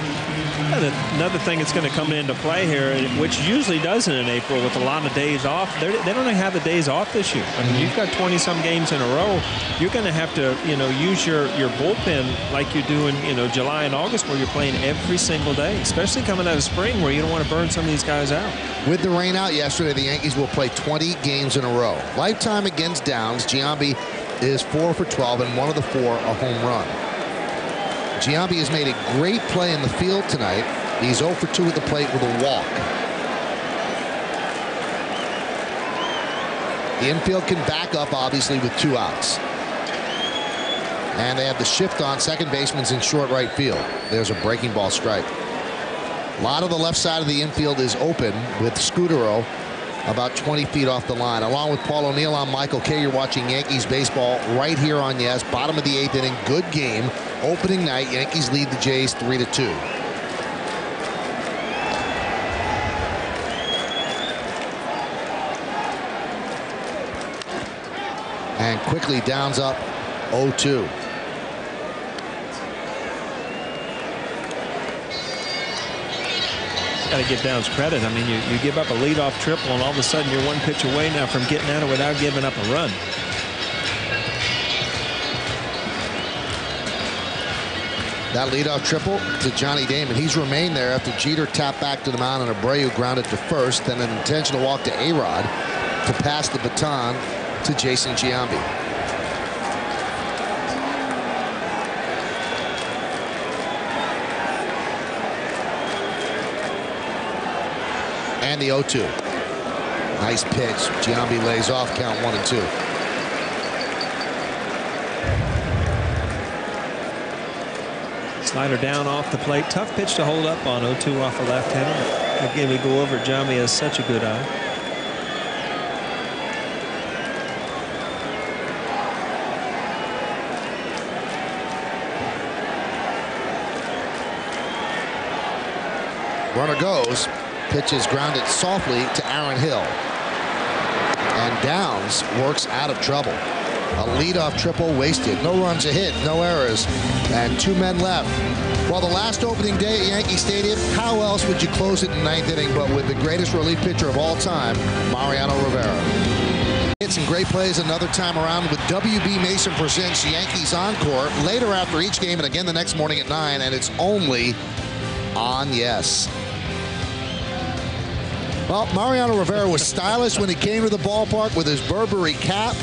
And another thing that's going to come into play here, which usually doesn't in April with a lot of days off, they don't even have the days off this year. I mean, you've got 20-some games in a row. You're going to have to, use your bullpen like you do in, July and August, where you're playing every single day, especially coming out of spring where you don't want to burn some of these guys out. With the rain out yesterday, the Yankees will play 20 games in a row. Lifetime against Downs, Giambi is 4 for 12, and 1 of the 4 a home run. Giambi has made a great play in the field tonight. He's 0 for 2 at the plate with a walk. The infield can back up, obviously, with 2 outs. And they have the shift on. Second baseman's in short right field. There's a breaking ball strike. A lot of the left side of the infield is open with Scudero about 20 feet off the line. Along with Paul O'Neill, I'm Michael Kay. You're watching Yankees baseball right here on Yes. Bottom of the 8th inning. Good game. Opening night. Yankees lead the Jays 3-2. And quickly Downs up 0-2. Got to give Downs credit. I mean, you give up a leadoff triple, and all of a sudden you're 1 pitch away now from getting at it without giving up a run. That leadoff triple to Johnny Damon. He's remained there after Jeter tapped back to the mound and Abreu grounded to first. Then an intentional walk to A-Rod to pass the baton to Jason Giambi. And the 0-2. Nice pitch. Giambi lays off, count 1-2. Slider down off the plate. Tough pitch to hold up on. 0-2 off the left-hander. Again, we go over. Giambi has such a good eye. Runner goes. Pitch is grounded softly to Aaron Hill. And Downs works out of trouble. A leadoff triple wasted. No runs a hit, no errors, and 2 men left. Well, the last opening day at Yankee Stadium, how else would you close it in 9th inning but with the greatest relief pitcher of all time, Mariano Rivera. Hit some great plays another time around with WB Mason presents Yankees Encore later after each game and again the next morning at 9, and it's only on Yes. Well, Mariano Rivera was stylish when he came to the ballpark with his Burberry cap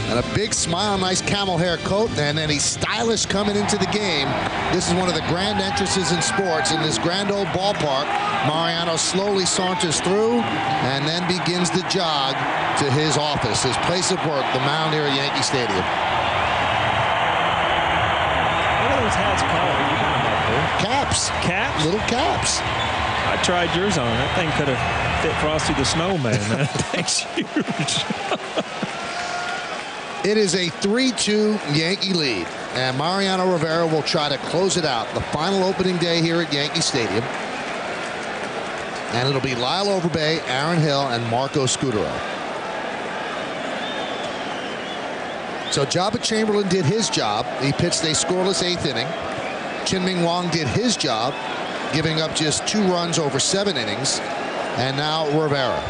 and a big smile, nice camel hair coat, and then he's stylish coming into the game. This is one of the grand entrances in sports. In this grand old ballpark, Mariano slowly saunters through and then begins to jog to his office, his place of work, the mound here at Yankee Stadium. What are those hats called? Caps. Caps? Little caps. I tried yours on. That thing could have fit Frosty the Snowman. That thing's huge. It is a 3-2 Yankee lead, and Mariano Rivera will try to close it out. The final opening day here at Yankee Stadium. And it'll be Lyle Overbay, Aaron Hill, and Marco Scutaro. So Jabba Chamberlain did his job. He pitched a scoreless 8th inning. Chien-Ming Wang did his job, giving up just 2 runs over 7 innings. And now Rivera.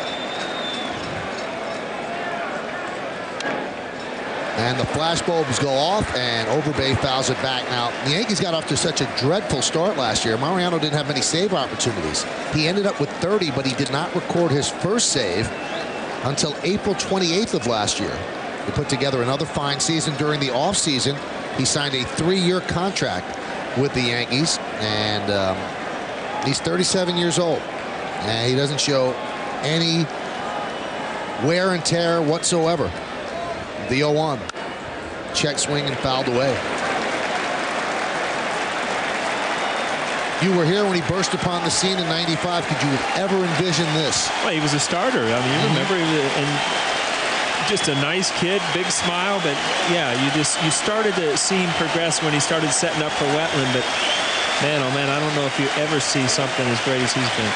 And the flash bulbs go off, and Overbay fouls it back. Now, the Yankees got off to such a dreadful start last year. Mariano didn't have many save opportunities. He ended up with 30, but he did not record his first save until April 28th of last year. He put together another fine season during the offseason. He signed a 3-year contract with the Yankees, and he's 37 years old. And he doesn't show any wear and tear whatsoever. The 0-1. Check swing and fouled away. You were here when he burst upon the scene in '95. Could you have ever envisioned this? Well, he was a starter. I mean, you remember, and just a nice kid, big smile. But yeah, you started to see him progress when he started setting up for Wetland. But man, oh man, I don't know if you ever see something as great as he's been.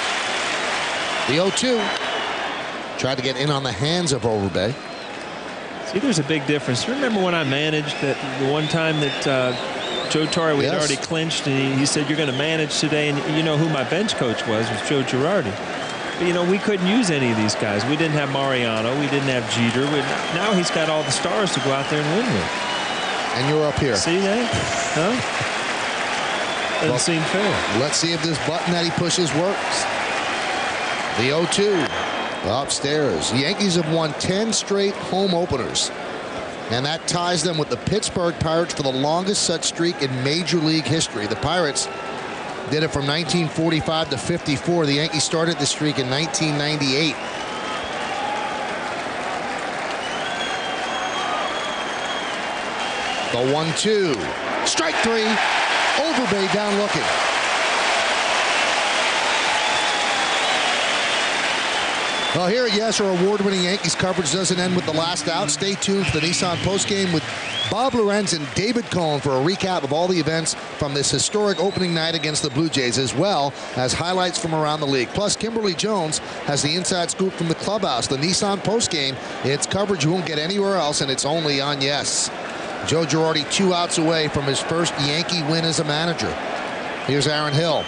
The 0-2. Tried to get in on the hands of Overbay. See, there's a big difference. You remember when I managed that the one time that Joe Torre, we had already clinched, and he said, "You're going to manage today," and you know who my bench coach was Joe Girardi. But you know, we couldn't use any of these guys. We didn't have Mariano, we didn't have Jeter. Now he's got all the stars to go out there and win with. And you're up here. See that? Huh? Doesn't seem fair. Let's see if this button that he pushes works. The 0-2. Upstairs. The Yankees have won 10 straight home openers, and that ties them with the Pittsburgh Pirates for the longest such streak in Major League history. The Pirates did it from 1945 to 54. The Yankees started the streak in 1998. The 1-2. Strike 3. Overbay down looking. Well, here at Yes, our award-winning Yankees coverage doesn't end with the last out. Stay tuned for the Nissan postgame with Bob Lorenz and David Cohn for a recap of all the events from this historic opening night against the Blue Jays, as well as highlights from around the league. Plus, Kimberly Jones has the inside scoop from the clubhouse. The Nissan postgame, it's coverage you won't get anywhere else, and it's only on Yes. Joe Girardi 2 outs away from his first Yankee win as a manager. Here's Aaron Hill.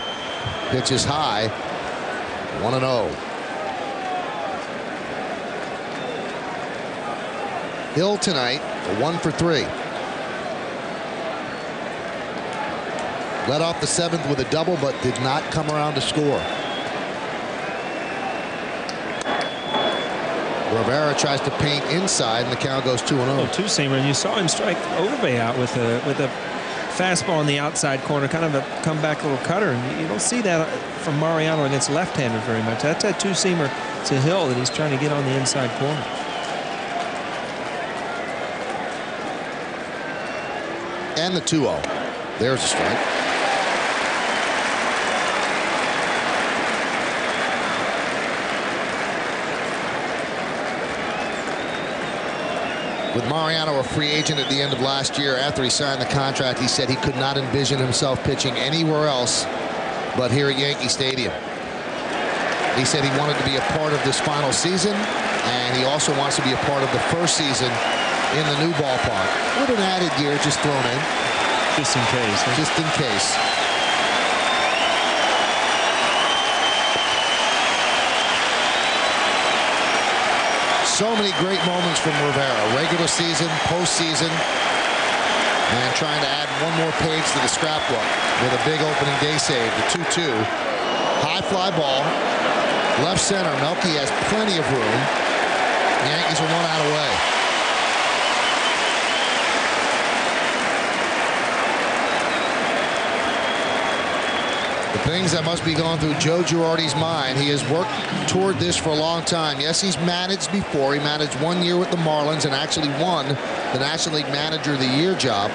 Pitches high. 1-0. Hill tonight, 1 for 3. Led off the 7th with a double, but did not come around to score. Rivera tries to paint inside, and the count goes 2-0. Oh, two-seamer, and you saw him strike Overbay out with a fastball in the outside corner, kind of a comeback little cutter, and you don't see that from Mariano against left-handers very much. That's that two-seamer to Hill that he's trying to get on the inside corner. And the 2-0. There's a strike. With Mariano a free agent at the end of last year, after he signed the contract, he said he could not envision himself pitching anywhere else but here at Yankee Stadium. He said he wanted to be a part of this final season, and he also wants to be a part of the first season in the new ballpark. With an added gear just thrown in. Just in case. Huh? Just in case. So many great moments from Rivera. Regular season, postseason. And trying to add one more page to the scrapbook with a big opening day save, the 2-2. High fly ball, left center. Melky has plenty of room. The Yankees are 1 out away. The things that must be going through Joe Girardi's mind. He has worked toward this for a long time. Yes, he's managed before. He managed 1 year with the Marlins and actually won the National League Manager of the Year job.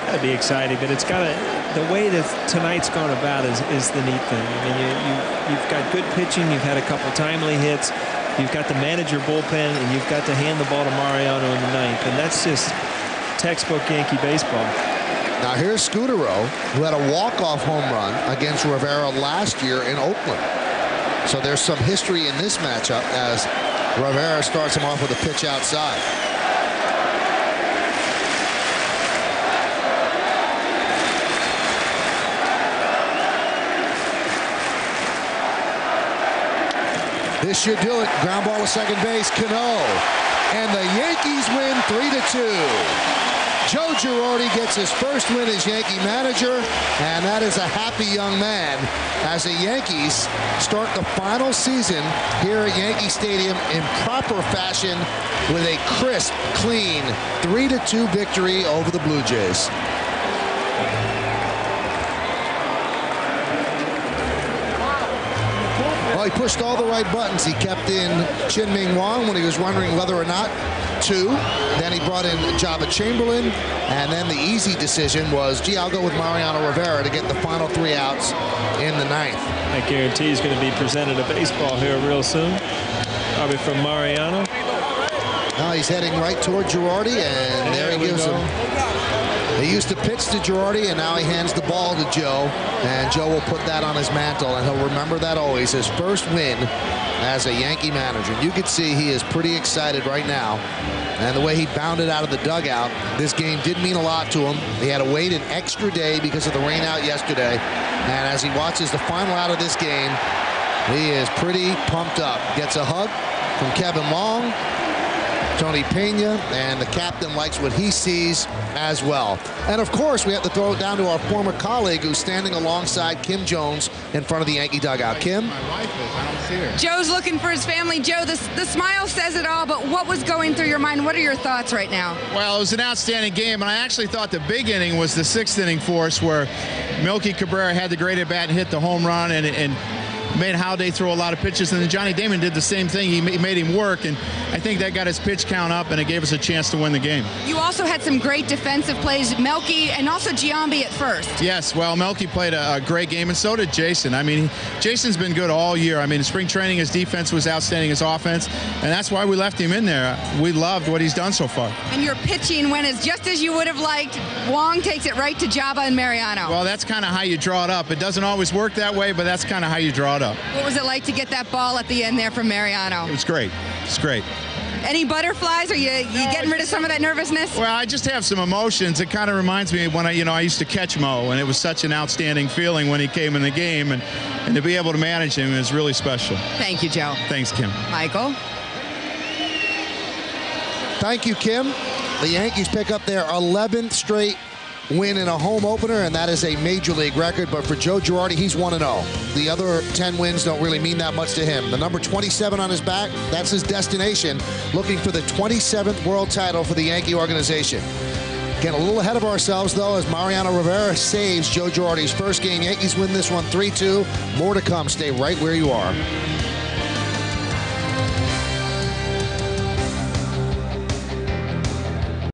That'd be exciting, but it's got to. The way that tonight's gone about is the neat thing. I mean, you've got good pitching. You've had a couple timely hits. You've got the manager bullpen, and you've got to hand the ball to Mariano in the ninth, and that's just textbook Yankee baseball. Now here's Scudero, who had a walk-off home run against Rivera last year in Oakland. So there's some history in this matchup as Rivera starts him off with a pitch outside. This should do it. Ground ball to second base, Cano. And the Yankees win 3-2. Joe Girardi gets his first win as Yankee manager, and that is a happy young man as the Yankees start the final season here at Yankee Stadium in proper fashion with a crisp, clean 3-2 victory over the Blue Jays. Well, he pushed all the right buttons. He kept in Chien-Ming Wang when he was wondering whether or not to. Then he brought in Jabba Chamberlain. And then the easy decision was, gee, I'll go with Mariano Rivera to get the final 3 outs in the ninth. I guarantee he's going to be presented a baseball here real soon. Probably from Mariano. Now he's heading right toward Girardi, and there he gives him. He used to pitch to Girardi, and now he hands the ball to Joe, and Joe will put that on his mantle, and he'll remember that always. His first win as a Yankee manager. You can see he is pretty excited right now, and the way he bounded out of the dugout, this game did mean a lot to him. He had to wait an extra day because of the rain out yesterday, and as he watches the final out of this game, he is pretty pumped up. Gets a hug from Kevin Long, Tony Pena, and the captain likes what he sees as well. And of course, we have to throw it down to our former colleague who's standing alongside Kim Jones in front of the Yankee dugout. Kim? My wife is. I don't see her. Joe's looking for his family. Joe, the smile says it all, but what was going through your mind? What are your thoughts right now? Well, it was an outstanding game, and I actually thought the big inning was the 6th inning for us, where Melky Cabrera had the great at-bat and hit the home run, and made Howday throw a lot of pitches, and then Johnny Damon did the same thing. He made him work, and I think that got his pitch count up, and it gave us a chance to win the game. You also had some great defensive plays, Melky and also Giambi at first. Yes, well, Melky played a great game, and so did Jason. I mean, Jason's been good all year. I mean, in spring training, his defense was outstanding, his offense, and that's why we left him in there. We loved what he's done so far. And your pitching went just as you would have liked. Wong takes it right to Jabba and Mariano. Well, that's kind of how you draw it up. It doesn't always work that way, but that's kind of how you draw it up. What was it like to get that ball at the end there from Mariano? It was great. It's great. Any butterflies? Are you getting rid of some of that nervousness? Well, I just have some emotions. It kind of reminds me of when I used to catch Mo, and it was such an outstanding feeling when he came in the game, and to be able to manage him is really special. Thank you, Joe. Thanks, Kim. Michael? Thank you, Kim. The Yankees pick up their 11th straight win in a home opener, and that is a major league record. But for Joe Girardi, he's 1-0. The other 10 wins don't really mean that much to him. The number 27 on his back, that's his destination, looking for the 27th world title for the Yankee organization. Getting a little ahead of ourselves, though, as Mariano Rivera saves Joe Girardi's first game. Yankees win this one 3-2. More to come. Stay right where you are.